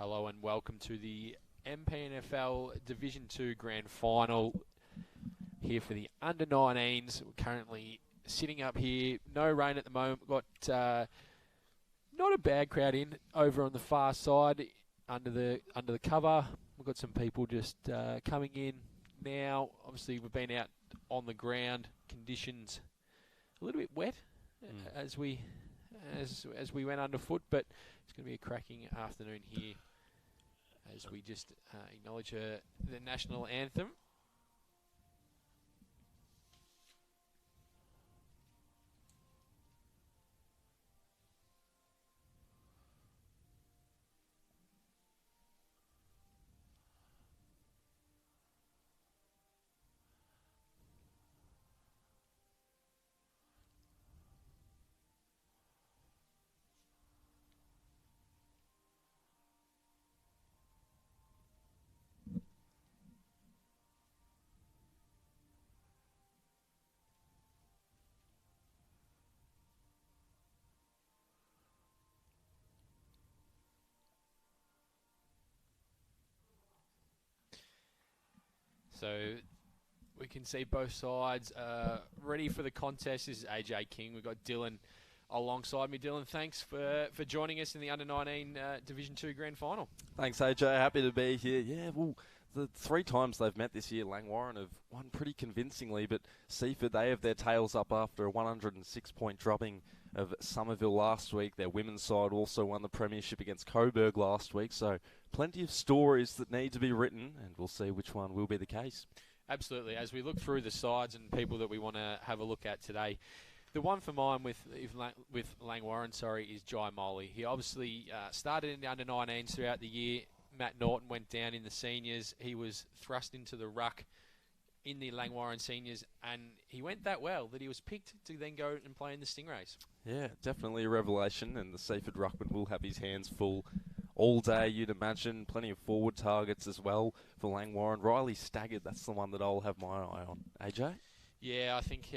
Hello and welcome to the MPNFL Division 2 Grand Final here for the under-19s. We're currently sitting up here, no rain at the moment. We've got not a bad crowd in over on the far side under the cover. We've got some people just coming in now. Obviously, we've been out on the ground, conditions a little bit wet as we went underfoot, but it's going to be a cracking afternoon here as we just acknowledge the national anthem. So we can see both sides ready for the contest. This is AJ King. We've got Dylan alongside me. Dylan, thanks for joining us in the Under-19 Division 2 Grand Final. Thanks, AJ. Happy to be here. Yeah, well, the 3 times they've met this year, Langwarrin have won pretty convincingly, but SEAFORD, they have their tails up after a 106-point dropping of Somerville last week. Their women's side also won the premiership against Coburg last week, so plenty of stories that need to be written, and we'll see which one will be the case. Absolutely. As we look through the sides and people that we want to have a look at today, the one for mine with Langwarrin, is Jai Moley. He obviously started in the under-19s throughout the year. Matt Norton went down in the seniors. He was thrust into the ruck in the Langwarrin seniors, and he went that well that he was picked to then go and play in the Stingrays. Yeah, definitely a revelation, and the SEAFORD ruckman will have his hands full all day, you'd imagine. Plenty of forward targets as well for Langwarrin. Riley Staggard, that's the one that I'll have my eye on. AJ? Yeah, I think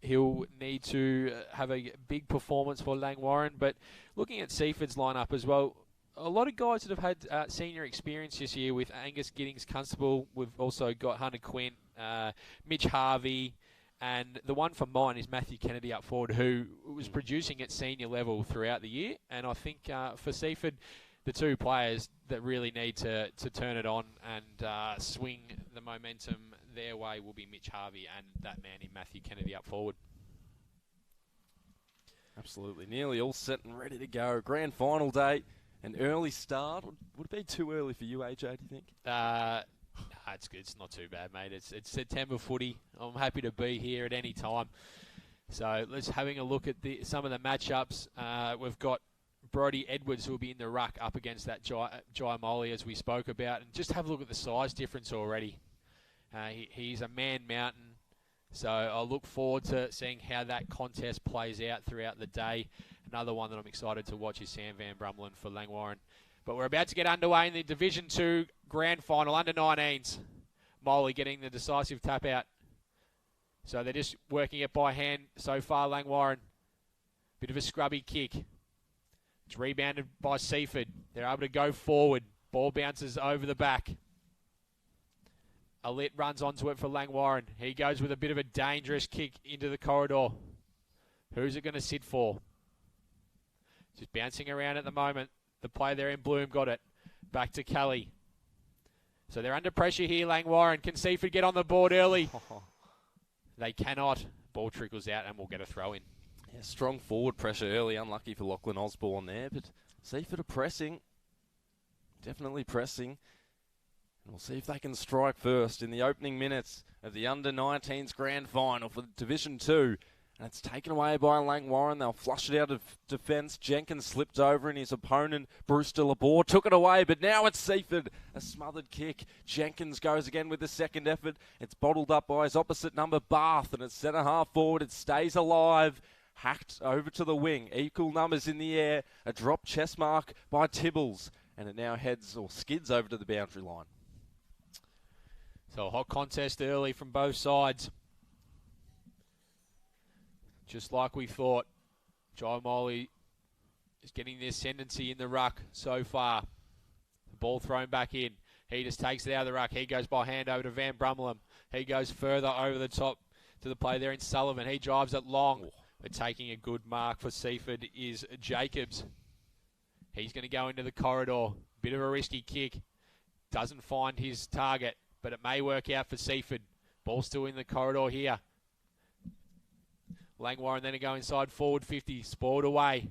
he'll need to have a big performance for Langwarrin. But looking at SEAFORD's lineup as well, a lot of guys that have had senior experience this year with Angus Giddings-Constable. We've also got Hunter Quint, Mitch Harvey, and the one for mine is Matthew Kennedy up forward, who was producing at senior level throughout the year. And I think for SEAFORD, the 2 players that really need to turn it on and swing the momentum their way will be Mitch Harvey and that man in Matthew Kennedy up forward. Absolutely. Nearly all set and ready to go. Grand final day, an early start. Would it be too early for you, AJ, do you think? It's good. It's not too bad, mate. It's September footy. I'm happy to be here at any time. So let's having a look at some of the matchups. We've got Brody Edwards, who will be in the ruck up against that Jai Moley, as we spoke about. And just have a look at the size difference already. He's a man mountain. So I'll look forward to seeing how that contest plays out throughout the day. Another one that I'm excited to watch is Sam Van Brummelen for Langwarrin. But we're about to get underway in the Division 2 Grand Final, under-19s. Moley getting the decisive tap out. So they're just working it by hand so far, Langwarrin. Bit of a scrubby kick. It's rebounded by SEAFORD. They're able to go forward. Ball bounces over the back. Alit runs onto it for Langwarrin. He goes with a bit of a dangerous kick into the corridor. Who's it going to sit for? Just bouncing around at the moment. The player there in Bloom got it. Back to Kelly. So they're under pressure here, Langwarrin. Can SEAFORD get on the board early? They cannot. Ball trickles out and we'll get a throw in. Yeah, strong forward pressure early. Unlucky for Lachlan Osborne there, but SEAFORD are pressing. Definitely pressing. And we'll see if they can strike first in the opening minutes of the under-19s Grand Final for Division 2. And it's taken away by Langwarrin. They'll flush it out of defence. Jenkins slipped over and his opponent, Bruce de Laborde, took it away. But now it's SEAFORD. A smothered kick. Jenkins goes again with the second effort. It's bottled up by his opposite number, Bath. And it's centre half forward. It stays alive. Hacked over to the wing. Equal numbers in the air. A drop chest mark by Tibbles. And it now heads or skids over to the boundary line. So a hot contest early from both sides. Just like we thought, Jai Moley is getting the ascendancy in the ruck so far. Ball thrown back in. He just takes it out of the ruck. He goes by hand over to Van Brummelen. He goes further over the top to the play there in Sullivan. He drives it long. But taking a good mark for Seaford is Jacobs. He's going to go into the corridor. Bit of a risky kick. Doesn't find his target, but it may work out for Seaford. Ball still in the corridor here. Langwarrin then to go inside forward 50. Spoiled away.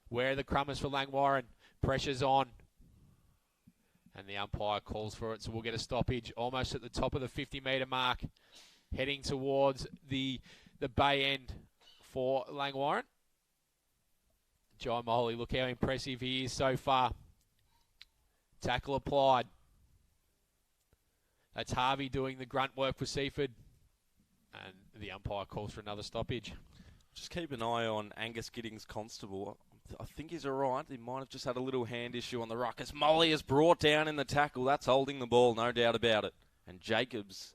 Where are the crummers for Langwarrin? Pressure's on. And the umpire calls for it, so we'll get a stoppage almost at the top of the 50-metre mark. Heading towards the bay end for Langwarrin. Jai Molly, look how impressive he is so far. Tackle applied. That's Harvey doing the grunt work for Seaford. And the umpire calls for another stoppage. Just keep an eye on Angus Giddings Constable. I think he's all right. He might have just had a little hand issue on the ruck. As Molly is brought down in the tackle. That's holding the ball, no doubt about it. And Jacobs,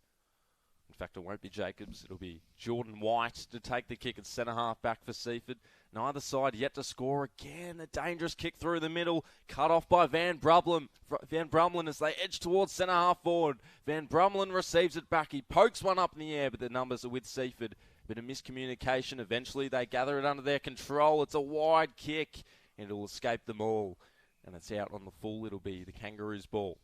in fact, it won't be Jacobs. It'll be Jordan White to take the kick at centre-half back for Seaford. Neither side yet to score. Again, a dangerous kick through the middle. Cut off by Van Brummelen. Van Brummelen as they edge towards centre-half forward. Van Brummelen receives it back. He pokes one up in the air, but the numbers are with Seaford. Bit of miscommunication. Eventually, they gather it under their control. It's a wide kick, and it'll escape them all. And it's out on the full. It'll be the Kangaroos' ball.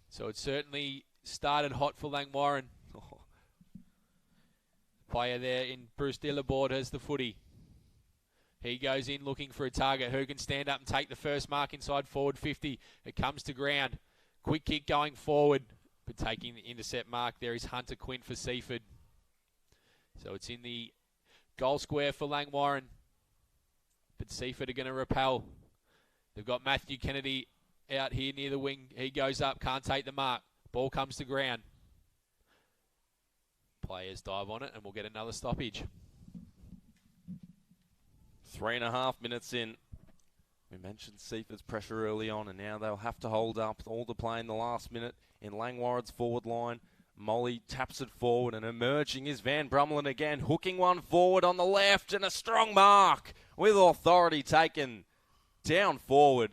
So it certainly started hot for Langwarrin. Player there in Bruce Dillabord has the footy. He goes in looking for a target. Who can stand up and take the first mark inside forward 50? It comes to ground. Quick kick going forward. But taking the intercept mark there is Hunter Quinn for Seaford. So it's in the goal square for Langwarrin. But Seaford are going to repel. They've got Matthew Kennedy out here near the wing. He goes up, can't take the mark. Ball comes to ground. Players dive on it, and we'll get another stoppage. 3.5 minutes in. We mentioned Seaford's pressure early on, and now they'll have to hold up all the play in the last minute in Langwarrin's forward line. Molly taps it forward, and emerging is Van Brummelen again, hooking one forward on the left, and a strong mark with authority taken down forward.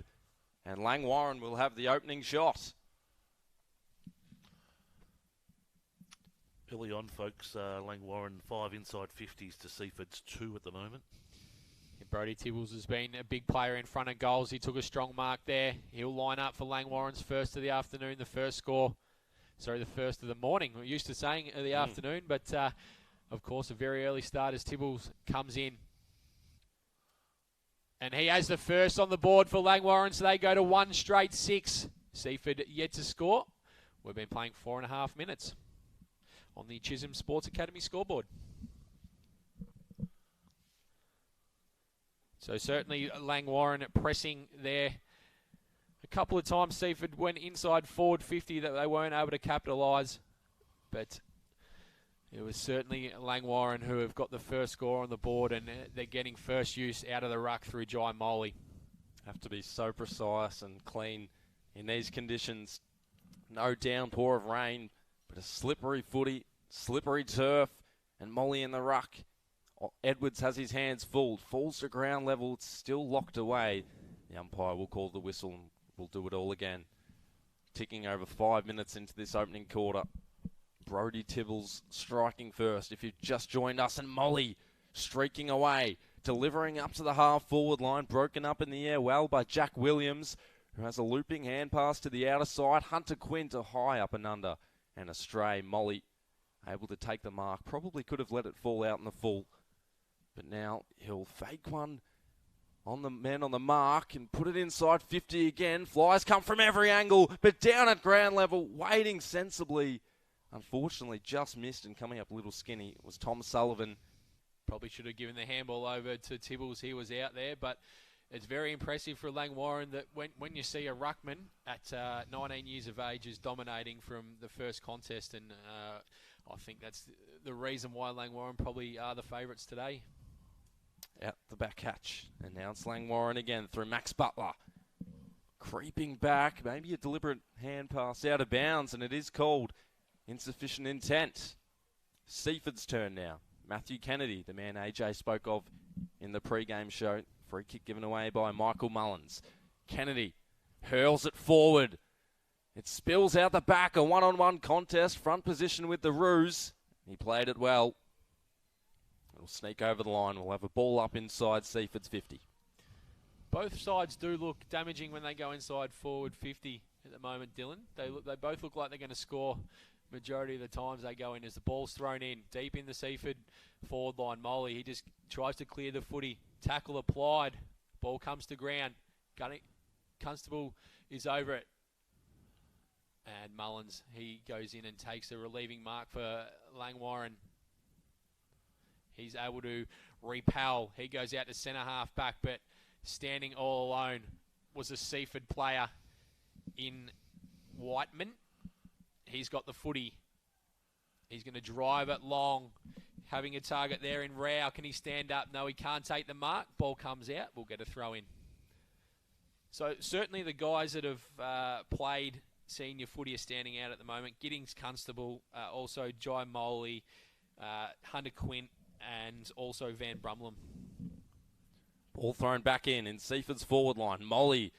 And Langwarrin will have the opening shot. Early on, folks, Langwarrin 5 inside 50s to Seaford's 2 at the moment. Brody Tibbles has been a big player in front of goals. He took a strong mark there. He'll line up for Langwarrin's first of the afternoon, the first score. Sorry, the first of the morning. We're used to saying the afternoon, but of course a very early start as Tibbles comes in. And he has the first on the board for Langwarrin, so they go to 1 straight 6. Seaford yet to score. We've been playing 4.5 minutes on the Chisholm Sports Academy scoreboard. So certainly Langwarrin pressing there. A couple of times Seaford went inside forward 50 that they weren't able to capitalise. But it was certainly Langwarrin who have got the first score on the board, and they're getting first use out of the ruck through Jai Moley. Have to be so precise and clean in these conditions. No downpour of rain, but a slippery footy, slippery turf, and Molly in the ruck. Edwards has his hands full, falls to ground level, it's still locked away. The umpire will call the whistle and we'll do it all again. Ticking over 5 minutes into this opening quarter. Brody Tibbles striking first. If you've just joined us, and Molly streaking away, delivering up to the half-forward line, broken up in the air well by Jack Williams, who has a looping hand pass to the outer side. Hunter Quinn to high up and under, and a stray. Molly able to take the mark. Probably could have let it fall out in the full, but now he'll fake one on the men on the mark and put it inside 50 again. Flies come from every angle, but down at ground level, waiting sensibly. Unfortunately, just missed and coming up a little skinny. It was Tom Sullivan. Probably should have given the handball over to Tibbles. He was out there, but it's very impressive for Langwarrin that when you see a ruckman at 19 years of age is dominating from the first contest, and I think that's the reason why Langwarrin probably are the favourites today. Out the back hatch. And now it's Langwarrin again through Max Butler. Creeping back. Maybe a deliberate hand pass out of bounds, and it is called insufficient intent. Seaford's turn now. Matthew Kennedy, the man AJ spoke of in the pre-game show. Free kick given away by Michael Mullins. Kennedy hurls it forward. It spills out the back, a one-on-one contest, front position with the Roos. He played it well. It'll sneak over the line. We'll have a ball up inside Seaford's 50. Both sides do look damaging when they go inside forward 50 at the moment, Dylan. They both look like they're going to score majority of the times they go in as the ball's thrown in deep in the Seaford forward line. Molly, he just tries to clear the footy. Tackle applied. Ball comes to ground. Constable is over it. And Mullins, he goes in and takes a relieving mark for LANGWARRIN. He's able to repel. He goes out to centre half back, but standing all alone was a Seaford player in Whiteman. He's got the footy. He's going to drive it long. Having a target there in Rao. Can he stand up? No, he can't take the mark. Ball comes out. We'll get a throw in. So certainly the guys that have played senior footy are standing out at the moment. Giddings, Constable, also Jai Moley, Hunter Quint, and also Van Brumlem. Ball thrown back in Seaford's forward line. Molly,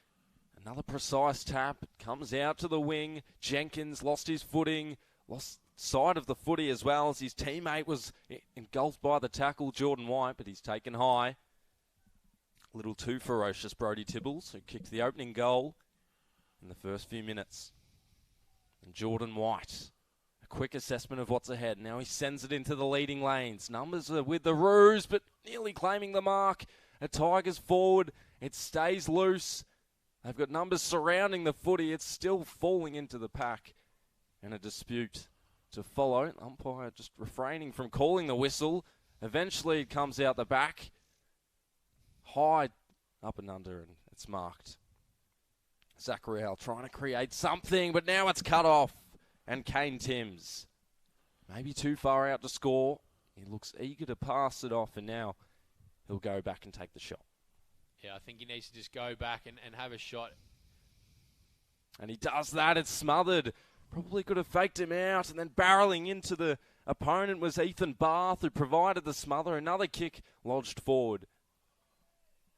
another precise tap. Comes out to the wing. Jenkins lost his footing. Lost sight of the footy as well as his teammate was engulfed by the tackle, Jordan White, but he's taken high. A little too ferocious, Brodie Tibbles, who kicked the opening goal in the first few minutes. And Jordan White, a quick assessment of what's ahead. Now he sends it into the leading lanes. Numbers are with the Roos, but nearly claiming the mark. A Tigers forward. It stays loose. They've got numbers surrounding the footy. It's still falling into the pack. And a dispute to follow. Umpire just refraining from calling the whistle. Eventually it comes out the back. High up and under, and it's marked. Zachary Hale trying to create something, but now it's cut off. And Kane Timms, maybe too far out to score. He looks eager to pass it off, and now he'll go back and take the shot. Yeah, I think he needs to just go back and have a shot. And he does that. It's smothered. Probably could have faked him out, and then barreling into the opponent was Ethan Barth, who provided the smother. Another kick lodged forward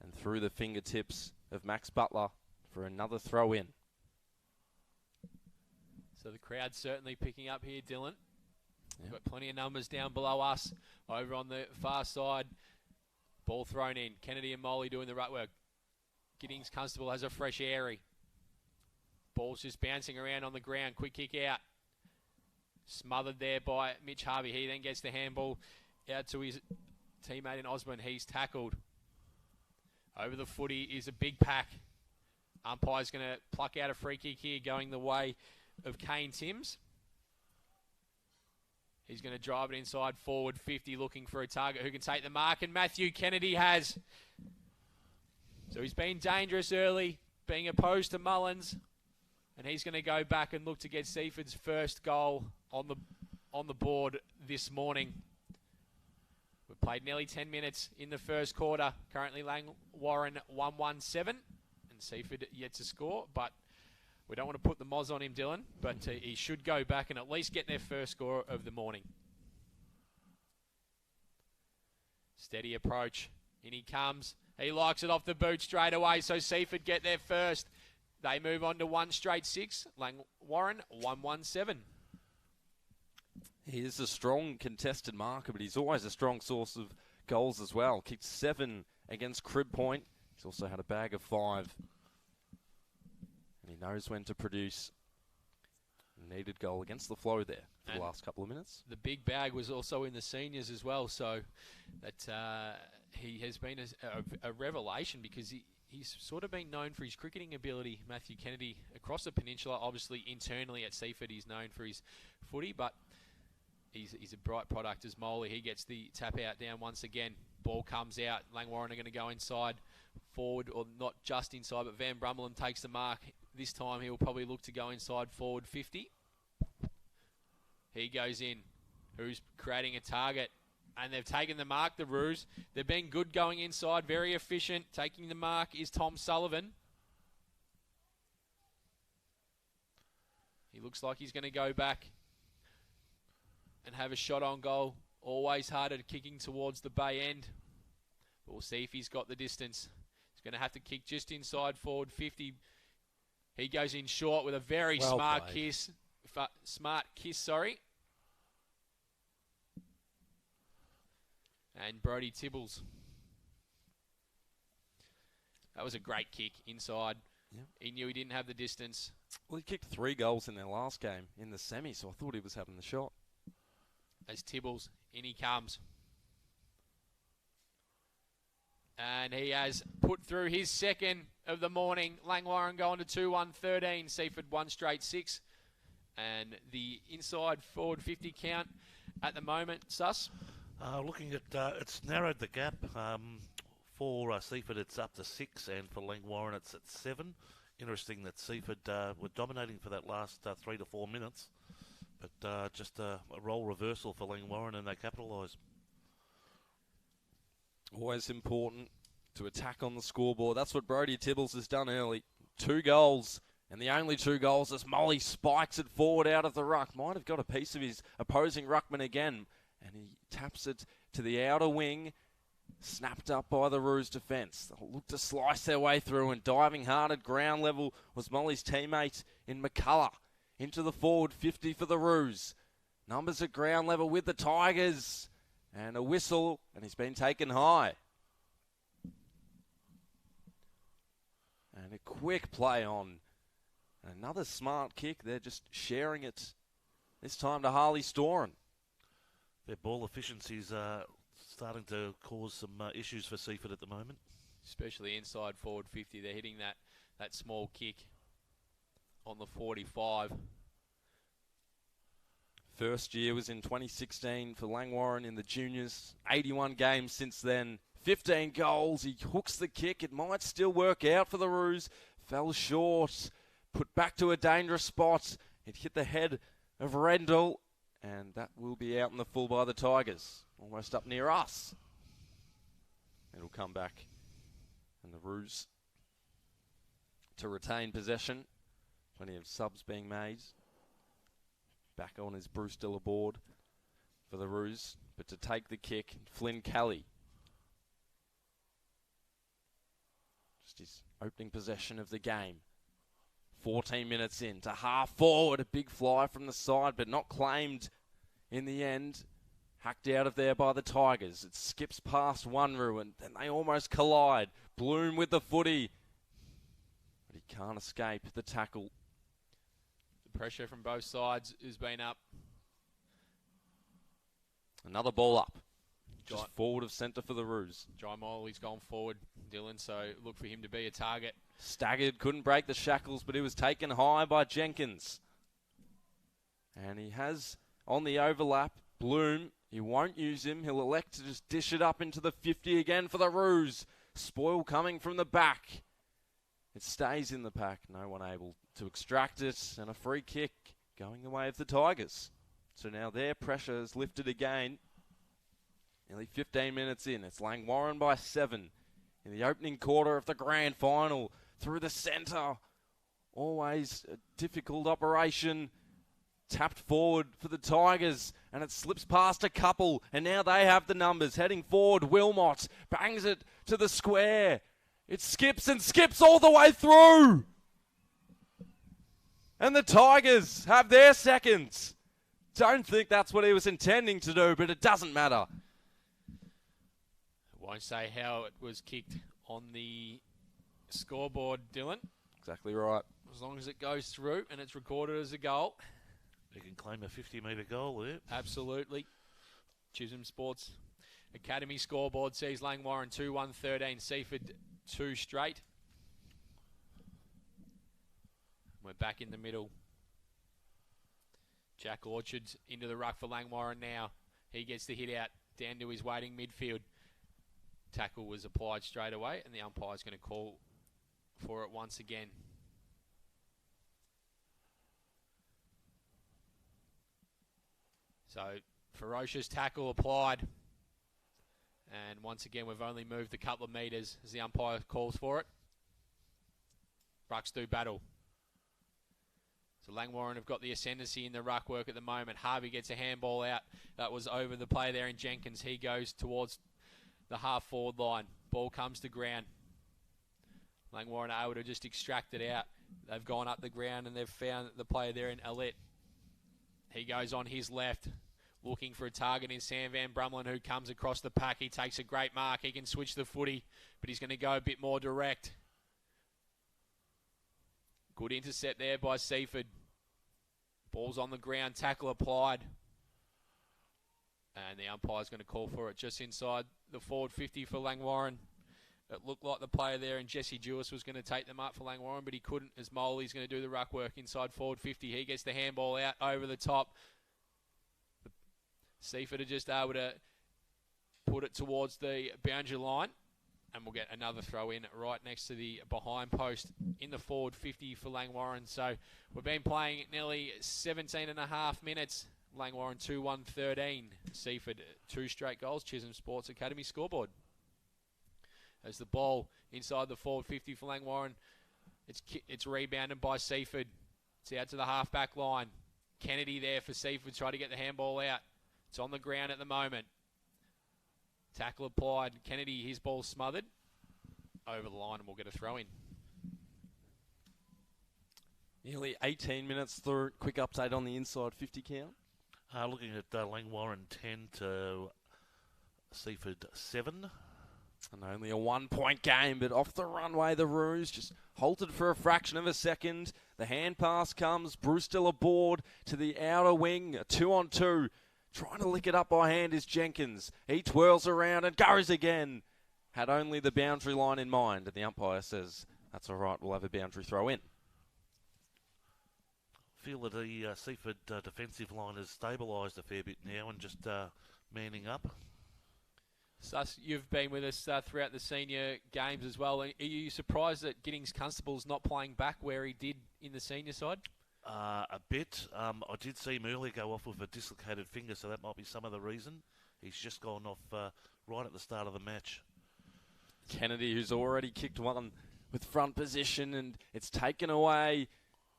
and through the fingertips of Max Butler for another throw in. So the crowd's certainly picking up here, Dylan. We've got plenty of numbers down below us. Over on the far side, ball thrown in. Kennedy and Molly doing the right work. Giddings Constable has a fresh airy. Ball's just bouncing around on the ground. Quick kick out. Smothered there by Mitch Harvey. He then gets the handball out to his teammate in Osborne. He's tackled. Over the footy is a big pack. Umpire's going to pluck out a free kick here going the way of Kane Timms. He's going to drive it inside forward 50 looking for a target who can take the mark, and Matthew Kennedy has. So he's been dangerous early, being opposed to Mullins, and he's going to go back and look to get Seaford's first goal on the board this morning. We've played nearly 10 minutes in the first quarter. Currently LANGWARRIN 1-1-7, and Seaford yet to score, but we don't want to put the moz on him, Dylan, but he should go back and at least get their first score of the morning. Steady approach. In he comes. He likes it off the boot straight away, so Seaford get there first. They move on to 1 straight 6. LANGWARRIN 1-1-7. He is a strong contested marker, but he's always a strong source of goals as well. Kicked 7 against Crib Point. He's also had a bag of 5. And he knows when to produce a needed goal against the flow there for the last couple of minutes. The big bag was also in the seniors as well, so that he has been a revelation because he's sort of been known for his cricketing ability, Matthew Kennedy, across the peninsula. Obviously, internally at Seaford, he's known for his footy, but he's a bright product as Moley. He gets the tap out down once again. Ball comes out. LANGWARRIN are going to go inside forward, or not just inside, but Van Brumlem takes the mark. This time he'll probably look to go inside forward 50. He goes in. Who's creating a target? And they've taken the mark, the Roos. They've been good going inside, very efficient. Taking the mark is Tom Sullivan. He looks like he's going to go back and have a shot on goal. Always harder kicking towards the bay end. But we'll see if he's got the distance. He's going to have to kick just inside forward 50. He goes in short with a very Well smart played. kiss. And Brody Tibbles. That was a great kick inside. Yep. He knew he didn't have the distance. Well, he kicked 3 goals in their last game in the semi, so I thought he was having the shot. As Tibbles, in he comes. And he has put through his second of the morning. Langwarrin going to 2-1-13. Seaford 1 straight 6. And the inside forward 50 count at the moment, Sus. Looking at, it's narrowed the gap. For Seaford, it's up to 6, and for Langwarrin, it's at 7. Interesting that Seaford were dominating for that last 3 to 4 minutes, but just a role reversal for Langwarrin, and they capitalise. Always important to attack on the scoreboard. That's what Brody Tibbles has done early. 2 goals, and the only 2 goals as Molly spikes it forward out of the ruck. Might have got a piece of his opposing ruckman again, and he taps it to the outer wing. Snapped up by the Roos defence. They'll look to slice their way through, and diving hard at ground level was Molly's teammate in McCullough. Into the forward 50 for the Roos. Numbers at ground level with the Tigers. And a whistle, and he's been taken high. And a quick play on. Another smart kick. They're just sharing it. This time to Harley Storen. Their ball efficiencies are starting to cause some issues for Seaford at the moment. Especially inside forward 50. They're hitting that small kick on the 45. First year was in 2016 for Langwarrin in the juniors. 81 games since then. 15 goals. He hooks the kick. It might still work out for the Roos. Fell short. Put back to a dangerous spot. It hit the head of Rendell. And that will be out in the full by the Tigers. Almost up near us. It'll come back. And the Roos to retain possession. Plenty of subs being made. Back on is Bruce Delaborde for the Roos. But to take the kick, Flynn Kelly. Just his opening possession of the game. 14 minutes in to half forward. A big fly from the side, but not claimed in the end. Hacked out of there by the Tigers. It skips past Wanru, and they almost collide. Bloom with the footy. But he can't escape the tackle. The pressure from both sides has been up. Another ball up. Just forward of centre for the Roos. Jai Miley's gone forward, Dylan, so look for him to be a target. Staggered, couldn't break the shackles, but he was taken high by Jenkins. And he has, on the overlap, Bloom. He won't use him. He'll elect to just dish it up into the 50 again for the Roos. Spoil coming from the back. It stays in the pack. No one able to extract it. And a free kick going the way of the Tigers. So now their pressure is lifted again. Nearly 15 minutes in. It's Langwarrin by 7 in the opening quarter of the grand final. Through the centre. Always a difficult operation. Tapped forward for the Tigers. And it slips past a couple. And now they have the numbers. Heading forward, Wilmot bangs it to the square. It skips and skips all the way through. And the Tigers have their seconds. Don't think that's what he was intending to do, but it doesn't matter. Won't say how it was kicked on the scoreboard, Dylan. Exactly right. As long as it goes through and it's recorded as a goal. You can claim a 50-metre goal there. Absolutely. Chisholm Sports Academy scoreboard sees Langwarrin 2-1-13, Seaford 2 straight. We're back in the middle. Jack Orchard's into the ruck for Langwarrin now. He gets the hit out down to his waiting midfield. Tackle was applied straight away, and the umpire's going to call for it once again. So, ferocious tackle applied. And once again, we've only moved a couple of metres as the umpire calls for it. Rucks do battle. So Langwarrin have got the ascendancy in the ruck work at the moment. Harvey gets a handball out. That was over the play there in Jenkins. He goes towards the half-forward line. Ball comes to ground. Langwarrin are able to just extract it out. They've gone up the ground and they've found the player there in Alet. He goes on his left, looking for a target in Sam Van Brumlin, who comes across the pack. He takes a great mark. He can switch the footy, but he's going to go a bit more direct. Good intercept there by Seaford. Ball's on the ground, tackle applied. And the umpire's going to call for it just inside the forward 50 for Langwarrin. It looked like the player there, and Jesse Jewis was going to take them up for Langwarrin, but he couldn't, as Moley's going to do the ruck work inside forward 50. He gets the handball out over the top. Seaford are just able to put it towards the boundary line, and we'll get another throw in right next to the behind post in the forward 50 for Langwarrin. So we've been playing nearly 17 and a half minutes. Langwarrin 2-1-13. Seaford 2 straight goals. Chisholm Sports Academy scoreboard. As the ball inside the forward 50 for Langwarrin, it's rebounded by Seaford. It's out to the half-back line. Kennedy there for Seaford, trying to get the handball out. It's on the ground at the moment. Tackle applied. Kennedy, his ball smothered. Over the line, and we'll get a throw in. Nearly 18 minutes through. Quick update on the inside 50 count. Looking at Langwarrin 10 to Seaford 7. And only a 1-point game, but off the runway, the Roos just halted for a fraction of a second. The hand pass comes. Bruce still aboard to the outer wing. A 2-on-2. Trying to lick it up by hand is Jenkins. He twirls around and goes again. Had only the boundary line in mind. And the umpire says, that's all right, we'll have a boundary throw in. Feel that the Seaford defensive line has stabilised a fair bit now and just manning up. Sus, you've been with us throughout the senior games as well. Are you surprised that Giddings Constable's not playing back where he did in the senior side? A bit. I did see him earlier go off with a dislocated finger, so that might be some of the reason. He's just gone off right at the start of the match. Kennedy, who's already kicked one with front position, and it's taken away.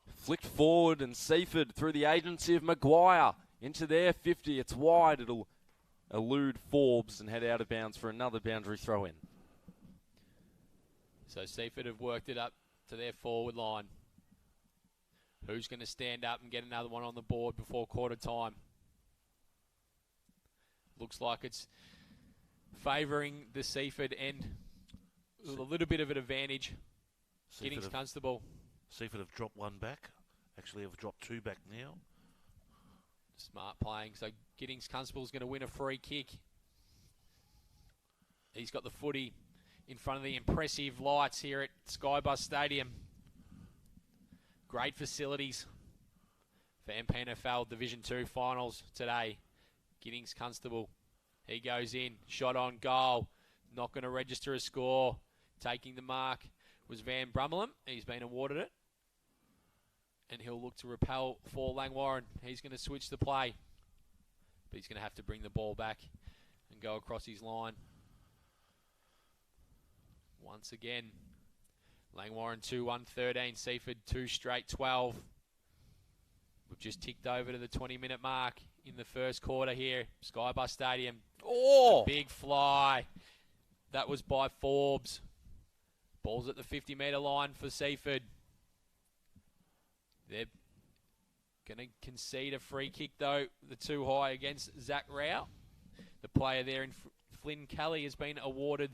Flicked forward, and Seaford through the agency of Maguire into their 50. It's wide. It'll elude Forbes and head out of bounds for another boundary throw in. So Seaford have worked it up to their forward line. Who's going to stand up and get another one on the board before quarter time? Looks like it's favouring the Seaford end with a little bit of an advantage. Giddings Constable. Seaford have dropped one back. Actually have dropped 2 back now. Smart playing. So Giddings Constable's going to win a free kick. He's got the footy in front of the impressive lights here at Skybus Stadium. Great facilities for MPNFL Division 2 finals today. Giddings Constable. He goes in. Shot on goal. Not going to register a score. Taking the mark was Van Brummelum. He's been awarded it. And he'll look to repel for Langwarrin. He's going to switch the play. But he's going to have to bring the ball back and go across his line. Once again, Langwarrin 2-1-13. Seaford 2 straight 12. We've just ticked over to the 20-minute mark in the first quarter here. Skybus Stadium. Oh! Big fly. That was by Forbes. Ball's at the 50-metre line for Seaford. They're going to concede a free kick, though. The too high against Zach Rao. The player there in Flynn Kelly has been awarded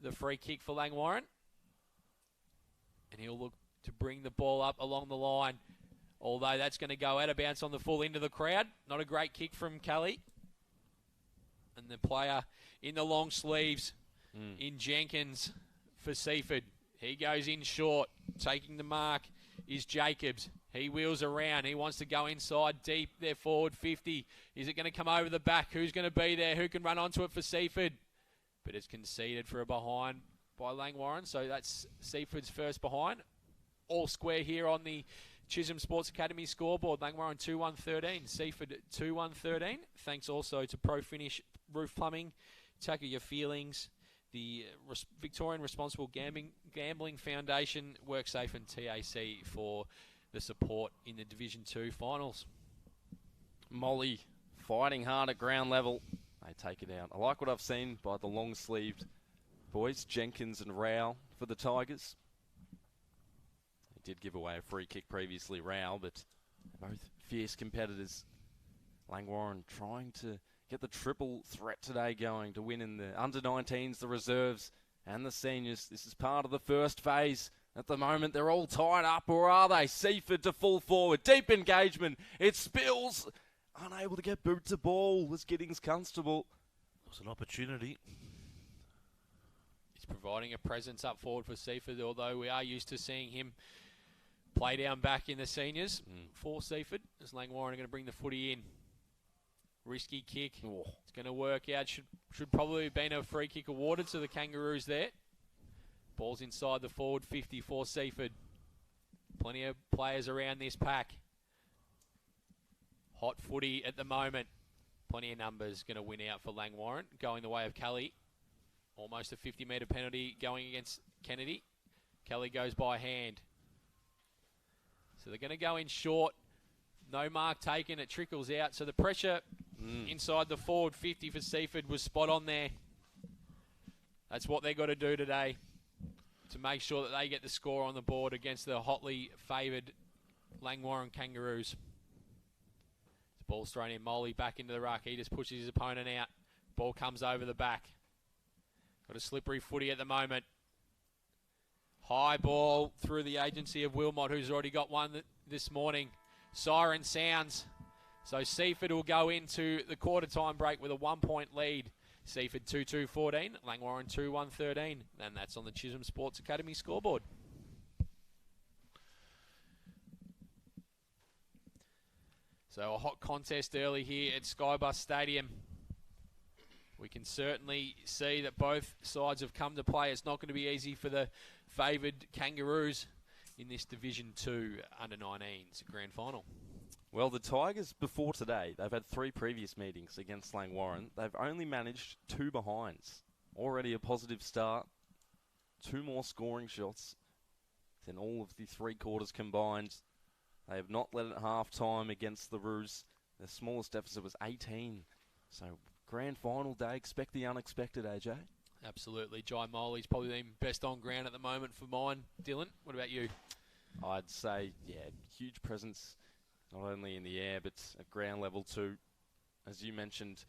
the free kick for Langwarrin. And he'll look to bring the ball up along the line. Although that's going to go out of bounds on the full into the crowd. Not a great kick from Kelly. And the player in the long sleeves in Jenkins for Seaford. He goes in short. Taking the mark is Jacobs. He wheels around. He wants to go inside deep there forward 50. Is it going to come over the back? Who's going to be there? Who can run onto it for Seaford? But it's conceded for a behind by Langwarrin. So that's Seaford's first behind. All square here on the Chisholm Sports Academy scoreboard. Langwarrin 2-1-13. Seaford 2-1-13. Thanks also to Pro Finish Roof Plumbing. Tackle your feelings. The Victorian Responsible Gambling Foundation, WorkSafe and TAC for the support in the Division 2 finals. Molly fighting hard at ground level. They take it out. I like what I've seen by the long-sleeved boys, Jenkins and Rao for the Tigers. did give away a free kick previously, Rao, but both fierce competitors. Langwarrin trying to get the triple threat today going to win in the under-19s, the reserves, and the seniors. This is part of the first phase. At the moment, they're all tied up, or are they? Seaford to full forward. Deep engagement. It spills. Unable to get boot to ball was Giddings Constable. It was an opportunity. He's providing a presence up forward for Seaford, although we are used to seeing him play down back in the seniors for Seaford. As Langwarrin are going to bring the footy in. Risky kick. Oh. It's going to work out. Should probably have been a free kick awarded to the Kangaroos there. Ball's inside the forward 50 for Seaford. Plenty of players around this pack. Hot footy at the moment. Plenty of numbers going to win out for Langwarrin. Going the way of Kelly. Almost a 50-metre penalty going against Kennedy. Kelly goes by hand. So they're going to go in short. No mark taken. It trickles out. So the pressure inside the forward 50 for Seaford was spot on there. That's what they've got to do today to make sure that they get the score on the board against the hotly favoured Langwarrin Kangaroos. The ball's thrown in. Molly back into the ruck. He just pushes his opponent out. Ball comes over the back. Got a slippery footy at the moment. High ball through the agency of Wilmot, who's already got one this morning. Siren sounds. So Seaford will go into the quarter time break with a 1-point lead. Seaford 2-2-14, Langwarrin 2-1-13. And that's on the Chisholm Sports Academy scoreboard. So a hot contest early here at Skybus Stadium. We can certainly see that both sides have come to play. It's not going to be easy for the favoured Kangaroos in this Division 2 under-19s grand final. Well, the Tigers, before today, they've had 3 previous meetings against Langwarrin. They've only managed 2 behinds. Already a positive start. 2 more scoring shots than all of the 3 quarters combined. They have not led at half-time against the Roos. Their smallest deficit was 18. So, grand final day, expect the unexpected, AJ. Absolutely. Jai Moley's probably been best on ground at the moment for mine. Dylan, what about you? I'd say, yeah, huge presence, not only in the air, but at ground level too. As you mentioned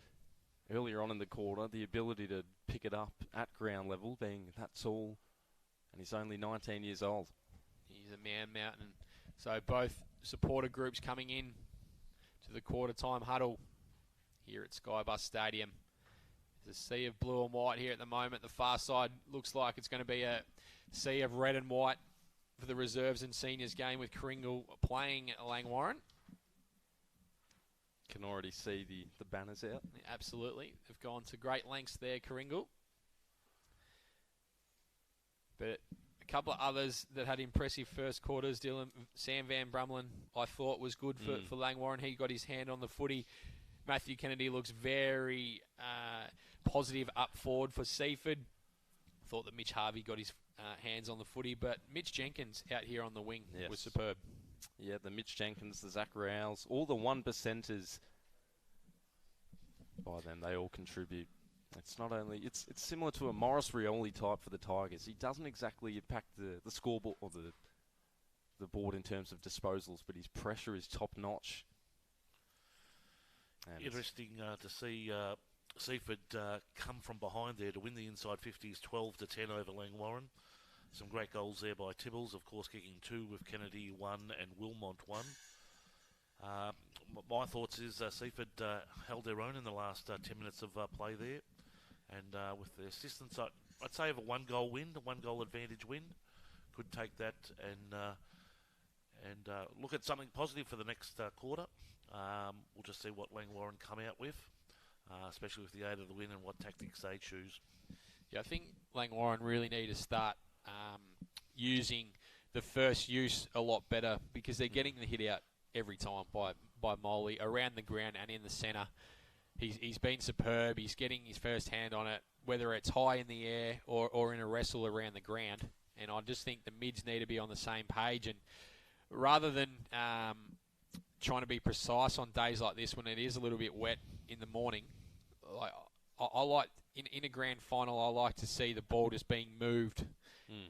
earlier on in the quarter, the ability to pick it up at ground level, being that tall, and he's only 19 years old. He's a man mountain. So both supporter groups coming in to the quarter time huddle here at Skybus Stadium. There's a sea of blue and white here at the moment. The far side looks like it's going to be a sea of red and white for the reserves and seniors game with Kringle playing Langwarrin. Can already see the banners out. Absolutely. They've gone to great lengths there, Kringle. But a couple of others that had impressive first quarters, Dylan. Sam Van Brumlin, I thought, was good for Langwarrin. He got his hand on the footy. Matthew Kennedy looks very positive up forward for Seaford. Thought that Mitch Harvey got his hands on the footy, but Mitch Jenkins out here on the wing was superb. Yeah, the Mitch Jenkins, the Zach Rouse, all the 1%ers. By them, they all contribute. It's not only it's similar to a Morris Rioli type for the Tigers. He doesn't exactly impact the scoreboard or the board in terms of disposals, but his pressure is top notch. Interesting to see Seaford come from behind there to win the inside 50s 12-10 over Langwarrin. Some great goals there by Tibbles, of course, kicking 2 with Kennedy 1 and Wilmot 1. My thoughts is Seaford held their own in the last 10 minutes of play there. And with the assistance, I'd say of a 1-goal win, a 1-goal advantage win, could take that and look at something positive for the next quarter. We'll just see what Langwarrin come out with, especially with the aid of the win and what tactics they choose. Yeah, I think Langwarrin really need to start using the first use a lot better because they're getting the hit out every time by Moley around the ground and in the centre. He's been superb. He's getting his first hand on it, whether it's high in the air or in a wrestle around the ground. And I just think the mids need to be on the same page. And rather than trying to be precise on days like this when it is a little bit wet in the morning, I like in a grand final, I like to see the ball just being moved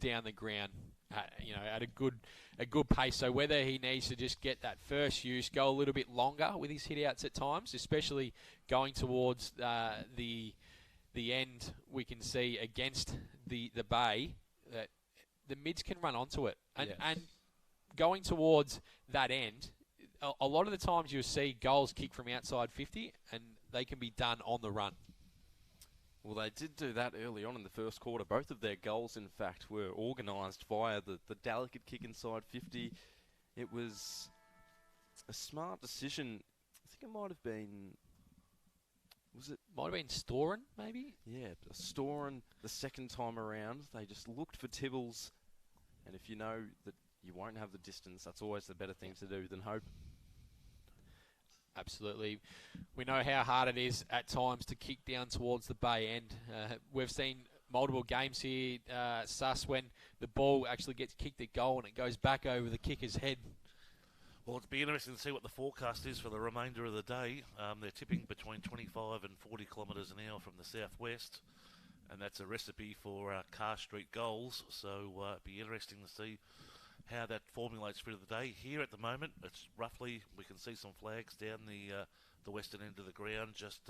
down the ground at a good pace. So whether he needs to just get that first use, go a little bit longer with his hit outs at times, especially going towards the end, we can see against the bay that the mids can run onto it, and going towards that end. A lot of the times you'll see goals kick from outside 50, and they can be done on the run. Well, they did do that early on in the first quarter. Both of their goals, in fact, were organised via the delicate kick inside 50. It was a smart decision. I think it might have been... Might have been Storen, maybe? Yeah, Storen the second time around. They just looked for Tibbles, and if you know that you won't have the distance, that's always the better thing to do than hope. Absolutely. We know how hard it is at times to kick down towards the bay end. We've seen multiple games here, Sus, when the ball actually gets kicked at goal and it goes back over the kicker's head. Well, it'll be interesting to see what the forecast is for the remainder of the day. They're tipping between 25 and 40 kilometres an hour from the southwest, and that's a recipe for Car Street goals. So it'll be interesting to see how that formulates through the day. Here at the moment, it's roughly, we can see some flags down the western end of the ground, just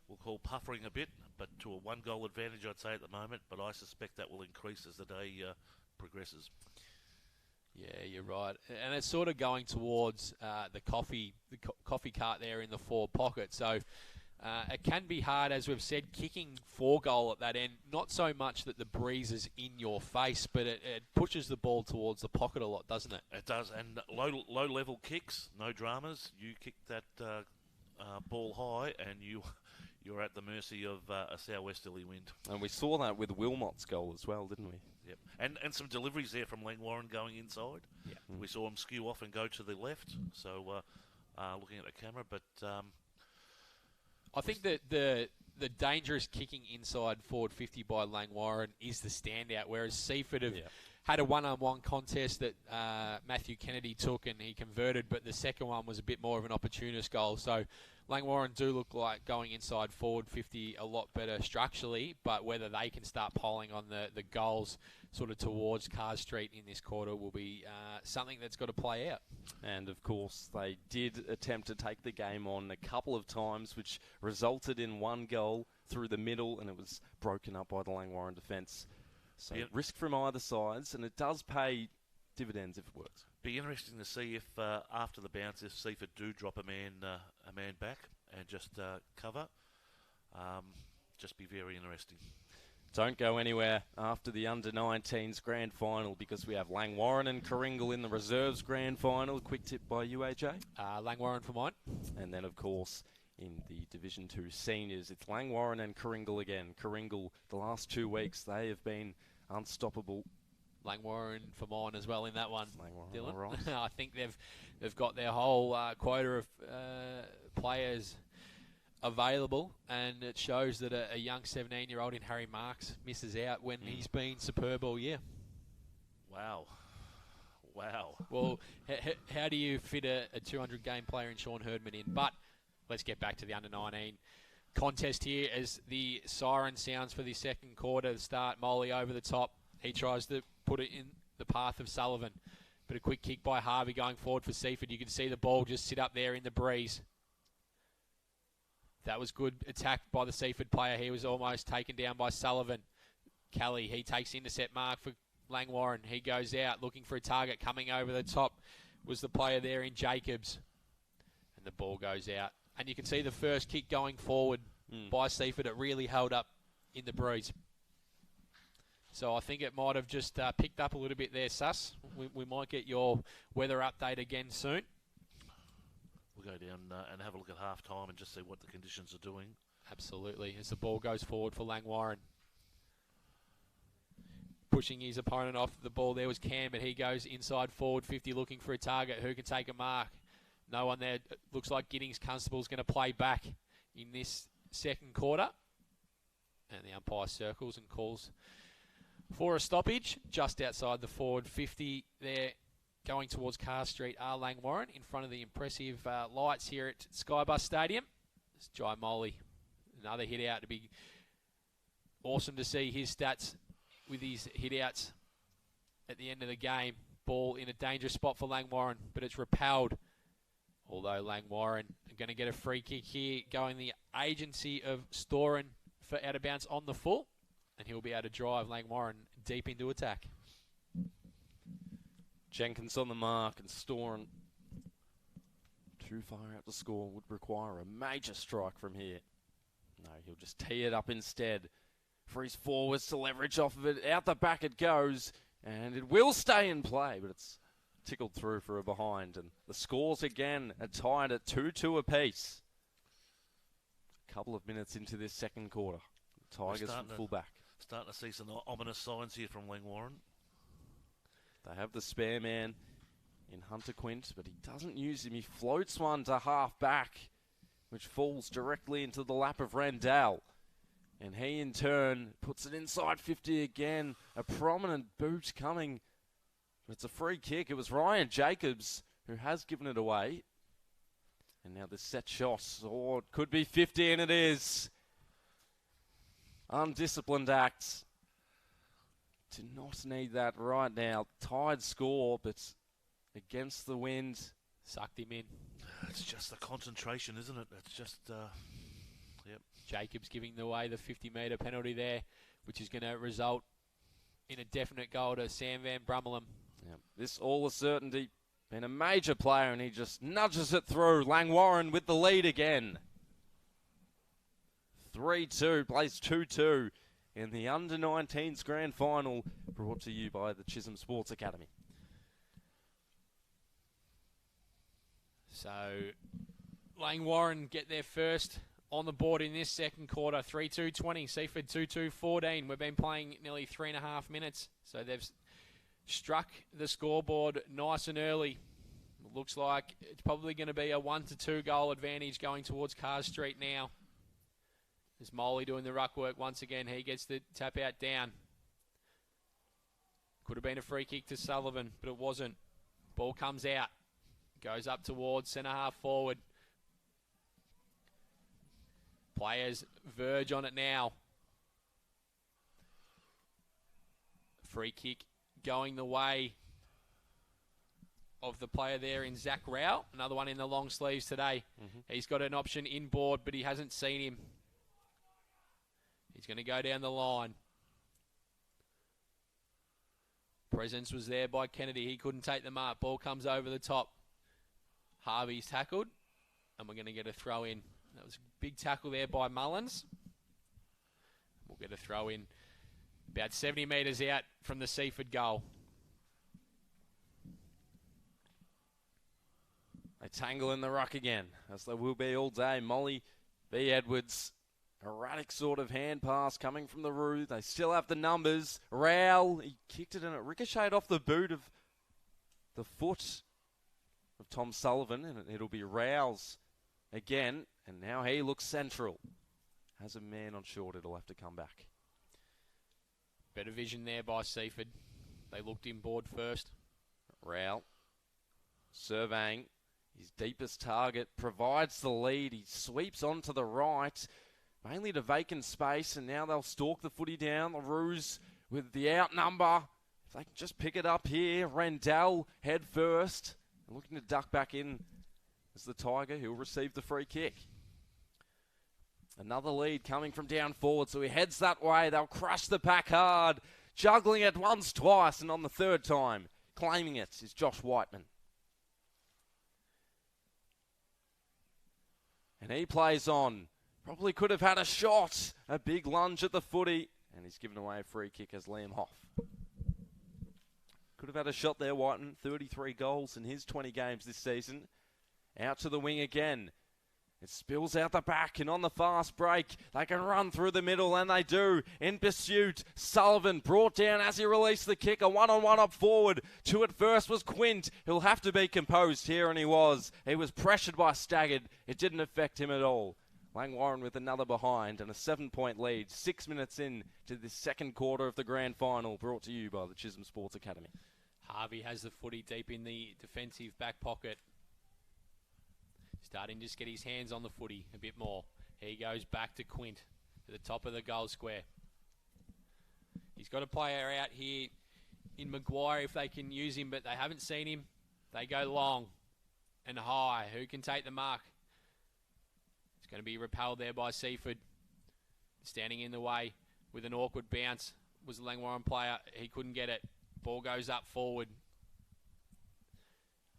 we'll call puffering a bit, but to a 1-goal advantage, I'd say, at the moment, but I suspect that will increase as the day progresses. Yeah, you're right. And it's sort of going towards the coffee cart there in the forward pocket. So it can be hard, as we've said, kicking 4-goal at that end. Not so much that the breeze is in your face, but it pushes the ball towards the pocket a lot, doesn't it? It does, and low-level kicks, no dramas. You kick that ball high, and you're at the mercy of a southwesterly wind. And we saw that with Wilmot's goal as well, didn't we? Yep, and some deliveries there from Langwarrin going inside. Yeah, we saw him skew off and go to the left. So looking at the camera, but I think that the dangerous kicking inside forward 50 by Langwarrin is the standout, whereas Seaford have had a one-on-one contest that Matthew Kennedy took and he converted, but the second one was a bit more of an opportunist goal. So Langwarrin do look like going inside forward 50 a lot better structurally, but whether they can start piling on the goals sort of towards Carr Street in this quarter will be something that's got to play out. And of course they did attempt to take the game on a couple of times, which resulted in 1 goal through the middle, and it was broken up by the Langwarrin defence. So risk from either sides, and it does pay dividends if it works. Be interesting to see if after the bounce, if Seaford do drop a man back and just cover. Just be very interesting. Don't go anywhere after the under-19s grand final, because we have Langwarrin and Coringal in the reserves grand final. Quick tip by UHA. Langwarrin for mine. And then, of course, in the Division 2 seniors, it's Langwarrin and Coringal again. Coringal, the last 2 weeks, they have been unstoppable. Langwarrin for mine as well in that one, Dylan. Right. I think they've got their whole quota of players available, and it shows that a young 17-year-old in Harry Marks misses out when he's been superb all year. Wow. Well, how do you fit a 200-game player in Sean Herdman in? But let's get back to the under-19 contest here as the siren sounds for the second quarter. Start Molly over the top. He tries to put it in the path of Sullivan. But a quick kick by Harvey going forward for Seaford. You can see the ball just sit up there in the breeze. That was good attack by the Seaford player. He was almost taken down by Sullivan. Kelly, he takes intercept mark for Langwarrin. He goes out looking for a target. Coming over the top was the player there in Jacobs. And the ball goes out. And you can see the first kick going forward by Seaford. It really held up in the breeze. So I think it might have just picked up a little bit there, Sus. We might get your weather update again soon. We'll go down and have a look at half-time and just see what the conditions are doing. Absolutely, as the ball goes forward for Langwarrin. Pushing his opponent off the ball. There was Cam, but he goes inside forward 50 looking for a target. Who can take a mark? No one there. It looks like Giddings Constable's going to play back in this second quarter. And the umpire circles and calls for a stoppage just outside the forward 50 there, going towards Carr Street are Langwarrin in front of the impressive lights here at Skybus Stadium. It's Jai Moley, another hit out. To be awesome to see his stats with his hit outs at the end of the game. Ball in a dangerous spot for Langwarrin, but it's repelled. Although Langwarrin are going to get a free kick here, going the agency of Storen for out of bounds on the full, and he'll be able to drive Langwarrin deep into attack. Jenkins on the mark, and Storen too far out to score, would require a major strike from here. No, he'll just tee it up instead for his forwards to leverage off of it. Out the back it goes, and it will stay in play, but it's tickled through for a behind. And the scores again are tied at 2-2 apiece. A couple of minutes into this second quarter. The Tigers from full back. Starting to see some ominous signs here from Langwarrin. They have the spare man in Hunter Quint, but he doesn't use him. He floats one to half back, which falls directly into the lap of Randall. And he, in turn, puts it inside 50 again. A prominent boot coming. But it's a free kick. It was Ryan Jacobs who has given it away. And now the set shot. Oh, it could be 50, and it is. Undisciplined acts. Do not need that right now. Tied score, but against the wind. Sucked him in. It's just the concentration, isn't it? It's just, yep. Jacobs giving away the 50-metre penalty there, which is going to result in a definite goal to Sam Van Brummelen. Yep. This all a certainty. Been a major player, and he just nudges it through. Langwarrin with the lead again. 3-2, plays 2-2 in the Under-19s Grand Final, brought to you by the Chisholm Sports Academy. So, Langwarrin get their first on the board in this second quarter. 3-2-20, Seaford 2-2-14. We've been playing nearly 3.5 minutes, so they've struck the scoreboard nice and early. It looks like it's probably going to be a 1-2 goal advantage going towards Carr Street now. There's Moley doing the ruck work once again. He gets the tap out down. Could have been a free kick to Sullivan, but it wasn't. Ball comes out. Goes up towards centre half forward. Players verge on it now. Free kick going the way of the player there in Zach Rao. Another one in the long sleeves today. He's got an option inboard, but he hasn't seen him. He's going to go down the line. Presence was there by Kennedy. He couldn't take the mark. Ball comes over the top. Harvey's tackled, and we're going to get a throw in. That was a big tackle there by Mullins. We'll get a throw in about 70 metres out from the Seaford goal. They tangle in the ruck again, as they will be all day. Molly B. Edwards, erratic sort of hand pass coming from the Roo. They still have the numbers. Rowell, he kicked it and it ricocheted off the boot of the foot of Tom Sullivan, and it'll be Rowell's again. And now he looks central. Has a man on short, it'll have to come back. Better vision there by Seaford. They looked inboard first. Rowell surveying his deepest target, provides the lead. He sweeps on to the right, mainly to vacant space, and now they'll stalk the footy down. The Roos with the outnumber. If they can just pick it up here, Randall head first, looking to duck back in as the Tiger. He'll receive the free kick. Another lead coming from down forward, so he heads that way. They'll crush the pack hard, juggling it once, twice, and on the third time, claiming it is Josh Whiteman. And he plays on. Probably could have had a shot. A big lunge at the footy. And he's given away a free kick as Liam Hoff. Could have had a shot there, Whiten. 33 goals in his 20 games this season. Out to the wing again. It spills out the back, and on the fast break, they can run through the middle, and they do. In pursuit, Sullivan brought down as he released the kick. A one-on-one up forward. Two at first was Quint. He'll have to be composed here, and he was. He was pressured by Staggart. It didn't affect him at all. Langwarrin with another behind and a 7-point lead. 6 minutes in to the second quarter of the grand final, brought to you by the Chisholm Sports Academy. Harvey has the footy deep in the defensive back pocket. Starting to just get his hands on the footy a bit more. He goes back to Quint, to the top of the goal square. He's got a player out here in Maguire if they can use him, but they haven't seen him. They go long and high. Who can take the mark? It's going to be repelled there by Seaford. Standing in the way with an awkward bounce was the Langwarrin player. He couldn't get it. Ball goes up forward.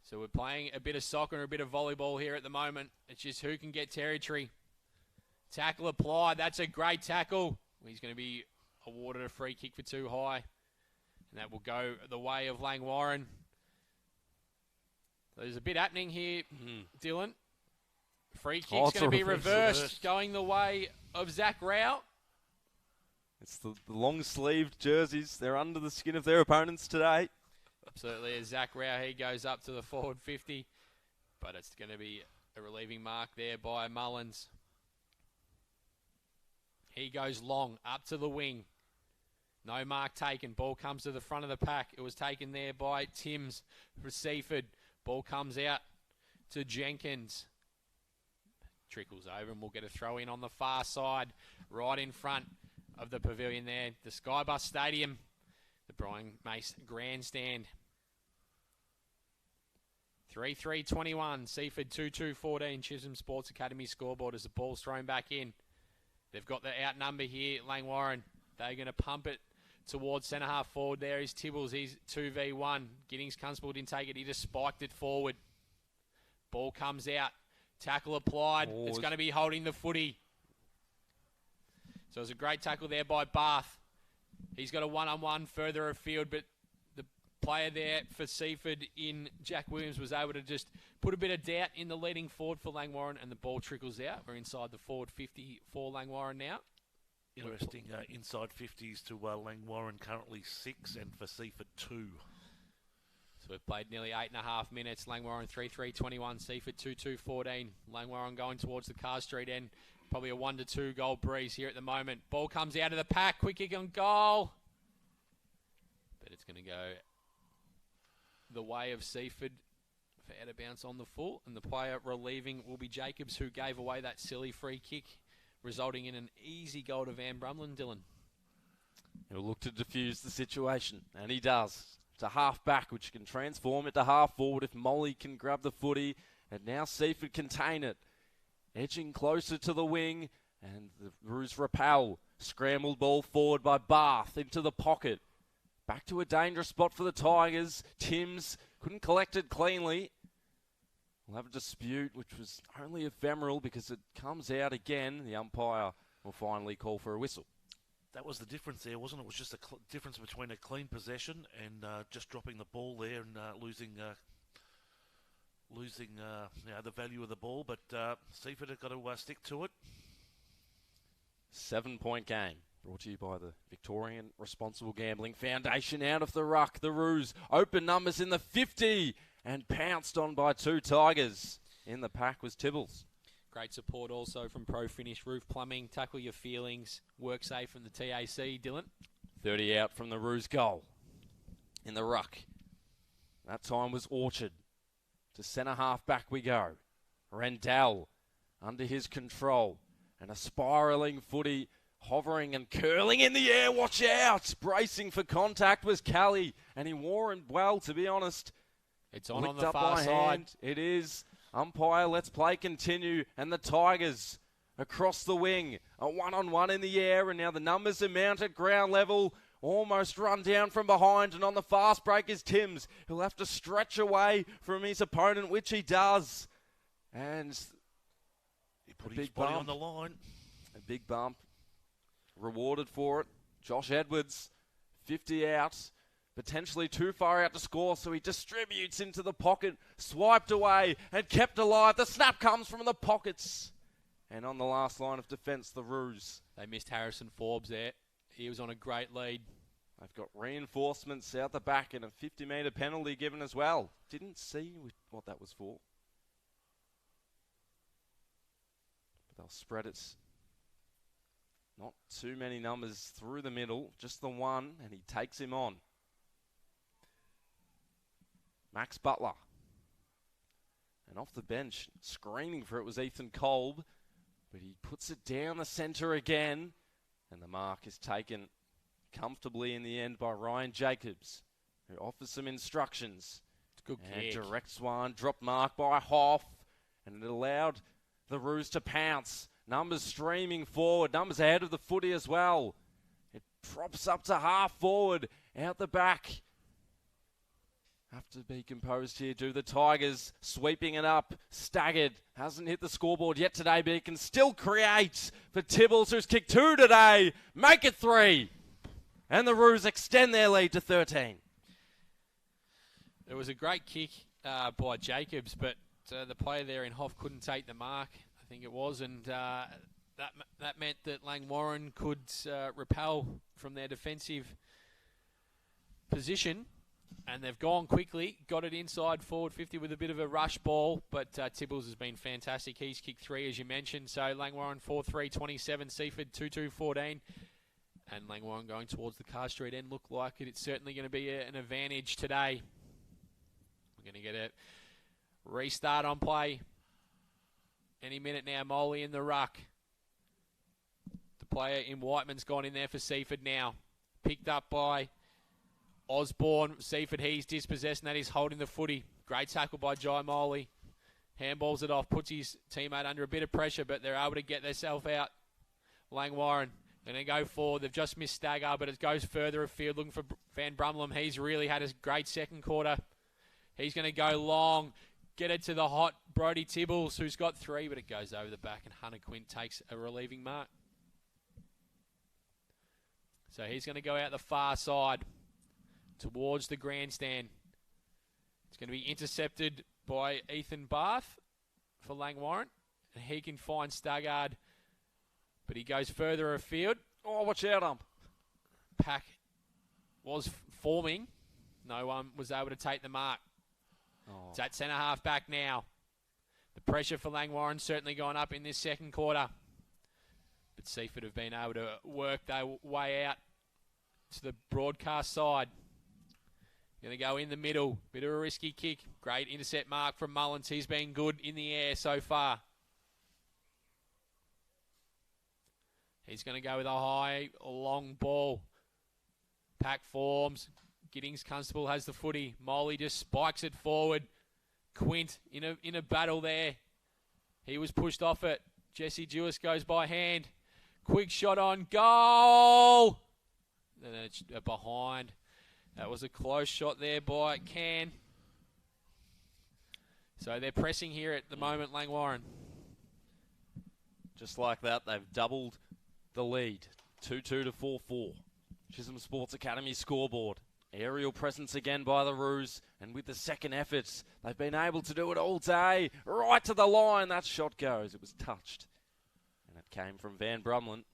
So we're playing a bit of soccer and a bit of volleyball here at the moment. It's just who can get territory. Tackle applied. That's a great tackle. He's going to be awarded a free kick for too high. And that will go the way of Langwarrin. There's a bit happening here, Dylan. Free kick's going to be reversed, going the way of Zach Rao. It's the long-sleeved jerseys. They're under the skin of their opponents today. Absolutely. As Zach Rao, he goes up to the forward 50. But it's going to be a relieving mark there by Mullins. He goes long, up to the wing. No mark taken. Ball comes to the front of the pack. It was taken there by Timms for Seaford. Ball comes out to Jenkins. Trickles over and we'll get a throw in on the far side, right in front of the pavilion there. The Skybus Stadium, the Brian Mace Grandstand. 3-3-21, Seaford 2-2-14, Chisholm Sports Academy scoreboard as the ball's thrown back in. They've got the outnumber here, Langwarrin. They're going to pump it towards centre half forward. There is Tibbles. He's 2v1. Giddings Constable didn't take it. He just spiked it forward. Ball comes out. Tackle applied. It's going to be holding the footy. So it was a great tackle there by Bath. He's got a one-on-one further afield, but the player there for Seaford in Jack Williams was able to just put a bit of doubt in the leading forward for Langwarrin, and the ball trickles out. We're inside the forward 50 for Langwarrin now. Interesting inside 50s to Langwarrin, currently 6, and for Seaford 2. So we've played nearly 8.5 minutes. Langwarrin 3-3-21, Seaford 2-2-14. Langwarrin going towards the Carr Street end. Probably a 1-2 goal breeze here at the moment. Ball comes out of the pack. Quick kick on goal. But it's going to go the way of Seaford for out of bounce on the full. And the player relieving will be Jacobs, who gave away that silly free kick, resulting in an easy goal to Van Brumlin, Dylan. He'll look to defuse the situation, and he does. To half back, which can transform it to half forward if Molly can grab the footy. And now Seaford contain it. Edging closer to the wing, and the Roos repel. Scrambled ball forward by Bath into the pocket. Back to a dangerous spot for the Tigers. Timms couldn't collect it cleanly. We'll have a dispute, which was only ephemeral because it comes out again. The umpire will finally call for a whistle. That was the difference there, wasn't it? It was just a difference between a clean possession and just dropping the ball there and losing the value of the ball. But Seaford have got to stick to it. 7-point game. Brought to you by the Victorian Responsible Gambling Foundation. Out of the ruck, the Roos. Open numbers in the 50 and pounced on by 2 Tigers. In the pack was Tibbles. Great support also from Pro Finish Roof Plumbing. Tackle your feelings. Work safe from the TAC. Dylan. 30 out from the Roos goal. In the ruck. That time was Orchard. To centre half back we go. Rendell under his control. And a spiralling footy hovering and curling in the air. Watch out. Bracing for contact was Callie. And he wore him well, to be honest. It's on the far side. It is. Umpire, let's play continue. And the Tigers across the wing. A one-on-one in the air. And now the numbers are mounted ground level. Almost run down from behind. And on the fast break is Timms. He'll have to stretch away from his opponent, which he does. And he put his body on the line. A big bump. Rewarded for it. Josh Edwards, 50 out. Potentially too far out to score, so he distributes into the pocket, swiped away, and kept alive. The snap comes from the pockets. And on the last line of defence, the Roos. They missed Harrison Forbes there. He was on a great lead. They've got reinforcements out the back and a 50-metre penalty given as well. Didn't see what that was for. But they'll spread it. Not too many numbers through the middle, just the one, and he takes him on. Max Butler. And off the bench, screaming for it was Ethan Kolb. But he puts it down the centre again. And the mark is taken comfortably in the end by Ryan Jacobs. who offers some instructions. Good And kick. directs one, dropped mark by Hoff, and it allowed the Roos to pounce. Numbers streaming forward, numbers ahead of the footy as well. It drops up to half forward, out the back. Have to be composed here, do the Tigers, sweeping it up, staggered, hasn't hit the scoreboard yet today, but he can still create for Tibbles, who's kicked 2 today, make it 3. And the Roos extend their lead to 13. It was a great kick by Jacobs, but the player there in Hoff couldn't take the mark, I think it was, and that meant that Langwarrin could repel from their defensive position, and they've gone quickly, got it inside forward 50 with a bit of a rush ball, but Tibbles has been fantastic. He's kicked 3, as you mentioned, so Langwarrin 4-3, 27, Seaford 2-2, 14. And Langwarrin going towards the Carr Street end looked like it. It's certainly going to be an advantage today. We're going to get a restart on play any minute now. Moley in the ruck. The player in Whiteman's gone in there for Seaford now. Picked up by Osborne. Seaford, he's dispossessed, and that is holding the footy. Great tackle by Jai Moley. Handballs it off, puts his teammate under a bit of pressure, but they're able to get themselves out. Langwarrin going to go forward. They've just missed Stagger, but it goes further afield looking for Van Brumlem. He's really had a great second quarter. He's going to go long, get it to the hot Brody Tibbles, who's got 3, but it goes over the back, and Hunter Quinn takes a relieving mark. So he's going to go out the far side towards the grandstand. It's going to be intercepted by Ethan Barth for Langwarrin, and he can find Staggard, but he goes further afield. Oh, watch out, ump. Pack was forming. No one was able to take the mark. Oh. It's at centre-half back now. The pressure for Langwarrin certainly gone up in this second quarter. But Seaford have been able to work their way out to the broadcast side. Going to go in the middle. Bit of a risky kick. Great intercept mark from Mullins. He's been good in the air so far. He's going to go with a high, long ball. Pack forms. Giddings Constable has the footy. Moley just spikes it forward. Quint in a battle there. He was pushed off it. Jesse Jewis goes by hand. Quick shot on goal. Then it's behind. That was a close shot there by Can. So they're pressing here at the moment, Langwarrin. Just like that, they've doubled the lead. 2-2 to 4-4. Chisholm Sports Academy scoreboard. Aerial presence again by the Roos. And with the second efforts, they've been able to do it all day. Right to the line. That shot goes. It was touched. And it came from Van Brumlin.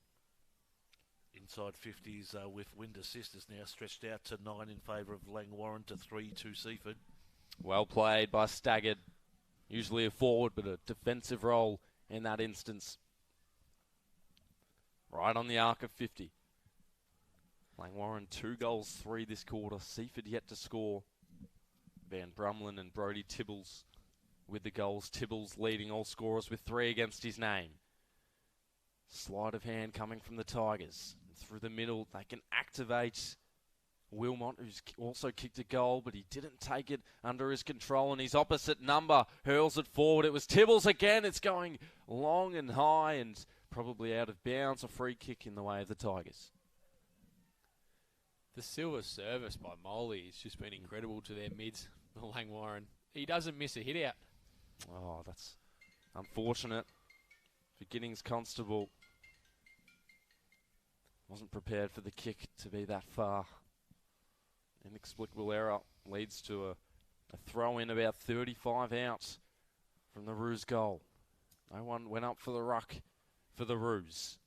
Inside 50s with wind assist is now stretched out to 9 in favour of Langwarrin to 3 to Seaford. Well played by Staggard. Usually a forward, but a defensive role in that instance. Right on the arc of 50. Langwarrin 2 goals, 3 this quarter. Seaford yet to score. Van Brumlin and Brody Tibbles with the goals. Tibbles leading all scorers with 3 against his name. Sleight of hand coming from the Tigers. And through the middle, they can activate Wilmot, who's also kicked a goal, but he didn't take it under his control, and his opposite number hurls it forward. It was Tibbles again. It's going long and high and probably out of bounds. A free kick in the way of the Tigers. The silver service by Moley has just been incredible to their mids, Langwarrin. He doesn't miss a hit out. Oh, that's unfortunate for Giddings Constable. Wasn't prepared for the kick to be that far. Inexplicable error leads to a throw in about 35 out from the Roos goal. No one went up for the ruck for the Roos.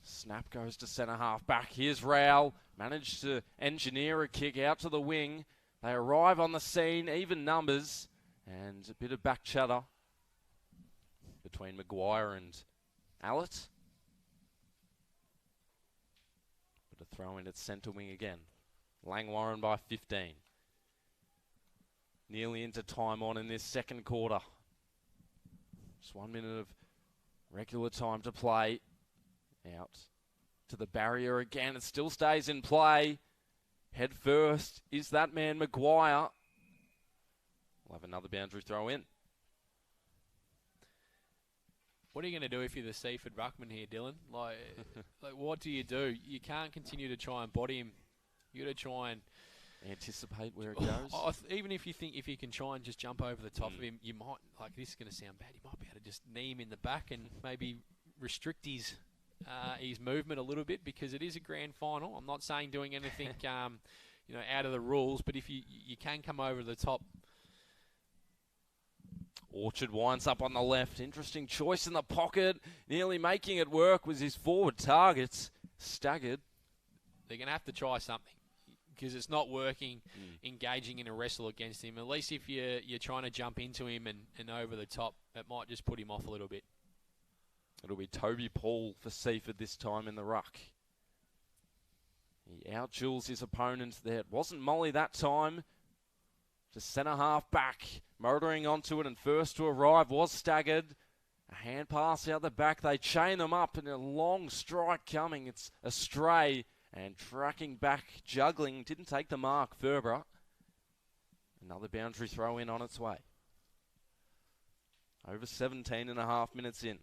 Snap goes to centre half back. Here's Rowell. Managed to engineer a kick out to the wing. They arrive on the scene, even numbers, and a bit of back chatter between Maguire and Allett. But a throw in at centre wing again. Langwarrin by 15. Nearly into time on in this second quarter. Just 1 minute of regular time to play. Out to the barrier again. It still stays in play. Head first is that man, Maguire. We'll have another boundary throw in. What are you going to do if you're the Seaford ruckman here, Dylan? Like what do? You can't continue to try and body him. You got to try and anticipate where it goes. Even if you think if you can try and just jump over the top of him, you might, like this is going to sound bad, you might be able to just knee him in the back and maybe restrict his movement a little bit, because it is a grand final. I'm not saying doing anything out of the rules, but if you can come over the top. Orchard winds up on the left. Interesting choice in the pocket. Nearly making it work was his forward targets. Staggered. They're going to have to try something, because it's not working engaging in a wrestle against him. At least if you're trying to jump into him and over the top, it might just put him off a little bit. It'll be Toby Paul for Seaford this time in the ruck. He out-duels his opponent there. It wasn't Molly that time. Just centre half back, motoring onto it, and first to arrive was Staggered. A hand pass out the back. They chain them up, and a long strike coming. It's astray, and tracking back, juggling. Didn't take the mark, Ferber. Another boundary throw in on its way. Over 17 and a half minutes in.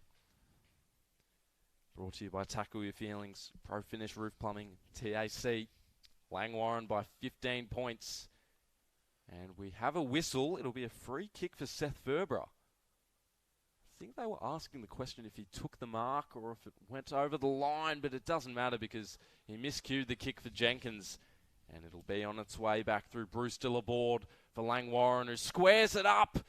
Brought to you by Tackle Your Feelings, Pro Finish Roof Plumbing, TAC. Langwarrin by 15 points. And we have a whistle. It'll be a free kick for Seth Ferber. I think they were asking the question if he took the mark or if it went over the line, but it doesn't matter because he miscued the kick for Jenkins. And it'll be on its way back through Bruce Dillabord for Langwarrin, who squares it up.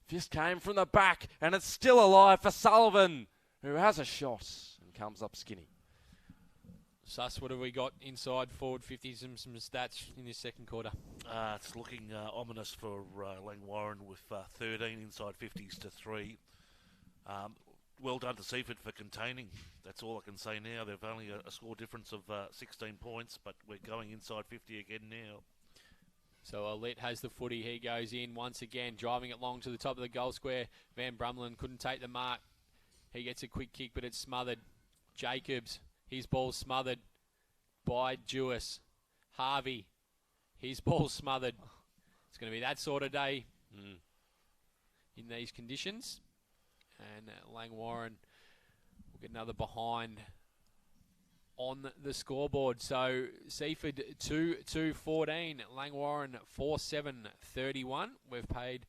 Fist came from the back, and it's still alive for Sullivan, who has a shot and comes up skinny. Sus, what have we got inside forward 50s and some stats in this second quarter? It's looking ominous for Langwarrin with 13 inside 50s to 3. Well done to Seaford for containing. That's all I can say now. They've only a score difference of 16 points, but we're going inside 50 again now. So Alit has the footy. He goes in once again, driving it long to the top of the goal square. Van Brumlin couldn't take the mark. He gets a quick kick, but it's smothered. Jacobs, his ball's smothered by Jewis. Harvey, his ball's smothered. It's going to be that sort of day in these conditions. And Langwarrin will get another behind on the scoreboard. So Seaford 2-2-14, Langwarrin 4-7-31. We've played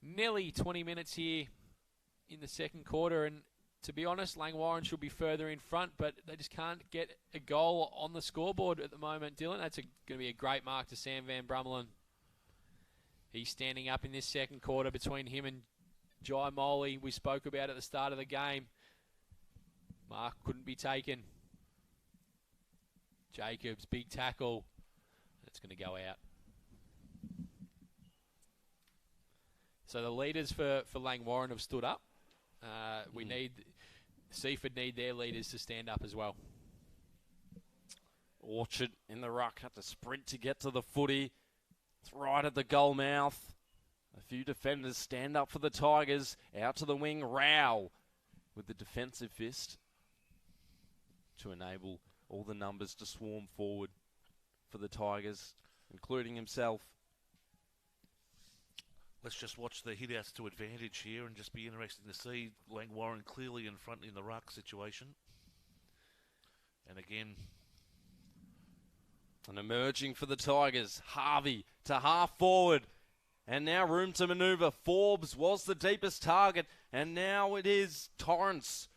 nearly 20 minutes here in the second quarter, and to be honest, Langwarrin should be further in front, but they just can't get a goal on the scoreboard at the moment, Dylan. That's going to be a great mark to Sam Van Brummelen. He's standing up in this second quarter between him and Jai Moley. We spoke about at the start of the game. Mark couldn't be taken. Jacobs, big tackle. It's going to go out. So the leaders for Langwarrin have stood up. Seaford need their leaders to stand up as well. Orchard in the ruck, had to sprint to get to the footy. It's right at the goal mouth. A few defenders stand up for the Tigers. Out to the wing, Rao with the defensive fist to enable all the numbers to swarm forward for the Tigers, including himself. Let's just watch the hit-outs to advantage here and just be interesting to see Langwarrin clearly in front in the ruck situation. And again, and emerging for the Tigers, Harvey to half forward. And now room to manoeuvre. Forbes was the deepest target. And now it is Torrance,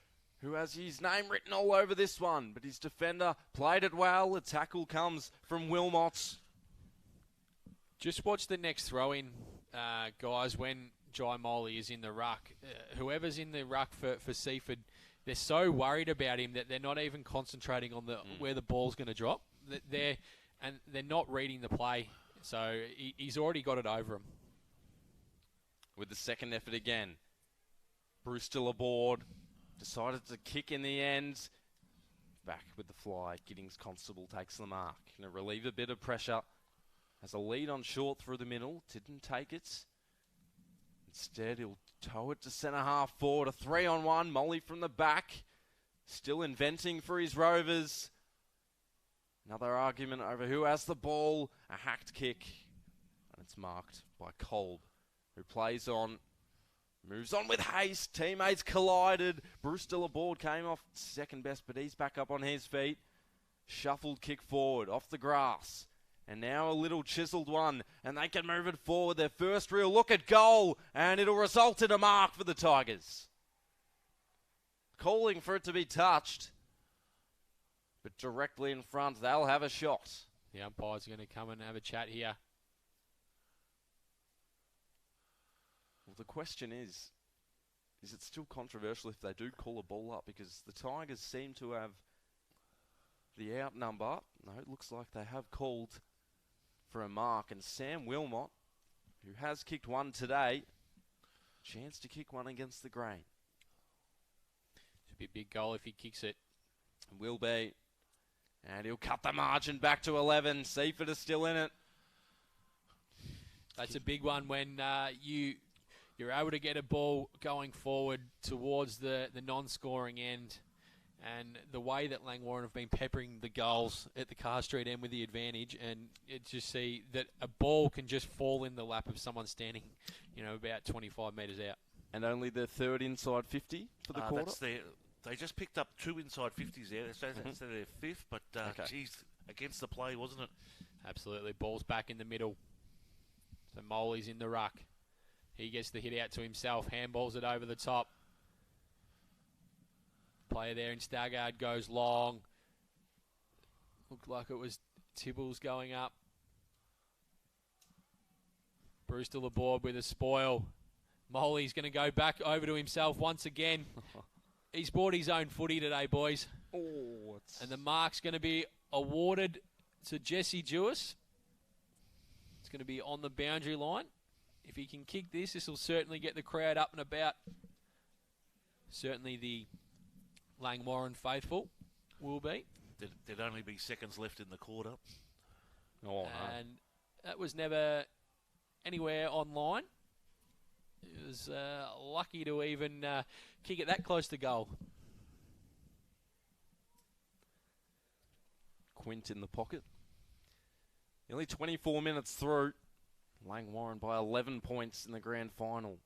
who has his name written all over this one. But his defender played it well. The tackle comes from Wilmot. Just watch the next throw-in, guys, when Jai Moley is in the ruck. Whoever's in the ruck for Seaford, they're so worried about him that they're not even concentrating on where the ball's going to drop. They're not reading the play. So he's already got it over him. With the second effort again, Bruce still aboard. Decided to kick in the end. Back with the fly. Giddings Constable takes the mark. Going to relieve a bit of pressure. Has a lead on short through the middle. Didn't take it. Instead, he'll tow it to centre half forward. A 3-on-1. Molly from the back. Still inventing for his Rovers. Another argument over who has the ball. A hacked kick. And it's marked by Kolb, who plays on. Moves on with haste. Teammates collided. Bruce Dillabord came off second best, but he's back up on his feet. Shuffled kick forward off the grass. And now a little chiseled one. And they can move it forward. Their first real look at goal. And it'll result in a mark for the Tigers. Calling for it to be touched. But directly in front, they'll have a shot. The umpires are going to come and have a chat here. Well, the question is it still controversial if they do call a ball up? Because the Tigers seem to have the out number. No, it looks like they have called for a mark. And Sam Wilmot, who has kicked one today, chance to kick one against the grain. Should be a big goal if he kicks it. Will be. And he'll cut the margin back to 11. Seaford is still in it. That's a big one when you're able to get a ball going forward towards the non-scoring end. And the way that Langwarrin have been peppering the goals at the Carr Street end with the advantage, and it just see that a ball can just fall in the lap of someone standing, about 25 metres out. And only the third inside 50 for the quarter? They just picked up 2 inside 50s there. That's their fifth, but geez, against the play, wasn't it? Absolutely. Ball's back in the middle. So Moley's in the ruck. He gets the hit out to himself. Handballs it over the top. Player there in Staggard goes long. Looked like it was Tibbles going up. Bruce Dillabord with a spoil. Moley's going to go back over to himself once again. He's bought his own footy today, boys. And the mark's going to be awarded to Jesse Jewis. It's going to be on the boundary line. If he can kick this will certainly get the crowd up and about. Certainly the Langwarrin faithful will be. There'd only be seconds left in the quarter. Oh, no. And that was never anywhere online. He was lucky to even kick it that close to goal. Quint in the pocket. Nearly 24 minutes through. Langwarrin by 11 points in the grand final.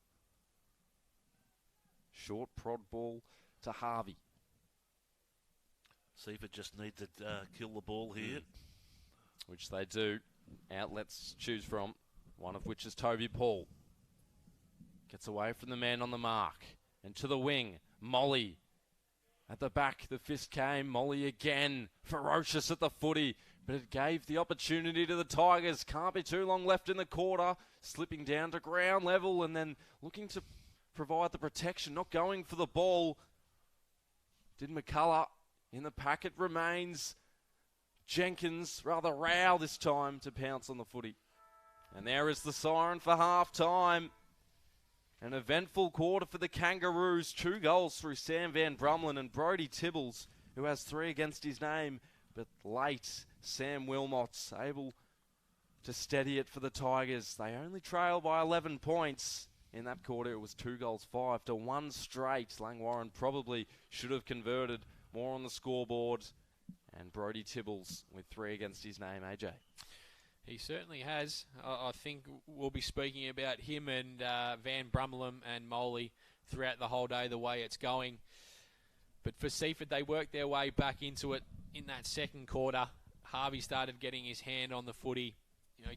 Short prod ball to Harvey. Seaford just need to kill the ball here. Which they do. Outlets to choose from. One of which is Toby Paul. Gets away from the man on the mark. And to the wing. Molly. At the back, the fist came. Molly again. Ferocious at the footy. But it gave the opportunity to the Tigers. Can't be too long left in the quarter. Slipping down to ground level and then looking to provide the protection. Not going for the ball. Did McCullough. In the packet remains Jenkins. Rather Rao this time to pounce on the footy. And there is the siren for half-time. An eventful quarter for the Kangaroos. 2 goals through Sam Van Brumlin and Brodie Tibbles, who has 3 against his name. But late, Sam Wilmot's able to steady it for the Tigers. They only trail by 11 points. In that quarter, it was 2 goals, 5 to 1 straight. Langwarrin probably should have converted more on the scoreboard. And Brodie Tibbles with 3 against his name, AJ. He certainly has. I think we'll be speaking about him and Van Brummelum and Moley throughout the whole day, the way it's going. But for Seaford, they worked their way back into it in that second quarter. Harvey started getting his hand on the footy.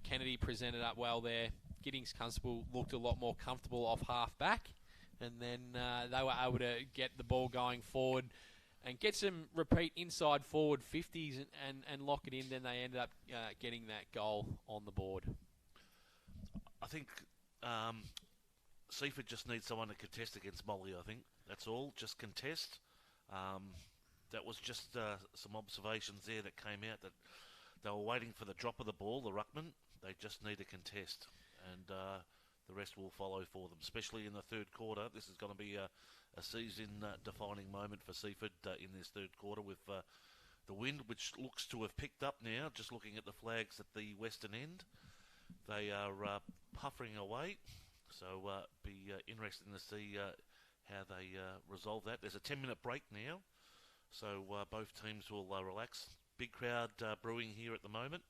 Kennedy presented up well there. Giddings Constable looked a lot more comfortable off half back. And then they were able to get the ball going forward and get some repeat inside forward 50s and lock it in. Then they ended up getting that goal on the board. I think Seaford just needs someone to contest against Molly, I think. That's all. Just contest. That was just some observations there that came out that they were waiting for the drop of the ball, the ruckman. They just need to contest. And the rest will follow for them, especially in the third quarter. This is going to be a season-defining moment for Seaford in this third quarter with the wind, which looks to have picked up now, just looking at the flags at the western end. They are puffering away, so be interesting to see how they resolve that. There's a 10-minute break now, so both teams will relax big crowd brewing here at the moment.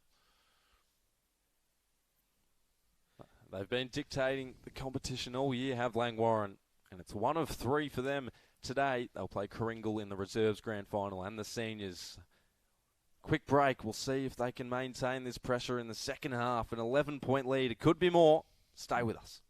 They've been dictating the competition all year, have Langwarrin, and it's 1 of 3 for them today. They'll play Coringal in the reserves grand final and the seniors. Quick break. We'll see if they can maintain this pressure in the second half. An 11-point lead. It could be more. Stay with us.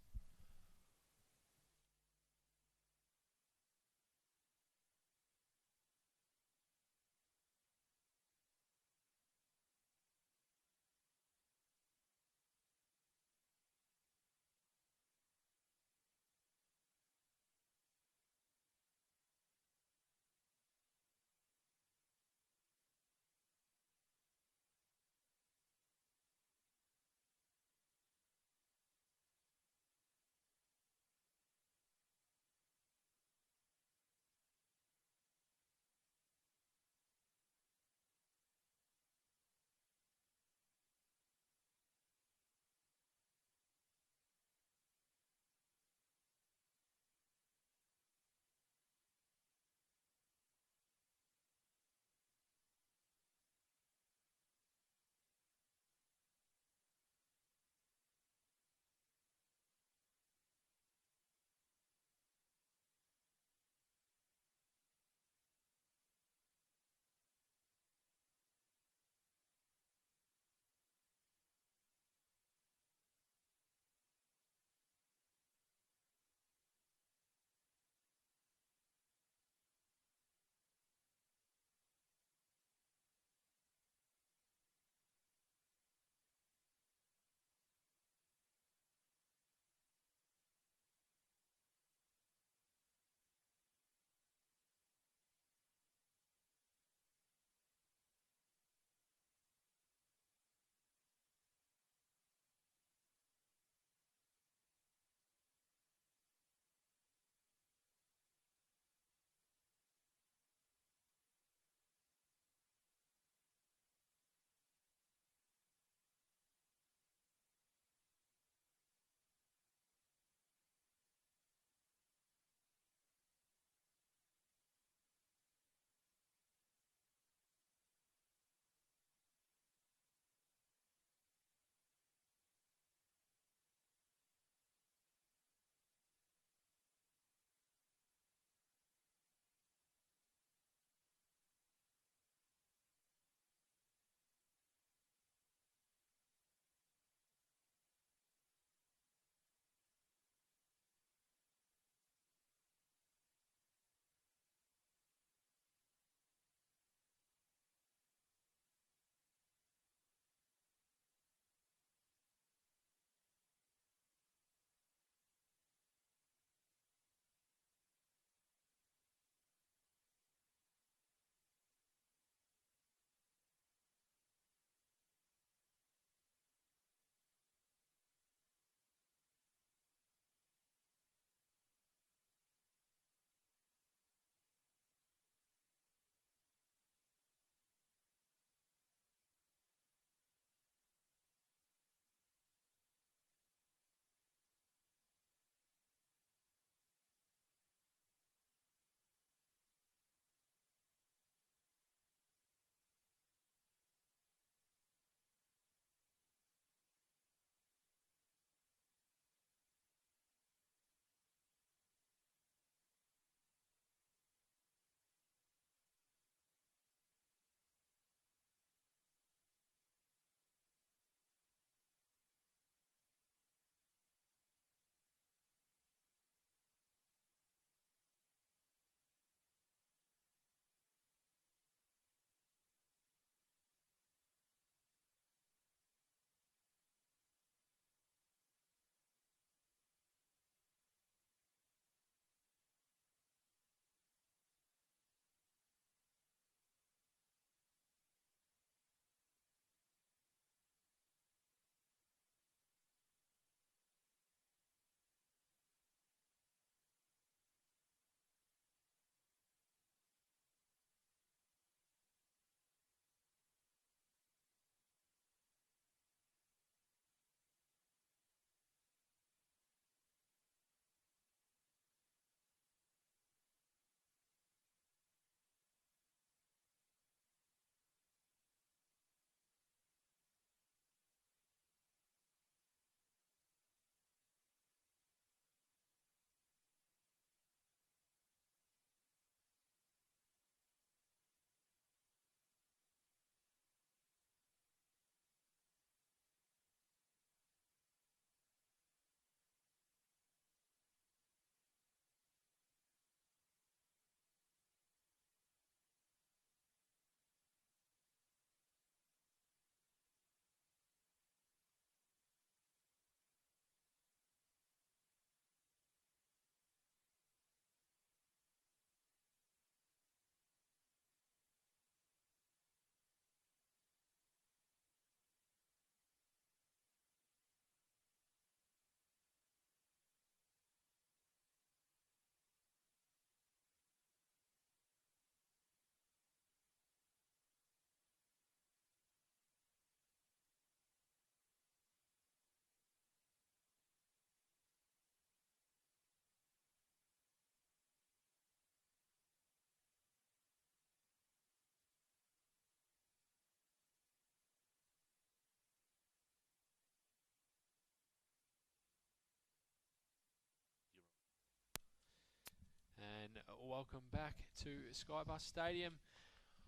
welcome back to Skybus Stadium.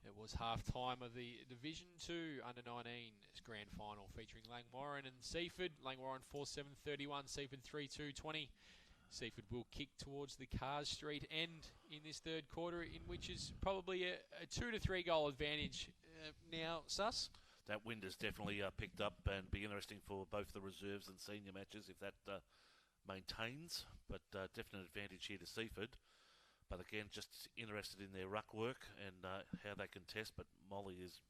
It was half-time of the Division 2 Under-19s Grand Final featuring Langwarrin and Seaford. Langwarrin 4-7-31, Seaford 3-2-20. Seaford will kick towards the Cars Street end in this third quarter, in which is probably a 2 to 3 goal advantage now, Sus. That wind has definitely picked up and be interesting for both the reserves and senior matches if that maintains. But definite advantage here to Seaford. But again, just interested in their ruck work and how they contest. But Molly is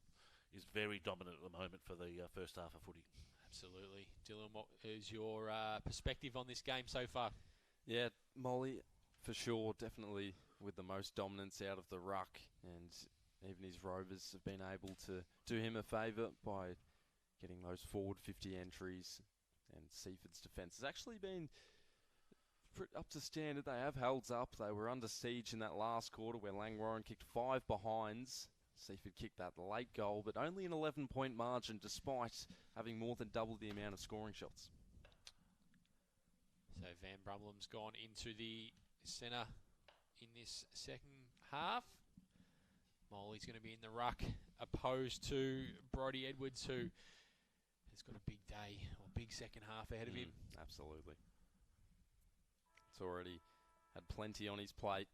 very dominant at the moment for the first half of footy. Absolutely. Dylan, what is your perspective on this game so far? Yeah, Molly, for sure, definitely with the most dominance out of the ruck. And even his Rovers have been able to do him a favour by getting those forward 50 entries. And Seaford's defence has actually been up to standard. They have held up. They were under siege in that last quarter where Langwarrin kicked 5 behinds. Seaford kicked that late goal, but only an 11-point margin despite having more than double the amount of scoring shots. So Van Brumlum's gone into the centre in this second half. Molly's going to be in the ruck, opposed to Brody Edwards, who has got a big day, or big second half ahead of him. Absolutely. It's already had plenty on his plate.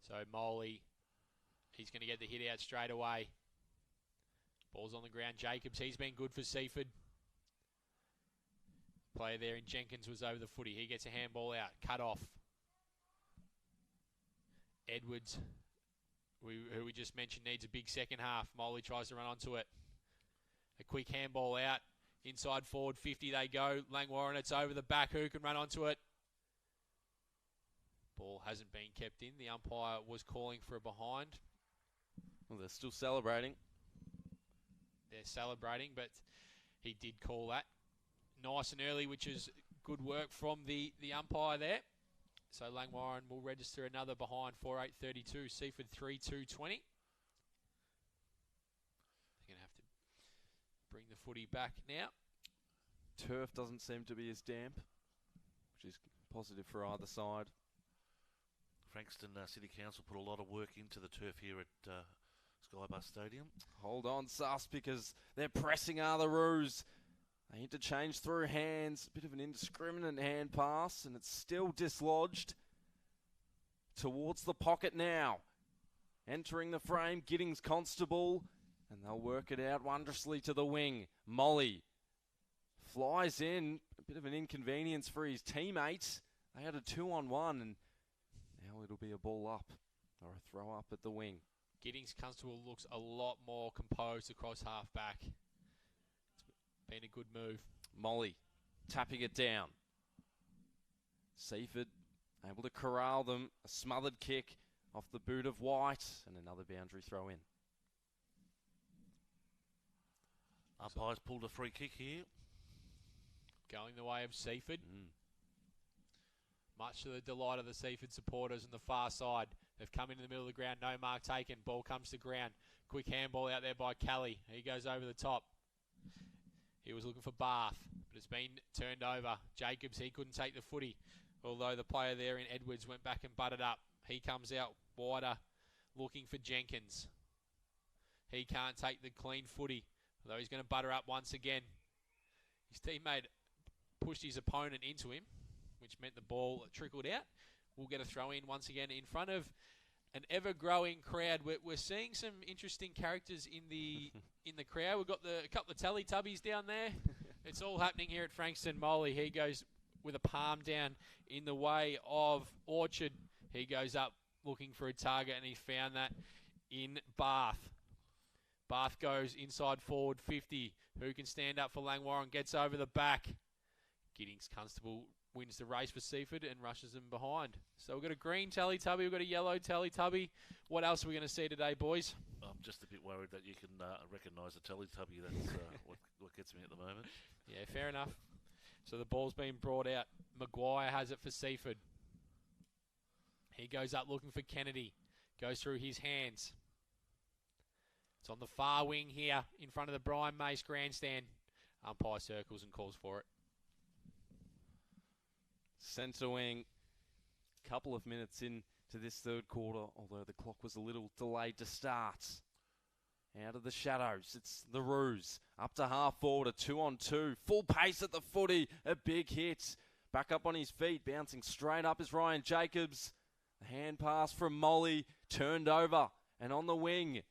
So Molly, he's going to get the hit out straight away. Ball's on the ground. Jacobs, he's been good for Seaford. Player there in Jenkins was over the footy. He gets a handball out. Cut off. Edwards, who we just mentioned, needs a big second half. Molly tries to run onto it. A quick handball out. Inside forward 50 they go. Langwarrin, it's over the back. Who can run onto it? Ball hasn't been kept in. The umpire was calling for a behind. Well, they're still celebrating. They're celebrating, but he did call that. Nice and early, which is good work from the umpire there. So Langwarrin will register another behind 4-8-32. Seaford 3-2-20. They're going to have to bring the footy back now. Turf doesn't seem to be as damp, which is positive for either side. Frankston City Council put a lot of work into the turf here at Skybus Stadium. Hold on, Sus, because they're pressing Artharoos. They interchange through hands. A bit of an indiscriminate hand pass, and it's still dislodged. Towards the pocket now. Entering the frame, Giddings Constable. And they'll work it out wondrously to the wing. Molly flies in. A bit of an inconvenience for his teammates. They had a 2-on-1, and now it'll be a ball up or a throw up at the wing. Giddings Constable looks a lot more composed across half back. It's been a good move. Molly tapping it down. Seaford able to corral them. A smothered kick off the boot of White, and another boundary throw in. Umpires pulled a free kick here. Going the way of Seaford. Much to the delight of the Seaford supporters on the far side. They've come into the middle of the ground. No mark taken. Ball comes to ground. Quick handball out there by Kelly. He goes over the top. He was looking for Bath, but it's been turned over. Jacobs, he couldn't take the footy, although the player there in Edwards went back and butted up. He comes out wider looking for Jenkins. He can't take the clean footy, although he's going to butter up once again. His teammate pushed his opponent into him, which meant the ball trickled out. We'll get a throw in once again in front of an ever-growing crowd. We're seeing some interesting characters in the crowd. We've got a couple of Teletubbies down there. It's all happening here at Frankston. Molly, he goes with a palm down in the way of Orchard. He goes up looking for a target, and he found that in Bath. Bath goes inside forward 50. Who can stand up for Langwarrin? Gets over the back. Giddings Constable wins the race for Seaford and rushes them behind. So we've got a green Teletubby, we've got a yellow Teletubby. What else are we going to see today, boys? I'm just a bit worried that you can recognise a Teletubby. That's what gets me at the moment. Yeah, fair enough. So the ball's been brought out. Maguire has it for Seaford. He goes up looking for Kennedy. Goes through his hands. It's on the far wing here in front of the Brian Mace grandstand. Umpire circles and calls for it. Centre wing. couple of minutes into this third quarter, although the clock was a little delayed to start. Out of the shadows, it's the Roos. Up to half forward, a 2-on-2. Full pace at the footy, a big hit. Back up on his feet, bouncing straight up is Ryan Jacobs. The hand pass from Molly, turned over and on the wing.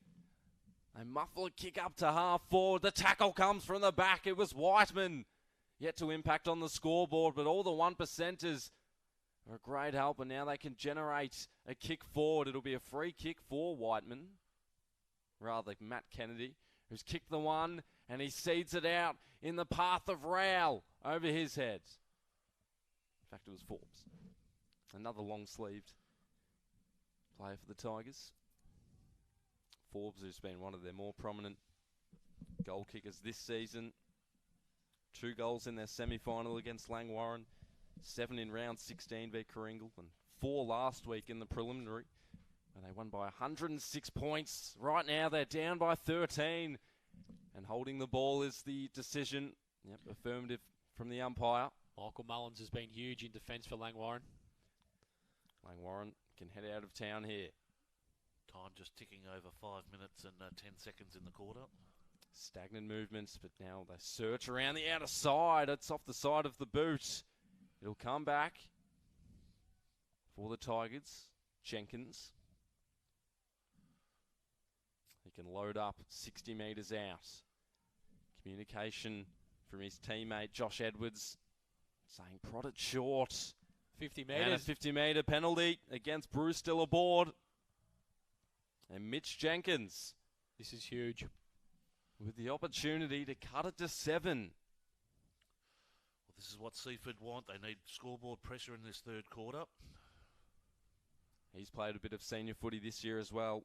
A muffler kick up to half forward. The tackle comes from the back. It was Whiteman. Yet to impact on the scoreboard, but all the 1%ers are a great help, and now they can generate a kick forward. It'll be a free kick for Whiteman. Rather, Matt Kennedy, who's kicked the one, and he seeds it out in the path of Rowell over his head. In fact, it was Forbes. Another long-sleeved player for the Tigers. Forbes, who's been one of their more prominent goal kickers this season. 2 goals in their semi-final against Langwarrin. 7 in round 16 v Coringal, and 4 last week in the preliminary. And they won by 106 points. Right now they're down by 13. And holding the ball is the decision. Yep, affirmative from the umpire. Michael Mullins has been huge in defence for Langwarrin. Langwarrin can head out of town here. Time just ticking over 5 minutes and 10 seconds in the quarter. Stagnant movements, but now they search around the outer side. It's off the side of the boot. It'll come back for the Tigers. Jenkins. He can load up 60 metres out. Communication from his teammate Josh Edwards saying prod it short. 50 metres. And a 50-metre penalty against Bruce still aboard. And Mitch Jenkins. This is huge. With the opportunity to cut it to 7. Well, this is what Seaford want. They need scoreboard pressure in this third quarter. He's played a bit of senior footy this year as well.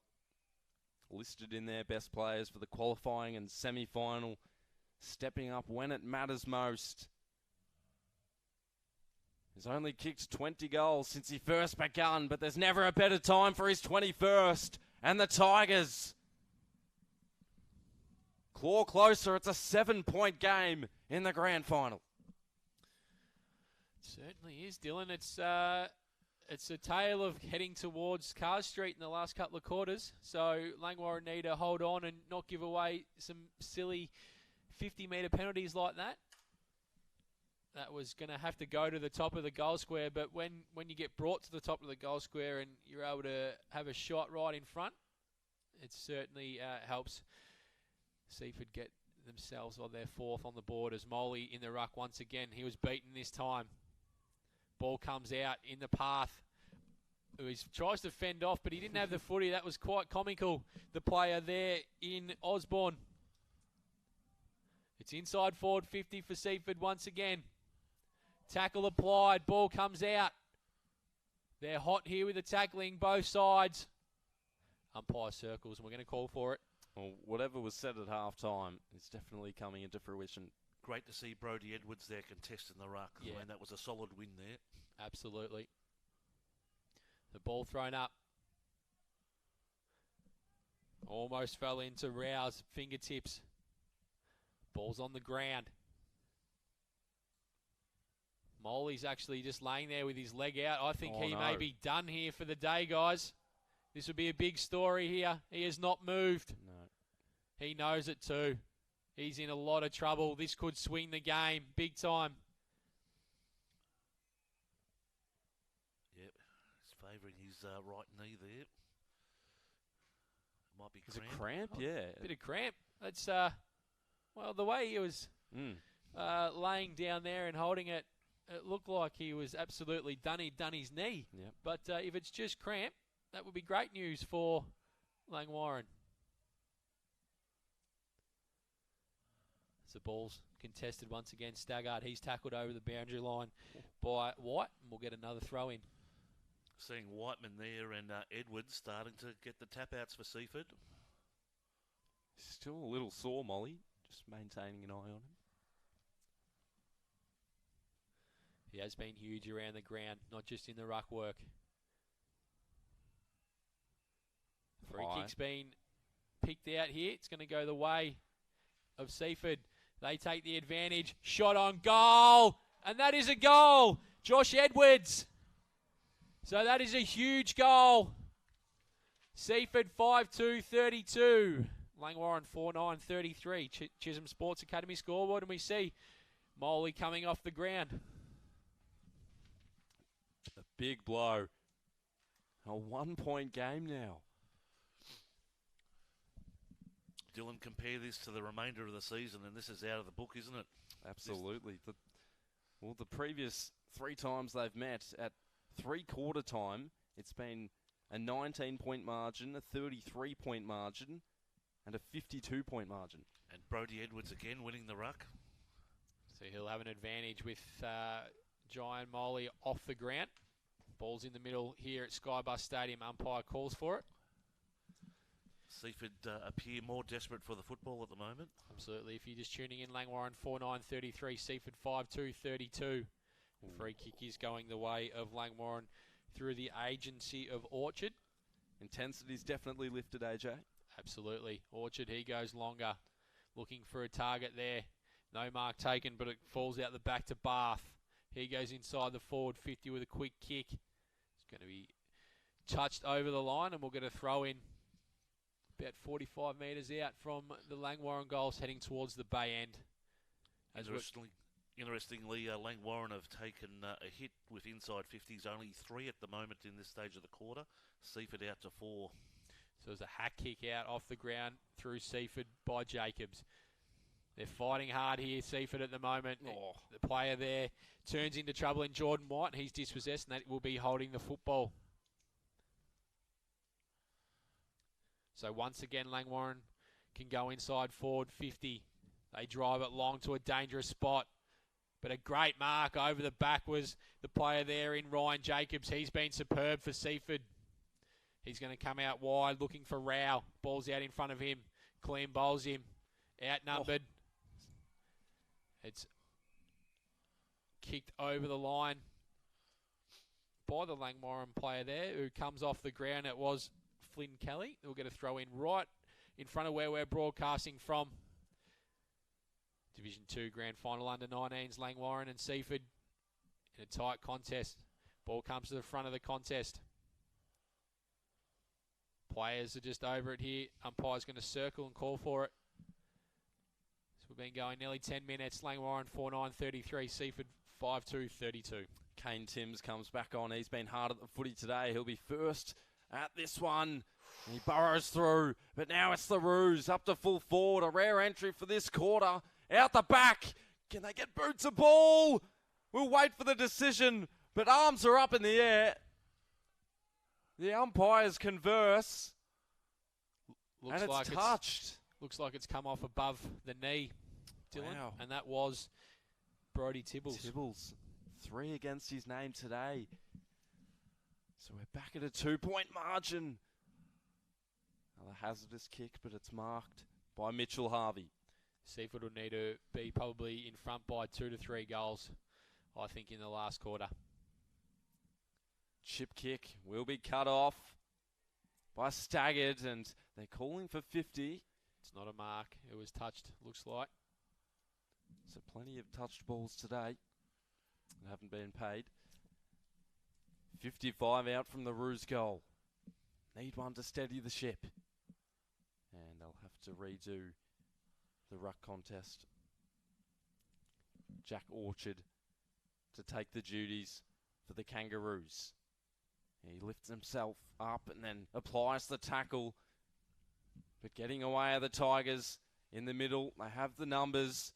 Listed in their best players for the qualifying and semi-final. Stepping up when it matters most. He's only kicked 20 goals since he first begun, but there's never a better time for his 21st. And the Tigers claw closer. It's a 7-point game in the grand final. It certainly is, Dylan. It's a tale of heading towards Carr Street in the last couple of quarters. So Langwarrin need to hold on and not give away some silly 50-metre penalties like that. That was going to have to go to the top of the goal square, but when you get brought to the top of the goal square and you're able to have a shot right in front, it certainly helps Seaford get themselves on their 4th on the board as Moley in the ruck once again. He was beaten this time. Ball comes out in the path. He tries to fend off, but he didn't have the footy. That was quite comical, the player there in Osborne. It's inside forward 50 for Seaford once again. Tackle applied. Ball comes out. They're hot here with the tackling, both sides. Umpire circles, and we're going to call for it. Well, whatever was said at half-time is definitely coming into fruition. Great to see Brodie Edwards there contesting the ruck. Yeah. I mean, that was a solid win there. Absolutely. The ball thrown up. Almost fell into Row's fingertips. Ball's on the ground. Moley's actually just laying there with his leg out. I think he may be done here for the day, guys. This would be a big story here. He has not moved. No. He knows it too. He's in a lot of trouble. This could swing the game big time. Yep, he's favouring his right knee there. Might be Is cramp. it cramp? Yeah. Bit of cramp. That's, well, the way he was laying down there and holding it, it looked like he was absolutely done. He'd done his knee. Yep. But if it's just cramp, that would be great news for Langwarrin. As the ball's contested once again, Staggart, he's tackled over the boundary line by White, and we'll get another throw in. Seeing Whiteman there and Edwards starting to get the tap-outs for Seaford. Still a little sore, Molly. Just maintaining an eye on him. He has been huge around the ground, not just in the ruck work. Free kick's been picked out here. It's going to go the way of Seaford. They take the advantage. Shot on goal. And that is a goal. Josh Edwards So that is a huge goal. Seaford 5-2-32. Langwarrin 4-9-33. Chisholm Sports Academy scoreboard, and we see Moley coming off the ground. A big blow. A 1-point game now. Dylan, compare this to the remainder of the season, and this is out of the book, isn't it? Absolutely. The previous 3 times they've met at 3-quarter time, it's been a 19-point margin, a 33-point margin, and a 52-point margin. And Brodie Edwards again winning the ruck. So he'll have an advantage with Giant Moley off the ground. Ball's in the middle here at Skybus Stadium. Umpire calls for it. Seaford appear more desperate for the football at the moment. Absolutely. If you're just tuning in, Langwarrin 4-9-33, Seaford 5-2-32. Free kick is going the way of Langwarrin through the agency of Orchard. Intensity's definitely lifted, AJ. Absolutely. Orchard, he goes longer. Looking for a target there. No mark taken, but it falls out the back to Bath. He goes inside the forward 50 with a quick kick. It's going to be touched over the line, and we'll get a throw in about 45 metres out from the Langwarrin goals, heading towards the bay end. Interestingly, Langwarrin have taken a hit with inside 50s, only 3 at the moment in this stage of the quarter. Seaford out to 4. So there's a hack kick out off the ground through Seaford by Jacobs. They're fighting hard here, Seaford, at the moment. Oh. The player there turns into trouble in Jordan White, and he's dispossessed, and that will be holding the football. So once again, Langwarrin can go inside forward 50. They drive it long to a dangerous spot. But a great mark over the back was the player there in Ryan Jacobs. He's been superb for Seaford. He's going to come out wide looking for Rao. Ball's out in front of him. Clean bowls him. Outnumbered. It's kicked over the line by the Langwarrin player there who comes off the ground. It was Flynn Kelly. We'll get a throw in right in front of where we're broadcasting from. Division 2 Grand Final under 19s, Langwarrin and Seaford in a tight contest. Ball comes to the front of the contest. Players are just over it here. Umpire's going to circle and call for it. So we've been going nearly 10 minutes. Langwarrin 4-9-33, Seaford 5-2-32. Kane Timms comes back on. He's been hard at the footy today. He'll be first at this one. He burrows through, but now it's the Roos up to full forward. A rare entry for this quarter. Out the back. Can they get boots a ball? We'll wait for the decision, but arms are up in the air. The umpires converse, and it's touched. Looks like it's come off above the knee, Dylan. Wow. And that was Brodie Tibbles. Tibbles, 3 against his name today. So we're back at a 2-point margin. Another hazardous kick, but it's marked by Mitchell Harvey. Seaford will need to be probably in front by 2 to 3 goals, I think, in the last quarter. Chip kick will be cut off by Staggered, and they're calling for 50. It's not a mark. It was touched, looks like. So plenty of touched balls today that haven't been paid. 55 out from the Roos goal. Need one to steady the ship. And they'll have to redo the ruck contest. Jack Orchard to take the duties for the Kangaroos. He lifts himself up and then applies the tackle. But getting away are the Tigers in the middle. They have the numbers.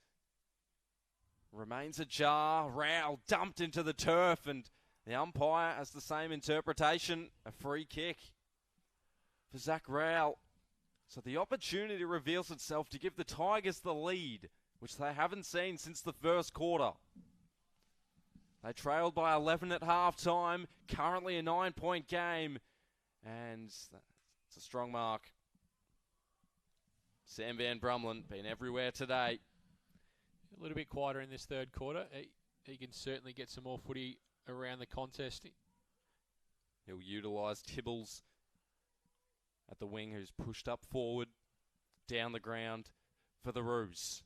Remains ajar. Rao dumped into the turf, and the umpire has the same interpretation. A free kick for Zach Rao. So the opportunity reveals itself to give the Tigers the lead, which they haven't seen since the first quarter. They trailed by 11 at halftime, currently a 9-point game, and it's a strong mark. Sam Van Brumlin been everywhere today. A little bit quieter in this third quarter. He can certainly get some more footy around the contest. He'll utilise Tibbles at the wing, who's pushed up forward, down the ground for the Roos.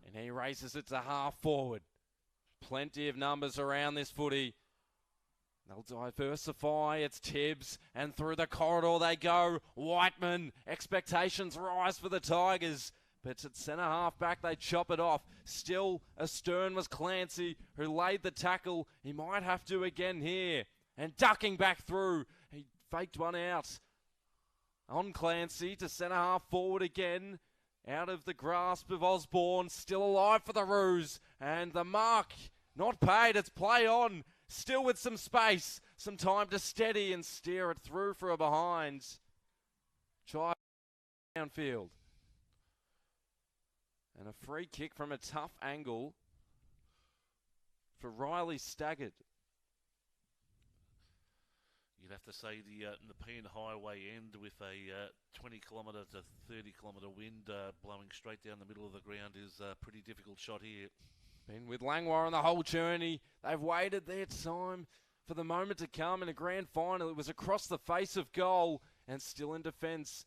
And he races it to half forward. Plenty of numbers around this footy. They'll diversify. It's Tibbs, and through the corridor they go. Whiteman, expectations rise for the Tigers. But at centre-half back, they chop it off. Still, astern was Clancy, who laid the tackle. He might have to again here. And ducking back through. He faked one out. On Clancy to centre-half forward again. Out of the grasp of Osborne. Still alive for the Roos. And the mark, not paid. It's play on. Still with some space. Some time to steady and steer it through for a behind. Try downfield. And a free kick from a tough angle for Riley Staggered. You'd have to say the Nepean Highway end with a 20 kilometre to 30 kilometre wind blowing straight down the middle of the ground is a pretty difficult shot here. Been with Langwarrin the whole journey. They've waited their time for the moment to come in a grand final. It was across the face of goal and still in defence.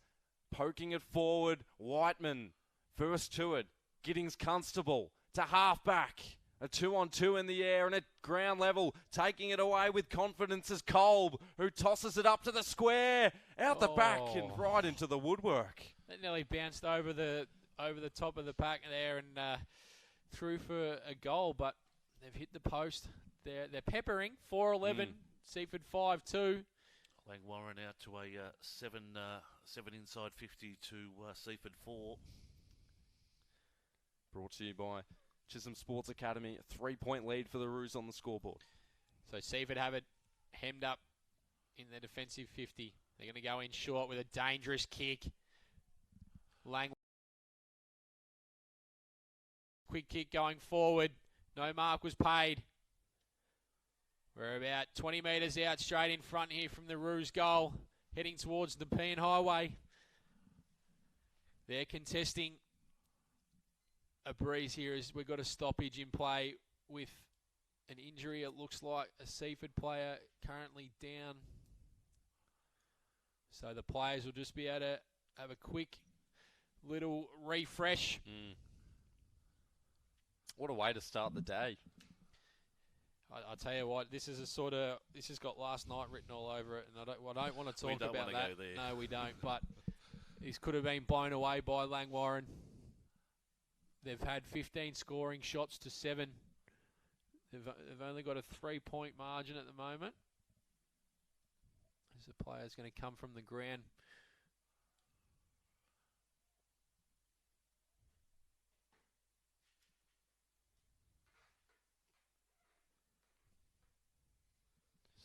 Poking it forward. Whiteman first to it. Giddings Constable to half-back. A 2-on-2 in the air and at ground level. Taking it away with confidence is Kolb, who tosses it up to the square. Out the back and right into the woodwork. That nearly bounced over the top of the pack there and through for a goal, but they've hit the post. They're peppering. 4-11, Seaford 5-2. Langwarrin out to a 7 inside 50 to Seaford 4. Brought to you by Chisholm Sports Academy. A 3-point lead for the Roos on the scoreboard. So Seaford have it hemmed up in the defensive 50. They're going to go in short with a dangerous kick. Quick kick going forward. No mark was paid. We're about 20 metres out straight in front here from the Roos goal. Heading towards the Nepean Highway. They're contesting a breeze here as we've got a stoppage in play with an injury. It looks like a Seaford player currently down. So the players will just be able to have a quick little refresh. What a way to start the day. I'll tell you what, this is this has got last night written all over it, and I don't want to talk about that. Go there. No, we don't, but this could have been blown away by Langwarrin. They've had 15 scoring shots to 7. They've only got a 3-point margin at the moment. As the player's going to come from the ground.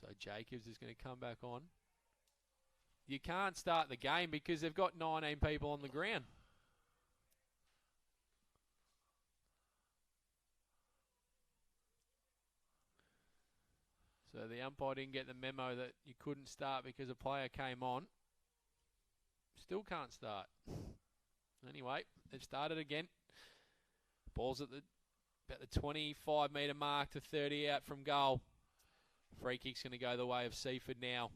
So Jacobs is going to come back on. You can't start the game because they've got 19 people on the ground. So the umpire didn't get the memo that you couldn't start because a player came on. Still can't start. Anyway, they've started again. Ball's at about the 25-metre mark to 30 out from goal. Free kick's going to go the way of Seaford now.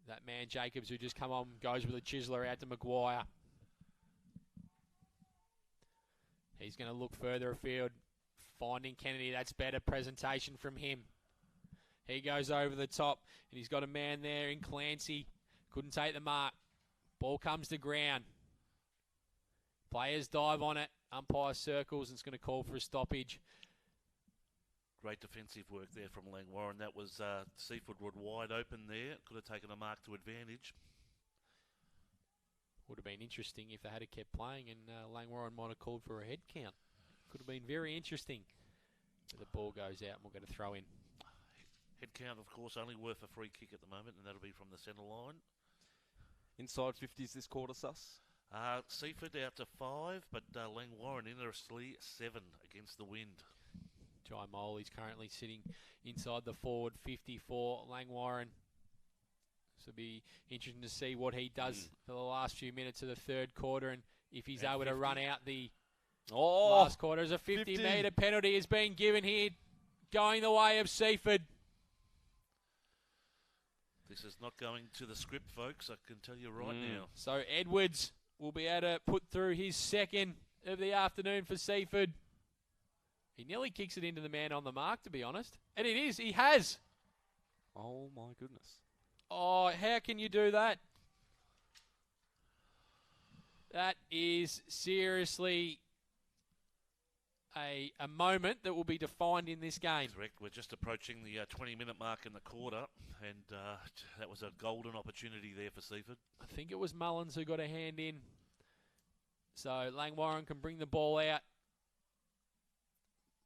That man Jacobs, who just come on, goes with a chiseler out to Maguire. He's going to look further afield. Finding Kennedy, that's better presentation from him. He goes over the top, and he's got a man there in Clancy. Couldn't take the mark. Ball comes to ground. Players dive on it. Umpire circles, and it's going to call for a stoppage. Great defensive work there from Langwarrin. That was Seaford were wide open there. Could have taken a mark to advantage. Would have been interesting if they had kept playing, and Langwarrin might have called for a head count. Could have been very interesting. But the ball goes out and we'll get a throw in. Head count, of course, only worth a free kick at the moment, and that'll be from the centre line. Inside 50s this quarter, Sus? Seaford out to 5, but Langwarrin interestingly 7 against the wind. Jai Moley's currently sitting inside the forward 54. Langwarrin. This will be interesting to see what he does for the last few minutes of the third quarter, and if he's able to run out the last quarter. As a 50-metre penalty has been given here, going the way of Seaford. This is not going to the script, folks, I can tell you right now. So Edwards will be able to put through his second of the afternoon for Seaford. He nearly kicks it into the man on the mark, to be honest. And it is. He has. Oh, my goodness. Oh, how can you do that? That is seriously a moment that will be defined in this game. Correct. We're just approaching the 20-minute mark in the quarter, and that was a golden opportunity there for Seaford. I think it was Mullins who got a hand in. So Langwarrin can bring the ball out.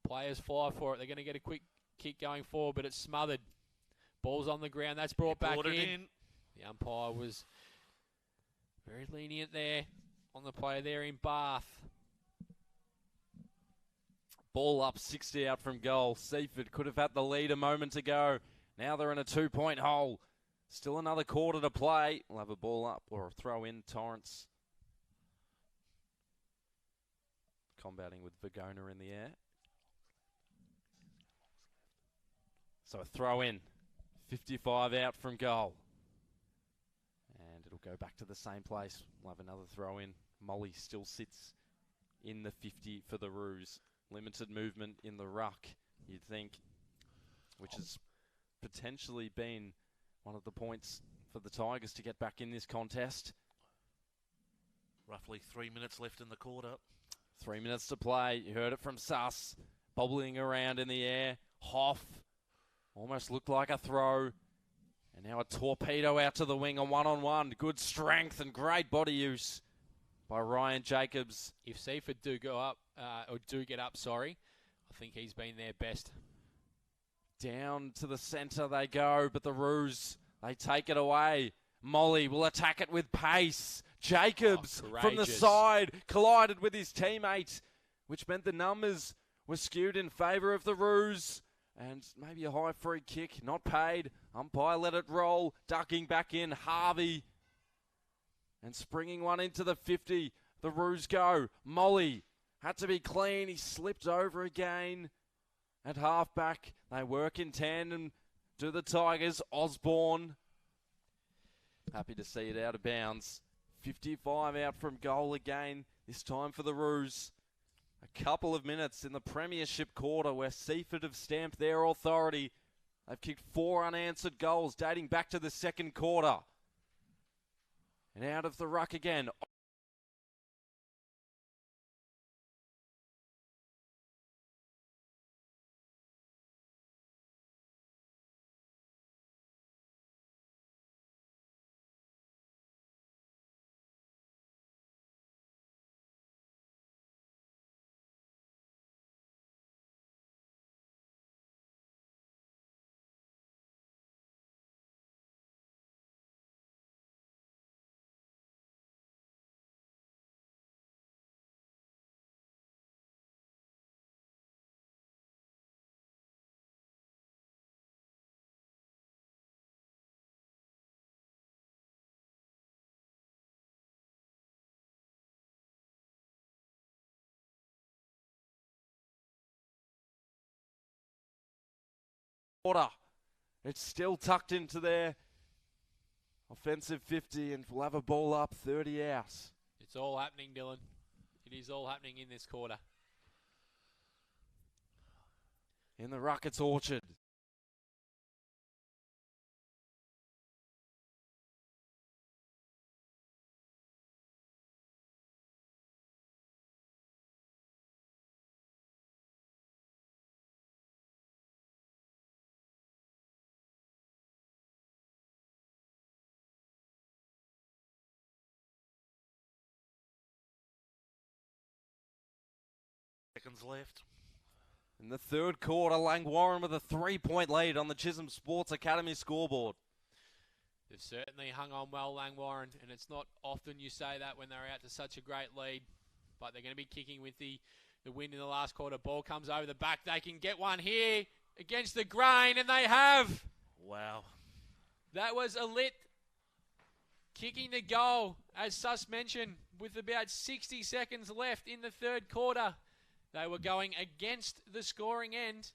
Players fly for it. They're going to get a quick kick going forward, but it's smothered. Ball's on the ground. That's brought back in. The umpire was very lenient there on the play there in Bath. Ball up, 60 out from goal. Seaford could have had the lead a moment ago. Now they're in a 2-point hole. Still another quarter to play. We'll have a ball up or a throw in. Torrance combating with Vagona in the air. So a throw in. 55 out from goal. And it'll go back to the same place. We'll have another throw in. Molly still sits in the 50 for the Roos. Limited movement in the ruck, you'd think, which has potentially been one of the points for the Tigers to get back in this contest. Roughly 3 minutes left in the quarter. 3 minutes to play. You heard it from Suss. Bobbling around in the air. Hoff almost looked like a throw. And now a torpedo out to the wing, a one-on-one. Good strength and great body use by Ryan Jacobs. If Seaford do go up, or do get up, I think he's been their best. Down to the centre they go, but the Roos, they take it away. Molly will attack it with pace. Jacobs from the side collided with his teammate, which meant the numbers were skewed in favour of the Roos. And maybe a high free kick, not paid. Umpire let it roll, ducking back in. Harvey and springing one into the 50. The Roos go. Molly had to be clean. He slipped over again. At halfback, they work in tandem. Do the Tigers. Osborne. Happy to see it out of bounds. 55 out from goal again. This time for the Roos. A couple of minutes in the Premiership quarter where Seaford have stamped their authority. They've kicked 4 unanswered goals dating back to the second quarter. And out of the ruck again. Quarter. It's still tucked into their offensive 50 and we'll have a ball up, 30 out. It's all happening, Dylan. It is all happening in this quarter. In the ruck, it's Orchard. Seconds left. In the third quarter, Langwarrin with a 3-point lead on the Chisholm Sports Academy scoreboard. They've certainly hung on well, Langwarrin, and it's not often you say that when they're out to such a great lead. But they're going to be kicking with the wind in the last quarter. Ball comes over the back. They can get one here against the grain, and they have. Wow. That was a lit kicking the goal, as Suss mentioned, with about 60 seconds left in the third quarter. They were going against the scoring end,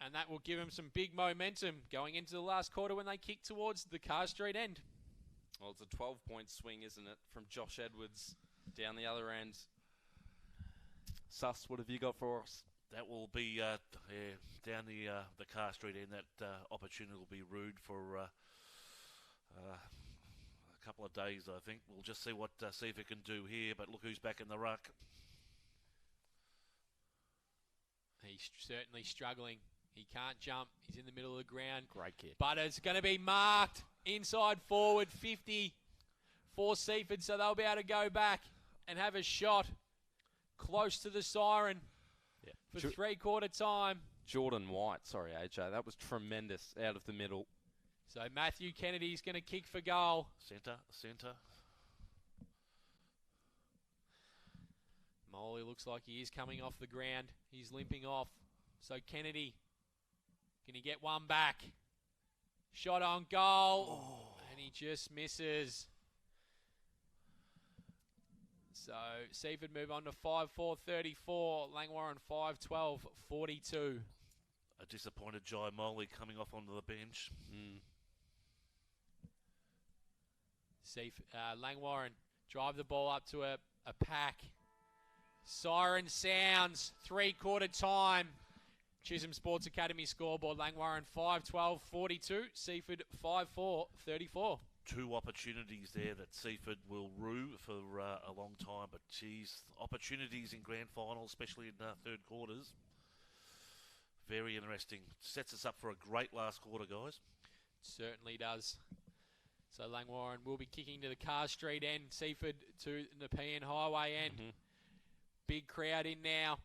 and that will give them some big momentum going into the last quarter when they kick towards the Carr Street end. Well, it's a 12-point swing, isn't it, from Josh Edwards down the other end. Suss, what have you got for us? That will be down the Car Street end. That opportunity will be rude for a couple of days, I think. We'll just see what Seaford can do here. But look who's back in the ruck. He's certainly struggling. He can't jump. He's in the middle of the ground. Great kick. But it's going to be marked inside forward 50 for Seaford. So they'll be able to go back and have a shot close to the siren for three-quarter time. Jordan White, sorry, AJ. That was tremendous out of the middle. So Matthew Kennedy's going to kick for goal. Centre. Molly looks like he is coming off the ground. He's limping off. So Kennedy, can he get one back? Shot on goal. And he just misses. So Seaford move on to 5-4-34. Langwarrin 5-12-42. A disappointed Jai Molly coming off onto the bench. Langwarrin drive the ball up to a pack. Siren sounds, three-quarter time. Chisholm Sports Academy scoreboard, Langwarrin 5-12-42, Seaford 5-4-34. Two opportunities there that Seaford will rue for a long time, but geez, opportunities in grand final, especially in third quarters. Very interesting. Sets us up for a great last quarter, guys. Certainly does. So Langwarrin will be kicking to the Car Street end, Seaford to the Nepean Highway end. Big crowd in now.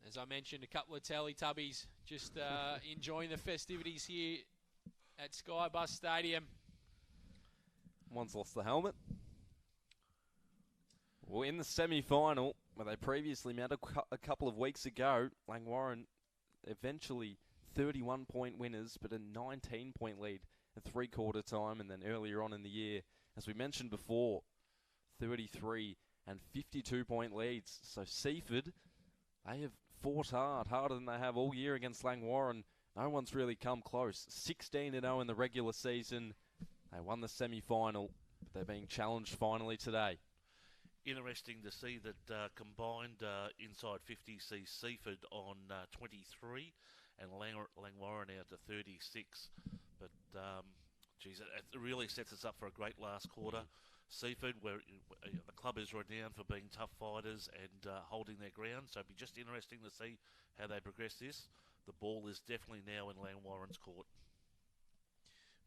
As I mentioned, a couple of Teletubbies just enjoying the festivities here at Skybus Stadium. One's lost the helmet. Well, in the semi-final, where they previously met a couple of weeks ago, Langwarrin eventually 31-point winners, but a 19-point lead at three-quarter time, and then earlier on in the year, as we mentioned before, 33 and 52-point leads. So Seaford, they have fought harder than they have all year against Langwarrin. No one's really come close. 16-0 in the regular season. They won the semi-final, but they're being challenged finally today. Interesting to see that combined inside 50 sees Seaford on 23 and Langwarrin out to 36. But, geez, it really sets us up for a great last quarter. Seaford, where the club is renowned for being tough fighters and holding their ground, so it'll be just interesting to see how they progress this. The ball is definitely now in Langwarrin's court.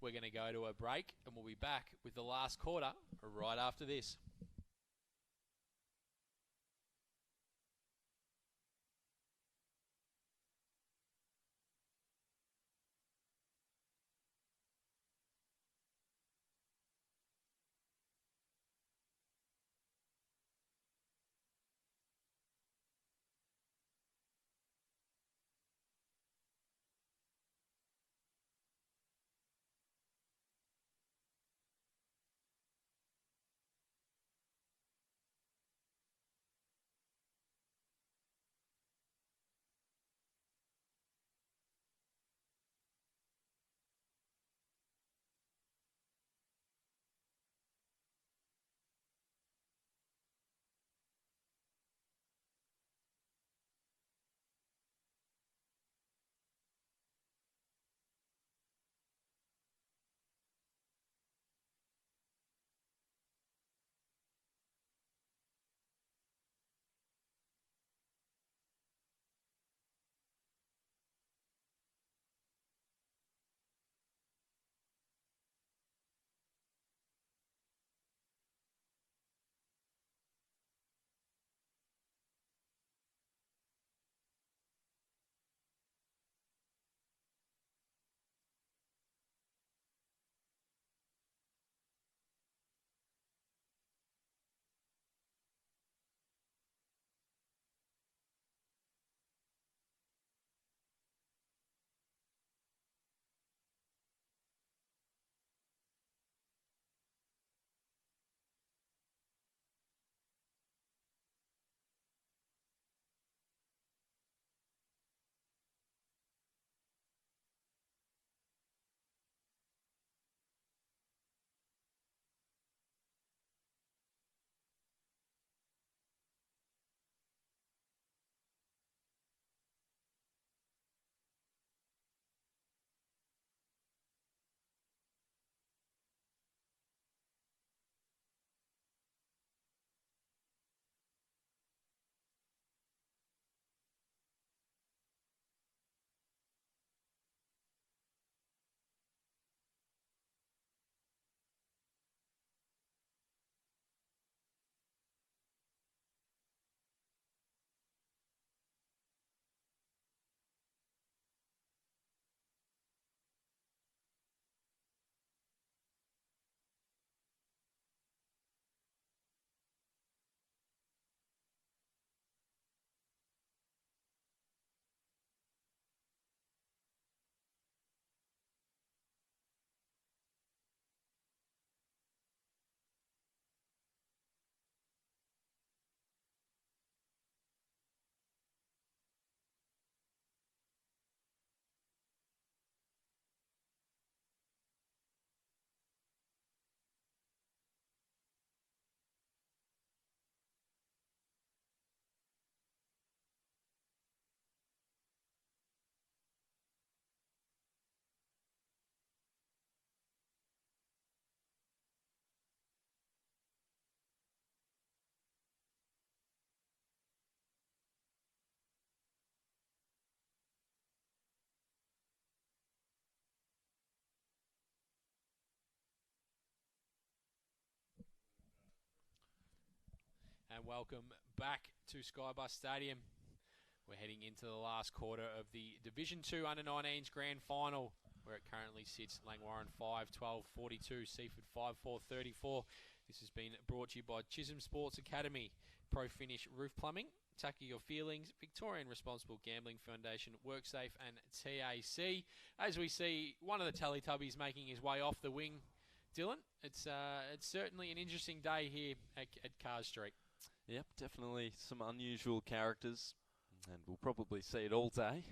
We're going to go to a break, and we'll be back with the last quarter right after this. and welcome back to Skybus Stadium. We're heading into the last quarter of the Division 2 Under-19s Grand Final, where it currently sits Langwarrin 5-12-42, Seaford 5-4-34. This has been brought to you by Chisholm Sports Academy, Pro Finish Roof Plumbing, Tackle Your Feelings, Victorian Responsible Gambling Foundation, WorkSafe and TAC. As we see, one of the Teletubbies making his way off the wing. Dylan, it's certainly an interesting day here at Carr Street. Yep, definitely some unusual characters, and we'll probably see it all day.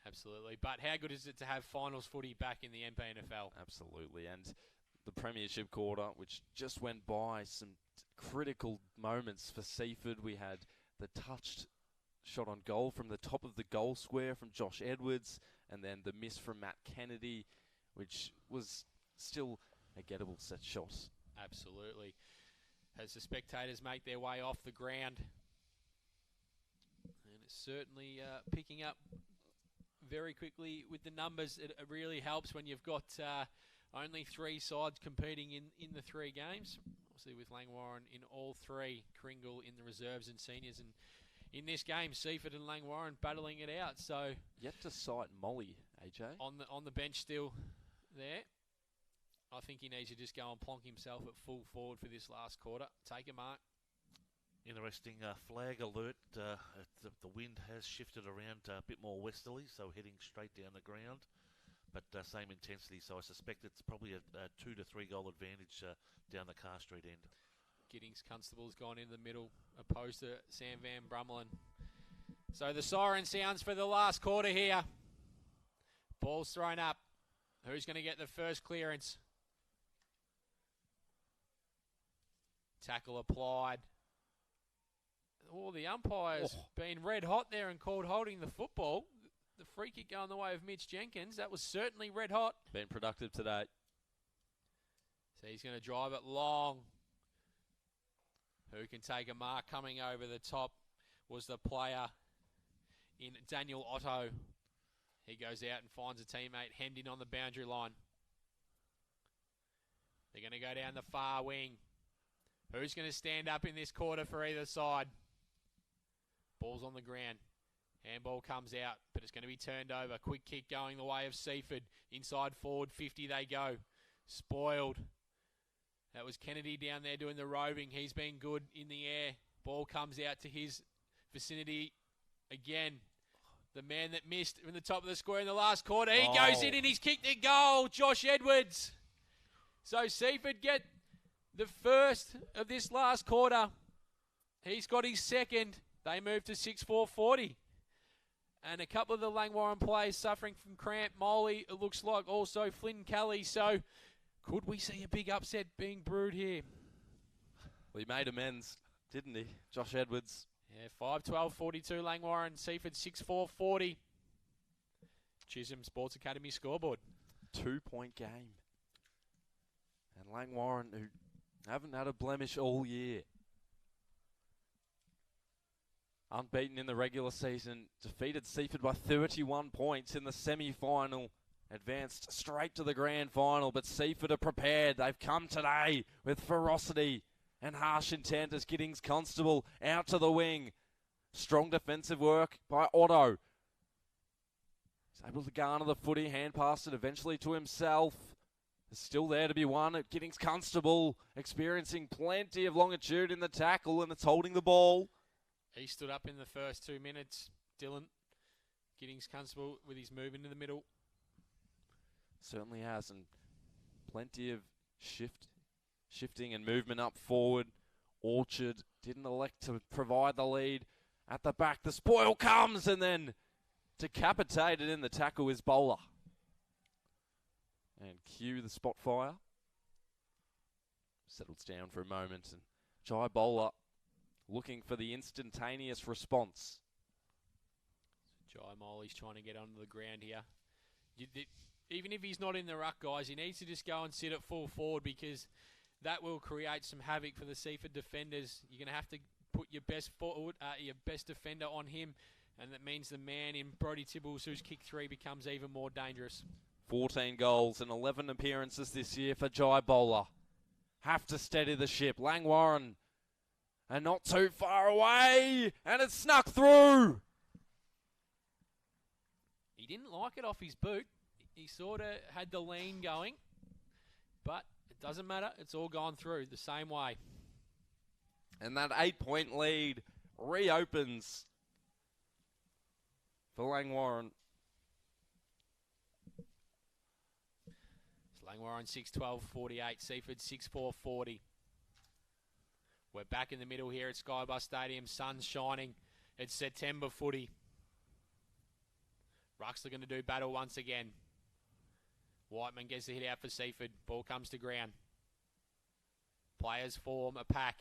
Absolutely, but how good is it to have finals footy back in the MPNFL? Absolutely, and the Premiership quarter, which just went by, some critical moments for Seaford. We had the touched shot on goal from the top of the goal square from Josh Edwards, and then the miss from Matt Kennedy, which was still a gettable set shot. Absolutely. As the spectators make their way off the ground, and it's certainly picking up very quickly with the numbers. It really helps when you've got only three sides competing in the three games. Obviously with Langwarrin in all three, Kringle in the reserves and seniors, and in this game, Seaford and Langwarrin battling it out. So yet to sight Molly, AJ. On the bench still there. I think he needs to just go and plonk himself at full forward for this last quarter. Take a mark. Interesting flag alert. The wind has shifted around a bit more westerly, so heading straight down the ground. But same intensity, so I suspect it's probably a 2 to 3 goal advantage down the Carr Street end. Giddings Constable's gone in the middle, opposed to Sam Van Brummelen. So the siren sounds for the last quarter here. Ball's thrown up. Who's going to get the first clearance? Tackle applied. Oh, the umpire's been red hot there and called holding the football. The free kick going the way of Mitch Jenkins. That was certainly red hot. Been productive today. So he's going to drive it long. Who can take a mark? Coming over the top was the player in Daniel Otto. He goes out and finds a teammate hemmed in on the boundary line. They're going to go down the far wing. Who's going to stand up in this quarter for either side? Ball's on the ground. Handball comes out, but it's going to be turned over. Quick kick going the way of Seaford. Inside forward 50 they go. Spoiled. That was Kennedy down there doing the roving. He's been good in the air. Ball comes out to his vicinity again. The man that missed in the top of the square in the last quarter. He goes in and he's kicked a goal. Josh Edwards. So Seaford get the first of this last quarter. He's got his second. They move to 6-4-40. And a couple of the Langwarrin players suffering from cramp. Moley, it looks like, also Flynn Kelly. So could we see a big upset being brewed here? Well, he made amends, didn't he? Josh Edwards. Yeah, 5-12-42 Langwarrin. Seaford 6-4-40. Chisholm Sports Academy scoreboard. 2-point game. And Langwarrin, who haven't had a blemish all year. Unbeaten in the regular season, defeated Seaford by 31 points in the semi-final. Advanced straight to the grand final, but Seaford are prepared. They've come today with ferocity and harsh intent as Giddings Constable out to the wing. Strong defensive work by Otto. He's able to garner the footy, hand passed it eventually to himself. It's still there to be won at Giddings Constable, experiencing plenty of longitude in the tackle, and it's holding the ball. He stood up in the first 2 minutes, Dylan. Giddings Constable with his move into the middle. Certainly has, and plenty of shifting and movement up forward. Orchard didn't elect to provide the lead. At the back, the spoil comes, and then decapitated in the tackle is Bowler. And cue the spot fire. Settles down for a moment, and Jai Bowler looking for the instantaneous response. Jai Moley's trying to get onto the ground here. Even if he's not in the ruck, guys, he needs to just go and sit at full forward, because that will create some havoc for the Seaford defenders. You're going to have to put your best forward, your best defender on him, and that means the man in Brody Tibbles, who's kick 3, becomes even more dangerous. 14 goals and 11 appearances this year for Jai Bowler. Have to steady the ship. Langwarrin And not too far away. And it snuck through. He didn't like it off his boot. He sort of had the lean going. But it doesn't matter. It's all gone through the same way. And that 8-point lead reopens for Langwarrin. It's Langwarrin 6-12-48. Seaford 6-4-40. We're back in the middle here at Skybus Stadium. Sun's shining. It's September footy. Rucks are going to do battle once again. Whiteman gets the hit out for Seaford. Ball comes to ground. Players form a pack.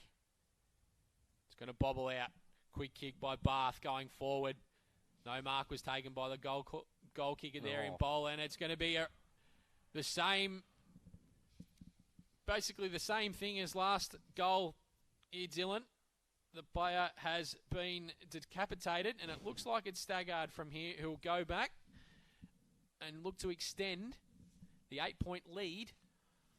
It's going to bobble out. Quick kick by Bath going forward. No mark was taken by the goal kicker there in bowl, and it's going to be the same, basically the same thing as last goal here, Dylan. The player has been decapitated, and it looks like it's Staggard from here who'll go back and look to extend the 8-point lead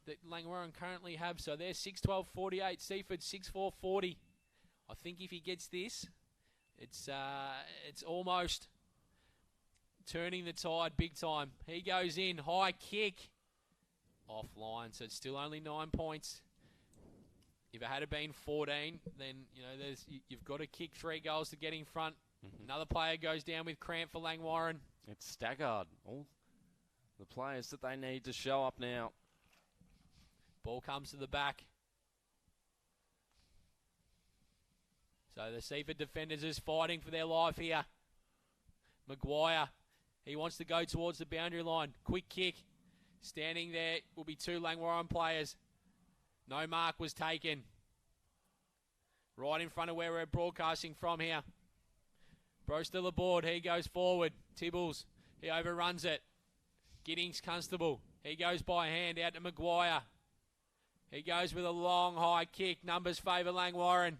that Langwarrin currently have. So they're 6-12-48, Seaford 6-4-40. I think if he gets this, it's almost turning the tide big time. He goes in, high kick, offline, so it's still only 9 points. If it had been 14, then you've got to kick 3 goals to get in front. Another player goes down with cramp for Langwarrin. It's Staggard. All the players that they need to show up now. Ball comes to the back. So the Seaford defenders is fighting for their life here. Maguire, he wants to go towards the boundary line. Quick kick. Standing there will be 2 Langwarrin players. No mark was taken. Right in front of where we're broadcasting from here. Bro still aboard. He goes forward. Tibbles, he overruns it. Giddings Constable, he goes by hand out to Maguire. He goes with a long high kick. Numbers favour Langwarrin.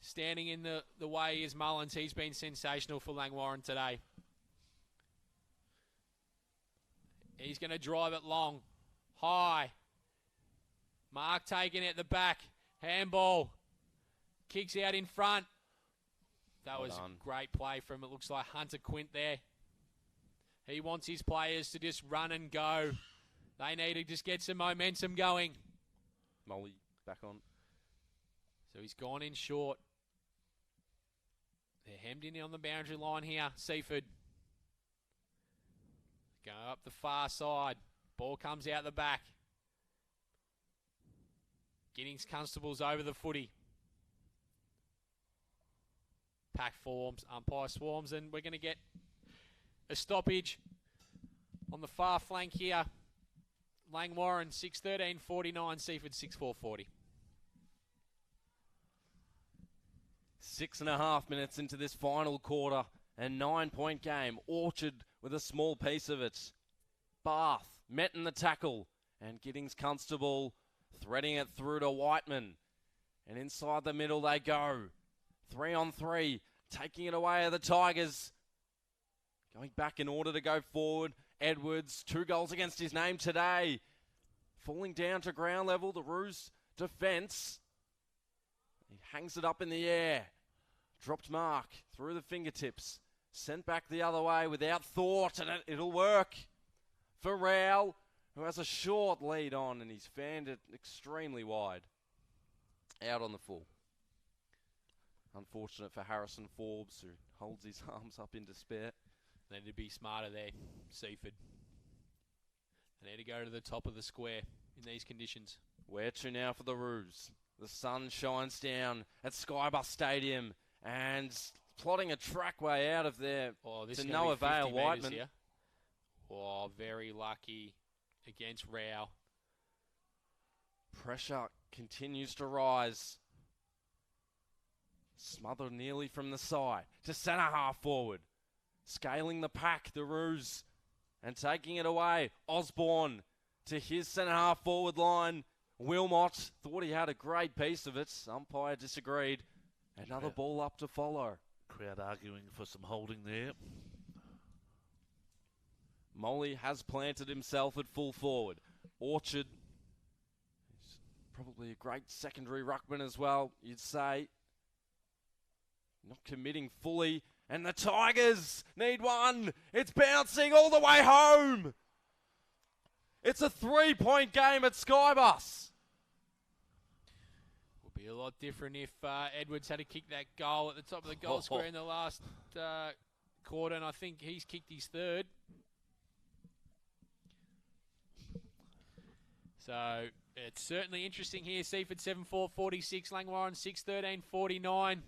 Standing in the way is Mullins. He's been sensational for Langwarrin today. He's going to drive it long. High. Mark taken at the back. Handball. Kicks out in front. That was a great play from, it looks like, Hunter Quint there. He wants his players to just run and go. They need to just get some momentum going. Molly back on. So he's gone in short. They're hemmed in on the boundary line here. Seaford. Go up the far side. Ball comes out the back. Giddings Constable's over the footy. Pack forms, umpire swarms, and we're going to get a stoppage on the far flank here. Langwarrin 6-13-49, Seaford 6-4-40. 6.5 minutes into this final quarter, and 9-point game. Orchard with a small piece of it. Bath met in the tackle, and Giddings Constable threading it through to Whiteman. And inside the middle they go. 3-on-3, taking it away are the Tigers. Going back in order to go forward. Edwards, 2 goals against his name today. Falling down to ground level, the Roos defence. He hangs it up in the air. Dropped mark through the fingertips. Sent back the other way without thought, and it'll work for Rowell, who has a short lead on, and he's fanned it extremely wide. Out on the full. Unfortunate for Harrison Forbes, who holds his arms up in despair. They need to be smarter there, Seaford. They need to go to the top of the square in these conditions. Where to now for the Roos? The sun shines down at Skybus Stadium and plotting a trackway out of there to no avail. Whiteman. Here. Oh, very lucky against Rao. Pressure continues to rise. Smothered nearly from the side to centre half forward. Scaling the pack, the Roos, and taking it away. Osborne to his centre half forward line. Wilmot thought he had a great piece of it. Umpire disagreed. Another ball up to follow. Crowd arguing for some holding there. Molly has planted himself at full forward. Orchard is probably a great secondary ruckman as well, you'd say. not committing fully. And the Tigers need one. It's bouncing all the way home. It's a 3-point game at Skybus. Would be a lot different if Edwards had to kick that goal at the top of the goal square in the last quarter, and I think he's kicked his third. So it's certainly interesting here. Seaford 7-4-46, Langwarrin 6-13-49.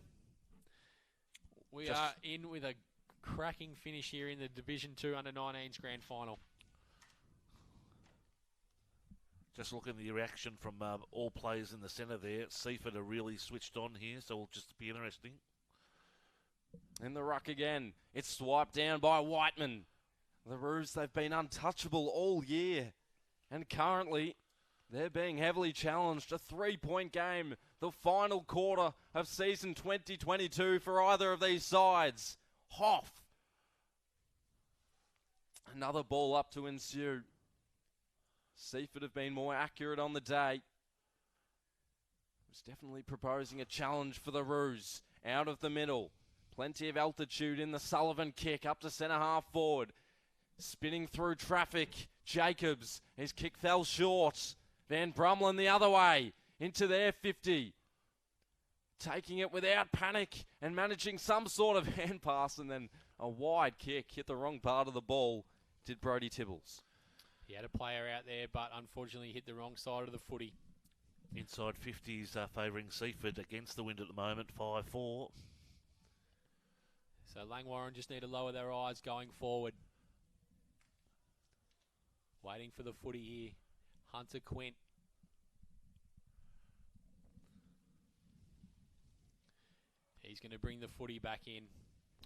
We are in with a cracking finish here in the Division 2 Under-19s Grand Final. Just looking at the reaction from all players in the centre there. Seaford are really switched on here, so it'll just be interesting. In the ruck again. It's swiped down by Whiteman. The Roos, they've been untouchable all year. And currently, they're being heavily challenged. A 3-point game. The final quarter of season 2022 for either of these sides. Hoff. Another ball up to ensue. Seaford have been more accurate on the day. Was definitely proposing a challenge for the Roos. Out of the middle. Plenty of altitude in the Sullivan kick up to centre half forward. Spinning through traffic. Jacobs. His kick fell short. Van Brumlin the other way. Into their 50. Taking it without panic and managing some sort of hand pass, and then a wide kick. Hit the wrong part of the ball. Did Brody Tibbles. He had a player out there, but unfortunately hit the wrong side of the footy. Inside 50s favouring Seaford against the wind at the moment, 5-4. So Langwarrin just need to lower their eyes going forward. Waiting for the footy here. Hunter Quint. He's going to bring the footy back in.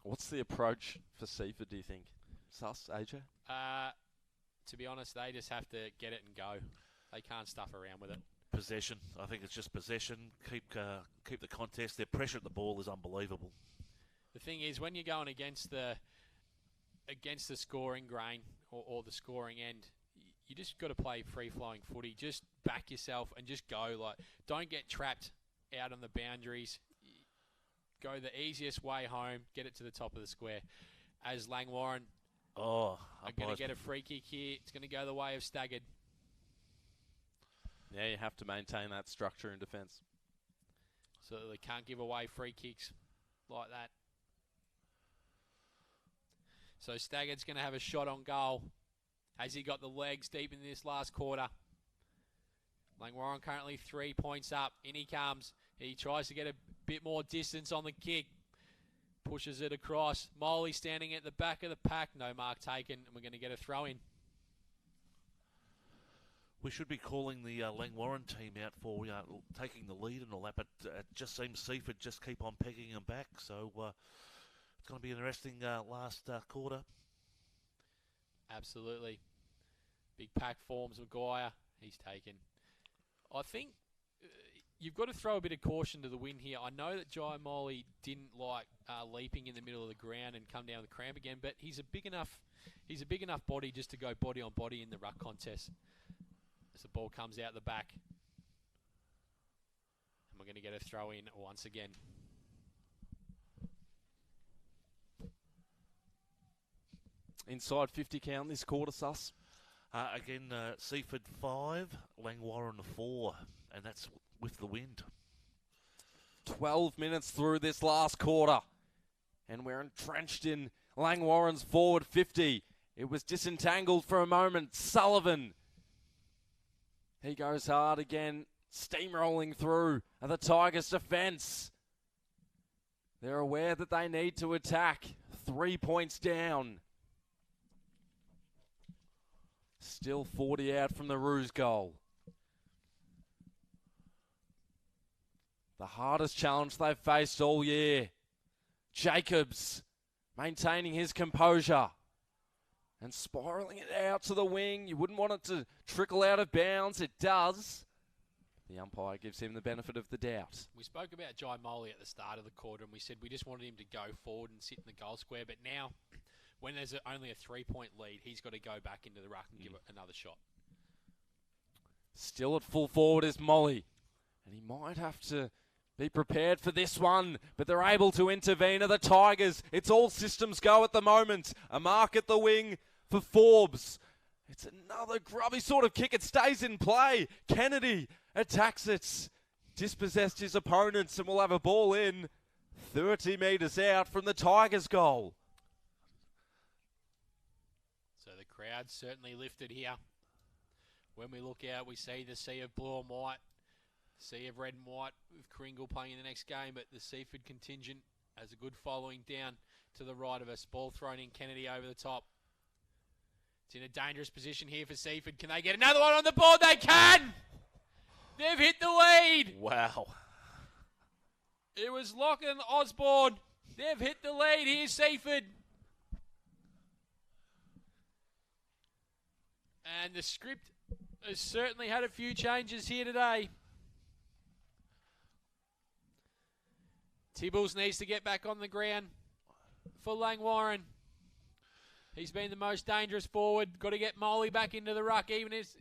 What's the approach for Seaford, do you think? Sus, AJ? To be honest, they just have to get it and go. They can't stuff around with it. Possession. I think it's just possession. Keep the contest. Their pressure at the ball is unbelievable. The thing is, when you're going against the scoring grain or the scoring end, you just got to play free-flowing footy. Just back yourself and just go. Like, don't get trapped out on the boundaries. Go the easiest way home. Get it to the top of the square. As Langwarrin are going to get a free kick here. It's going to go the way of Staggered. Yeah, you have to maintain that structure in defence. So they can't give away free kicks like that. So Staggered's going to have a shot on goal. Has he got the legs deep in this last quarter? Langwarrin currently 3 points up. In he comes. He tries to get a bit more distance on the kick. Pushes it across. Molly standing at the back of the pack. No mark taken. And we're going to get a throw in. We should be calling the Langwarrin team out for taking the lead and all that, but it just seems Seaford just keep on pegging them back. So it's going to be an interesting last quarter. Absolutely. Big pack forms Maguire. He's taken. I think you've got to throw a bit of caution to the wind here. I know that Jai Molly didn't like leaping in the middle of the ground and come down with the cramp again, but he's a big enough body just to go body on body in the ruck contest. As the ball comes out the back. And we're going to get a throw in once again. Inside 50 count this quarter, Sus. Again, Seaford 5, Langwarrin 4, and that's with the wind. 12 minutes through this last quarter. And we're entrenched in Langwarrin's forward 50. It was disentangled for a moment. Sullivan. He goes hard again, steamrolling through the Tigers' defence. They're aware that they need to attack. 3 points down. Still 40 out from the Roos goal. The hardest challenge they've faced all year. Jacobs maintaining his composure. And spiralling it out to the wing. You wouldn't want it to trickle out of bounds. It does. The umpire gives him the benefit of the doubt. We spoke about Jai Moley at the start of the quarter, and we said we just wanted him to go forward and sit in the goal square. But now, when there's only a 3-point lead, he's got to go back into the ruck and give it another shot. Still at full forward is Molly. And he might have to be prepared for this one, but they're able to intervene are the Tigers. It's all systems go at the moment. A mark at the wing for Forbes. It's another grubby sort of kick. It stays in play. Kennedy attacks it. Dispossessed his opponents and will have a ball in 30 metres out from the Tigers' goal. So the crowd certainly lifted here. When we look out, we see the sea of blue and white, sea of red and white with Kringle playing in the next game, but the Seaford contingent has a good following down to the right of us. Ball thrown in, Kennedy over the top. It's in a dangerous position here for Seaford. Can they get another one on the board? They can! They've hit the lead! Wow. It was Lachlan Osborne. They've hit the lead here, Seaford. And the script has certainly had a few changes here today. Tibbles needs to get back on the ground for Langwarrin. He's been the most dangerous forward. Got to get Molly back into the ruck, even if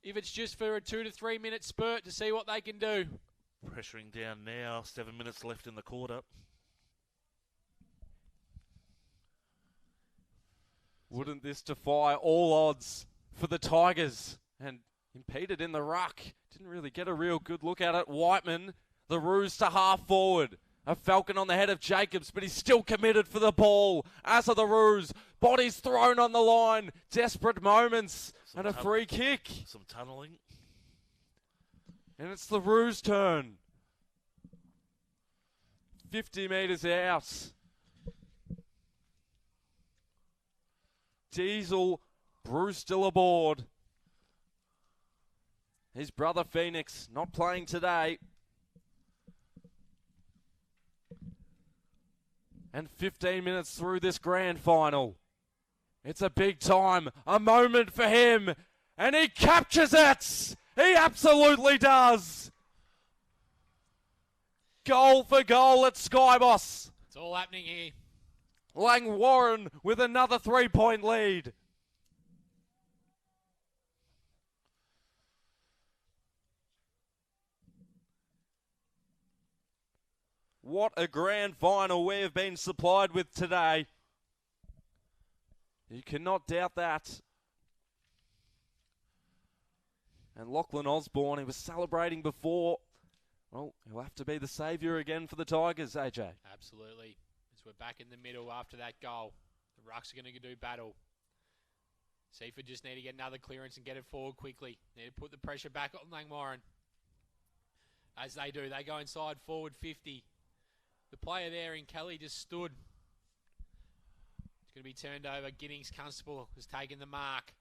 it's just for a 2 to 3 minute spurt to see what they can do. Pressuring down now. 7 minutes left in the quarter. Wouldn't this defy all odds for the Tigers? And impeded in the ruck. Didn't really get a real good look at it. Whiteman, the ruse to half forward. A falcon on the head of Jacobs, but he's still committed for the ball. As are the ruse. Bodies thrown on the line. Desperate moments. And a free kick. Some tunnelling. And it's the ruse turn. 50 metres out. Diesel, Bruce still aboard. His brother Phoenix not playing today. And 15 minutes through this grand final. It's a big time, a moment for him, and he captures it! He absolutely does! Goal for goal at Skyboss. It's all happening here. Langwarrin with another 3-point lead. What a grand final we have been supplied with today. You cannot doubt that. And Lachlan Osborne, he was celebrating before. Well, he'll have to be the saviour again for the Tigers, AJ. Absolutely. As we're back in the middle after that goal. The Rucks are going to do battle. Seaford just need to get another clearance and get it forward quickly. Need to put the pressure back on Langwarrin. As they do, they go inside forward 50. The player there in Kelly just stood. It's going to be turned over. Giddings Constable has taken the mark.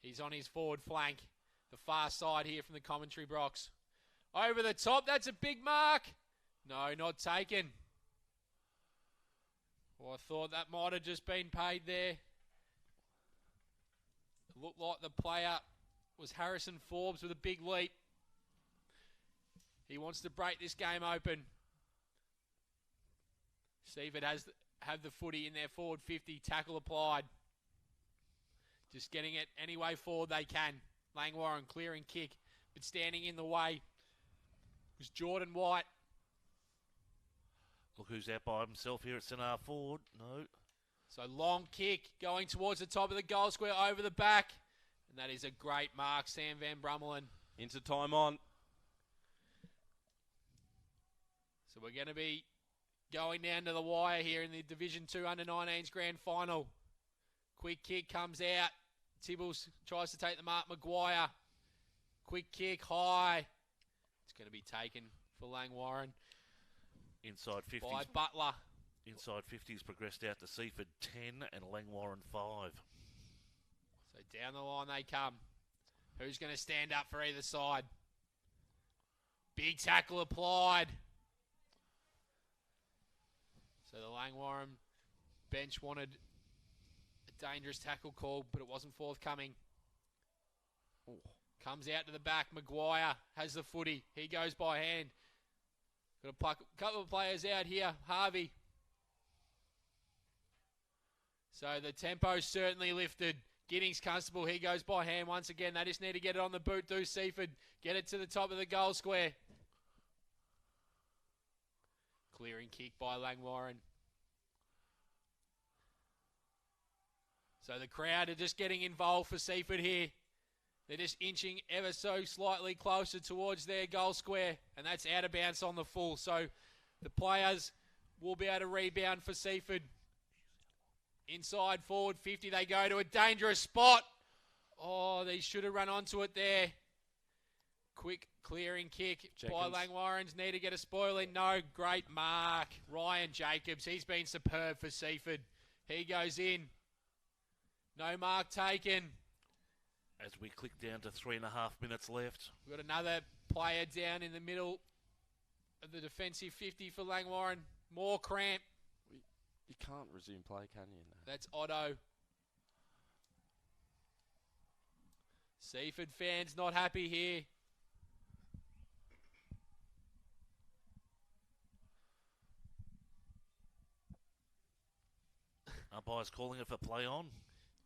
He's on his forward flank. The far side here from the commentary box. Over the top. That's a big mark. No, not taken. Well, I thought that might have just been paid there. It looked like the player was Harrison Forbes with a big leap. He wants to break this game open. Seaford have the footy in their forward 50. Tackle applied. Just getting it any way forward they can. Langwarrin clearing kick, but standing in the way was Jordan White. Look who's out by himself here at centre forward. No. So long kick going towards the top of the goal square over the back. And that is a great mark, Sam Van Brummelen. Into time on. So we're going to be going down to the wire here in the Division 2 Under-19s Grand Final. Quick kick comes out. Tibbles tries to take the mark. Maguire. Quick kick high. It's going to be taken for Langwarrin. Inside 50s. By Butler. Inside 50s progressed out to Seaford 10 and Langwarrin 5. So down the line they come. Who's going to stand up for either side? Big tackle applied. So the Langwarrin bench wanted a dangerous tackle call, but it wasn't forthcoming. Ooh. Comes out to the back. Maguire has the footy. He goes by hand. Got to pluck a couple of players out here. Harvey. So the tempo certainly lifted. Giddings Constable, he goes by hand once again. They just need to get it on the boot, do Seaford. Get it to the top of the goal square. Clearing kick by Langwarrin. So the crowd are just getting involved for Seaford here. They're just inching ever so slightly closer towards their goal square, and that's out of bounds on the full. So the players will be able to rebound for Seaford. Inside forward 50, they go to a dangerous spot. Oh, they should have run onto it there. Quick clearing kick by Langwarrins. Need to get a spoil in. No, great mark. Ryan Jacobs, he's been superb for Seaford. He goes in. No mark taken. As we click down to 3.5 minutes left. We've got another player down in the middle of the defensive 50 for Langwarrin. More cramp. You can't resume play, can you? No. That's Otto. Seaford fans not happy here. Umpire's calling it for play on.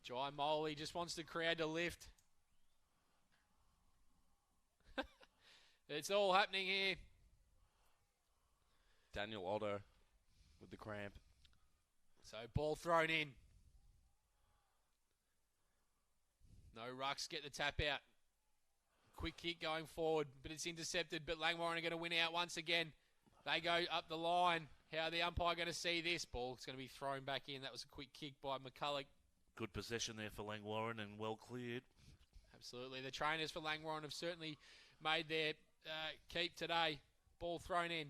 Jai Moley just wants the crowd to lift. It's all happening here. Daniel Otto with the cramp. So ball thrown in. No rucks, get the tap out. Quick kick going forward, but it's intercepted. But Langwarrin are going to win out once again. They go up the line. How are the umpire going to see this? Ball? It's going to be thrown back in. That was a quick kick by McCulloch. Good possession there for Langwarrin and well cleared. Absolutely. The trainers for Langwarrin have certainly made their keep today. Ball thrown in.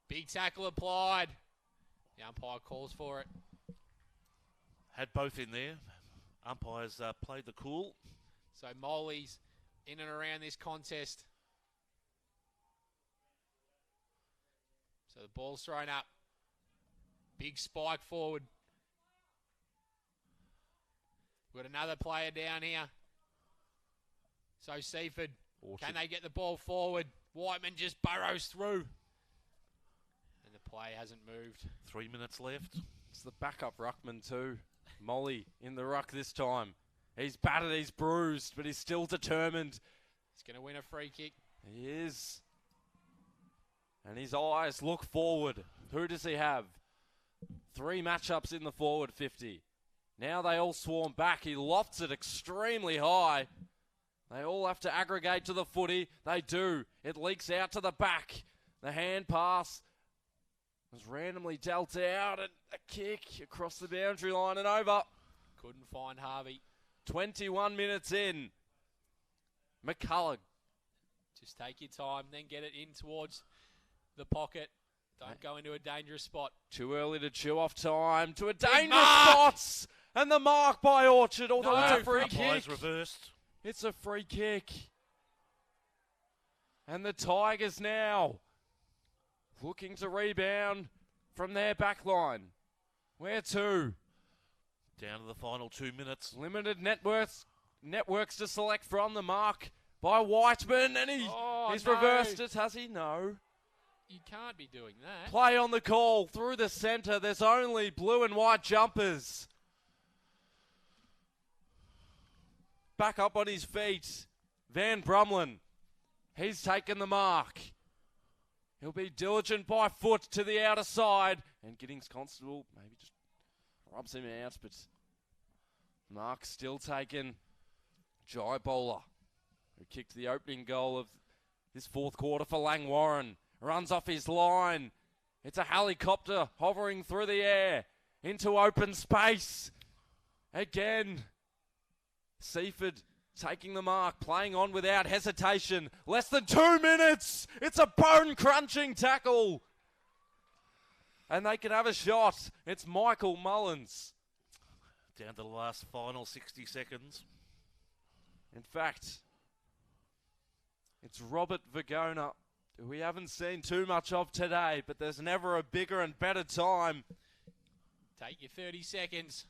Big tackle applied. The umpire calls for it. Had both in there. Umpires played the cool. So Moley's in and around this contest. So the ball's thrown up. Big spike forward. We've got another player down here. So Seaford, can they get the ball forward? Whiteman just burrows through. And the play hasn't moved. 3 minutes left. It's the backup ruckman too. Molly in the ruck this time. He's battered, he's bruised, but he's still determined. He's going to win a free kick. He is. And his eyes look forward. Who does he have? 3 matchups in the forward 50. Now they all swarm back. He lofts it extremely high. They all have to aggregate to the footy. They do. It leaks out to the back. The hand pass was randomly dealt out, and a kick across the boundary line and over. Couldn't find Harvey. 21 minutes in. McCulloch. Just take your time, then get it in towards the pocket. Don't go into a dangerous spot. Too early to chew off time. To a dangerous spot. And the mark by Orchard. Although it's a free kick. Reversed. It's a free kick. And the Tigers now looking to rebound from their back line. Where to? Down to the final 2 minutes. Limited networks to select from. The mark by Whiteman. And he's reversed it, has he? No. You can't be doing that. Play on the call through the centre. There's only blue and white jumpers. Back up on his feet. Van Brumlin. He's taken the mark. He'll be diligent by foot to the outer side. And Giddings Constable maybe just rubs him out. But mark still taken. Jai Bowler, who kicked the opening goal of this fourth quarter for Langwarrin. Runs off his line. It's a helicopter hovering through the air into open space. Again, Seaford taking the mark, playing on without hesitation. Less than 2 minutes. It's a bone-crunching tackle. And they can have a shot. It's Michael Mullins. Down to the last final 60 seconds. In fact, it's Robert Vergona, who we haven't seen too much of today, but there's never a bigger and better time. Take your 30 seconds.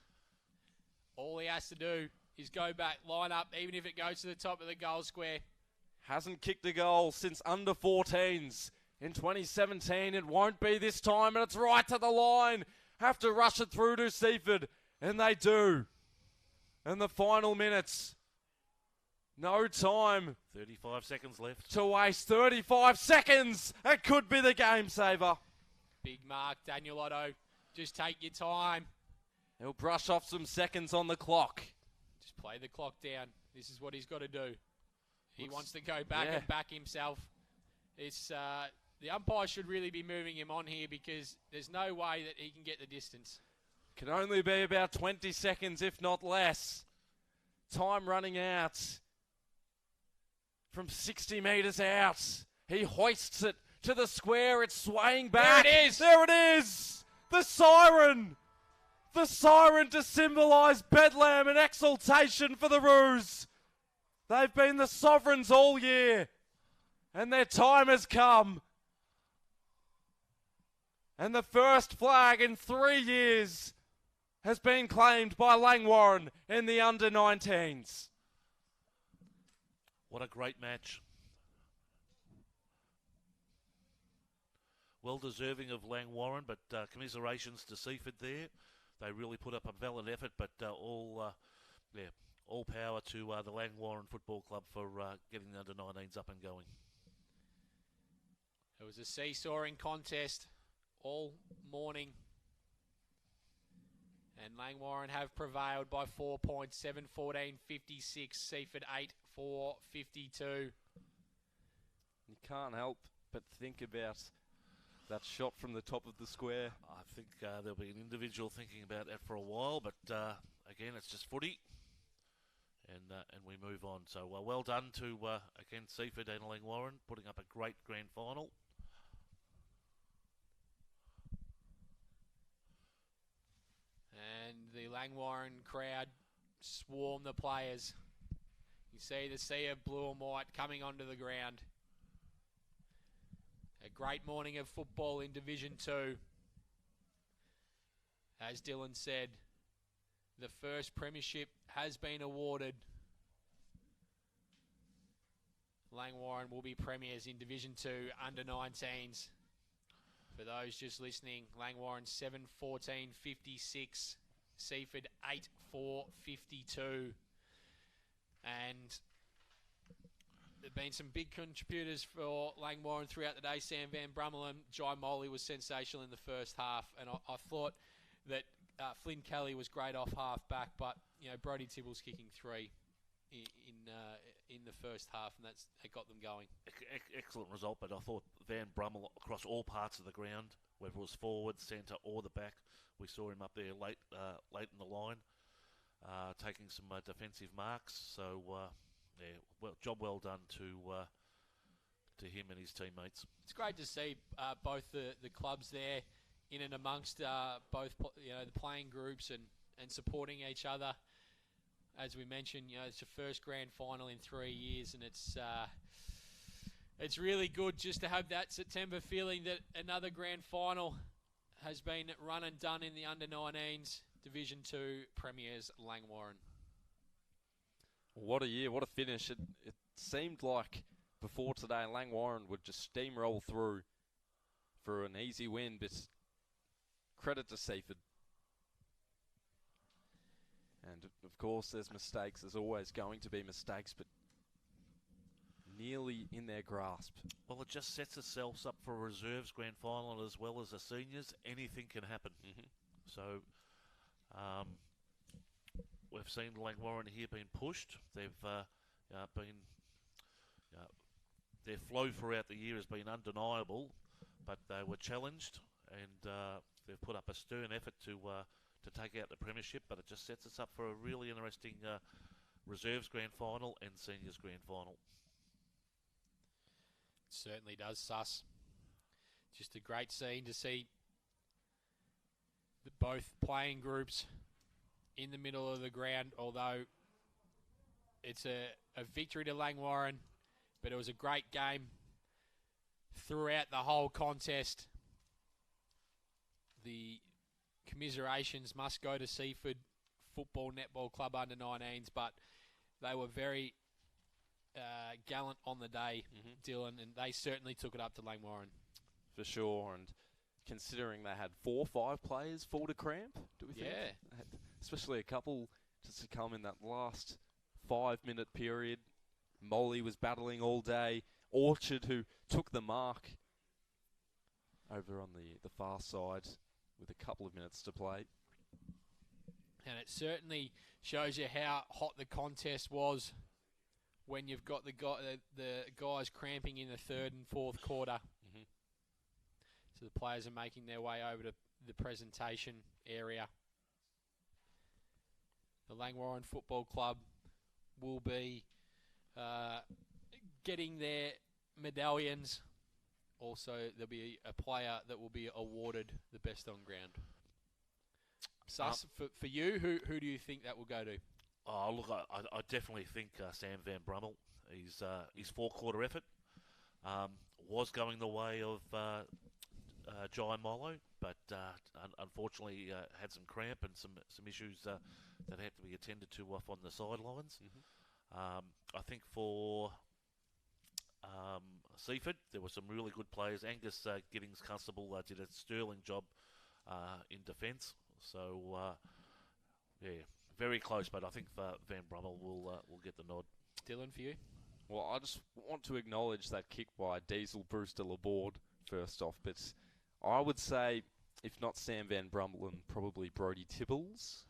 All he has to do is go back, line up, even if it goes to the top of the goal square. Hasn't kicked a goal since under 14s. In 2017, it won't be this time, and it's right to the line. Have to rush it through to Seaford, and they do. And the final minutes No time 35 seconds left. to waste. 35 seconds. It could be the game saver. Big mark, Daniel Otto. Just take your time. He'll brush off some seconds on the clock. Just play the clock down. This is what he's got to do. He wants to go back and back himself. It's the umpire should really be moving him on here because there's no way that he can get the distance. Can only be about 20 seconds, if not less. Time running out. From 60 metres out. He hoists it to the square. It's swaying back. There it is. There it is. The siren. The siren to symbolise bedlam and exultation for the Roos. They've been the sovereigns all year. And their time has come. And the first flag in 3 years has been claimed by Langwarrin in the under-19s. What a great match. Well deserving of Langwarrin, but commiserations to Seaford there. They really put up a valid effort, but all power to the Langwarrin Football Club for getting the under-19s up and going. It was a seesawing contest all morning. And Langwarrin have prevailed by 4 points, 7-14, 56. Seaford 8-4, 52. You can't help but think about that shot from the top of the square. I think there'll be an individual thinking about that for a while, but again, it's just footy, and we move on. So well done to again Seaford and Langwarrin, putting up a great grand final. And the Langwarrin crowd swarm the players. You see the sea of blue and white coming onto the ground. A great morning of football in Division 2. As Dylan said, the first premiership has been awarded. Langwarrin will be premiers in Division 2 under-19s. For those just listening, Langwarrin 7-14, 56. Seaford 8-4, 52. And there have been some big contributors for Langwarrin throughout the day. Sam Van Brummelen, Jai Moley was sensational in the first half. And I thought that Flynn Kelly was great off half back. But, you know, Brody Tibble's kicking 3 in the first half, and it got them going. Excellent result, but I thought Van Brummel across all parts of the ground, whether it was forward, centre, or the back, we saw him up there late in the line, taking some defensive marks. So, job well done to him and his teammates. It's great to see both the clubs there in and amongst both the playing groups and supporting each other. As we mentioned, it's the first grand final in 3 years, and it's really good just to have that September feeling that another grand final has been run and done in the under-19s Division 2 premiers Langwarrin. What a year, what a finish. It seemed like before today Langwarrin would just steamroll through for an easy win, but credit to Seaford. And of course there's mistakes, there's always going to be mistakes, but nearly in their grasp. Well, it just sets itself up for a reserves grand final as well as a seniors. Anything can happen. So we've seen Langwarrin here being pushed. They've their flow throughout the year has been undeniable, but they were challenged, and they've put up a stern effort to take out the premiership, but it just sets us up for a really interesting reserves grand final and seniors grand final. It certainly does, Sus. Just a great scene to see both playing groups in the middle of the ground, although it's a victory to Langwarrin, but it was a great game throughout the whole contest. The commiserations must go to Seaford Football Netball Club under-19s, but they were very gallant on the day, Dylan, and they certainly took it up to Langwarrin. For sure, and considering they had 4 or 5 players fall to cramp, do we think? Yeah. Especially a couple to succumb in that last 5-minute period. Molly was battling all day. Orchard, who took the mark over on the far side with a couple of minutes to play. And it certainly shows you how hot the contest was when you've got the guys cramping in the third and fourth quarter. Mm-hmm. So the players are making their way over to the presentation area. The Langwarrin Football Club will be getting their medallions. Also, there'll be a player that will be awarded the best on ground. Sus, for you, who do you think that will go to? Oh, look, I definitely think Sam Van Brummel. His four-quarter effort was going the way of Jai Milo, but unfortunately had some cramp and some issues that had to be attended to off on the sidelines. Mm-hmm. I think for Seaford, there were some really good players. Angus Giddings Constable did a sterling job in defence. So, very close, but I think Van Brummel will get the nod. Dylan, for you? Well, I just want to acknowledge that kick by Diesel Brewster Laborde first off, but I would say, if not Sam Van Brummel, probably Brodie Tibbles.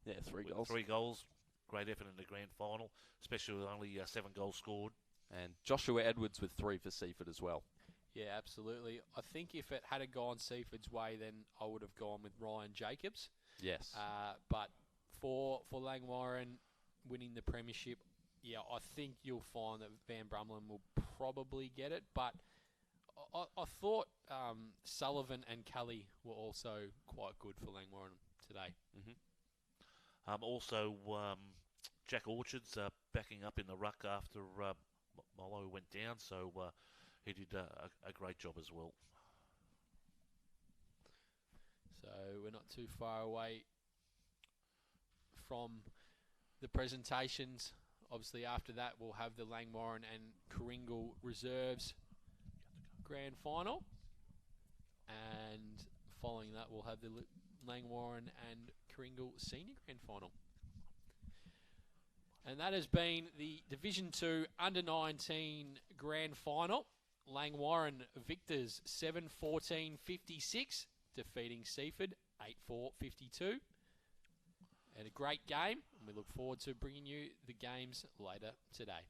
Yeah, 3 goals. 3 goals. Great effort in the grand final, especially with only 7 goals scored. And Joshua Edwards with 3 for Seaford as well. Yeah, absolutely. I think if it had gone Seaford's way, then I would have gone with Ryan Jacobs. Yes. But for Langwarrin winning the premiership, yeah, I think you'll find that Van Brummel will probably get it. But I thought Sullivan and Kelly were also quite good for Langwarrin today. Mm-hmm. Also, Jack Orchards backing up in the ruck after Molo went down, so he did a great job as well. So we're not too far away from the presentations. Obviously, after that, we'll have the Langwarrin and Kooringal Reserves Grand Final. And following that, we'll have the Langwarrin and Kooringal Senior Grand Final. And that has been the Division 2 Under-19 Grand Final. Langwarrin victors 7-14-56, defeating Seaford 8-4-52. And a great game, and we look forward to bringing you the games later today.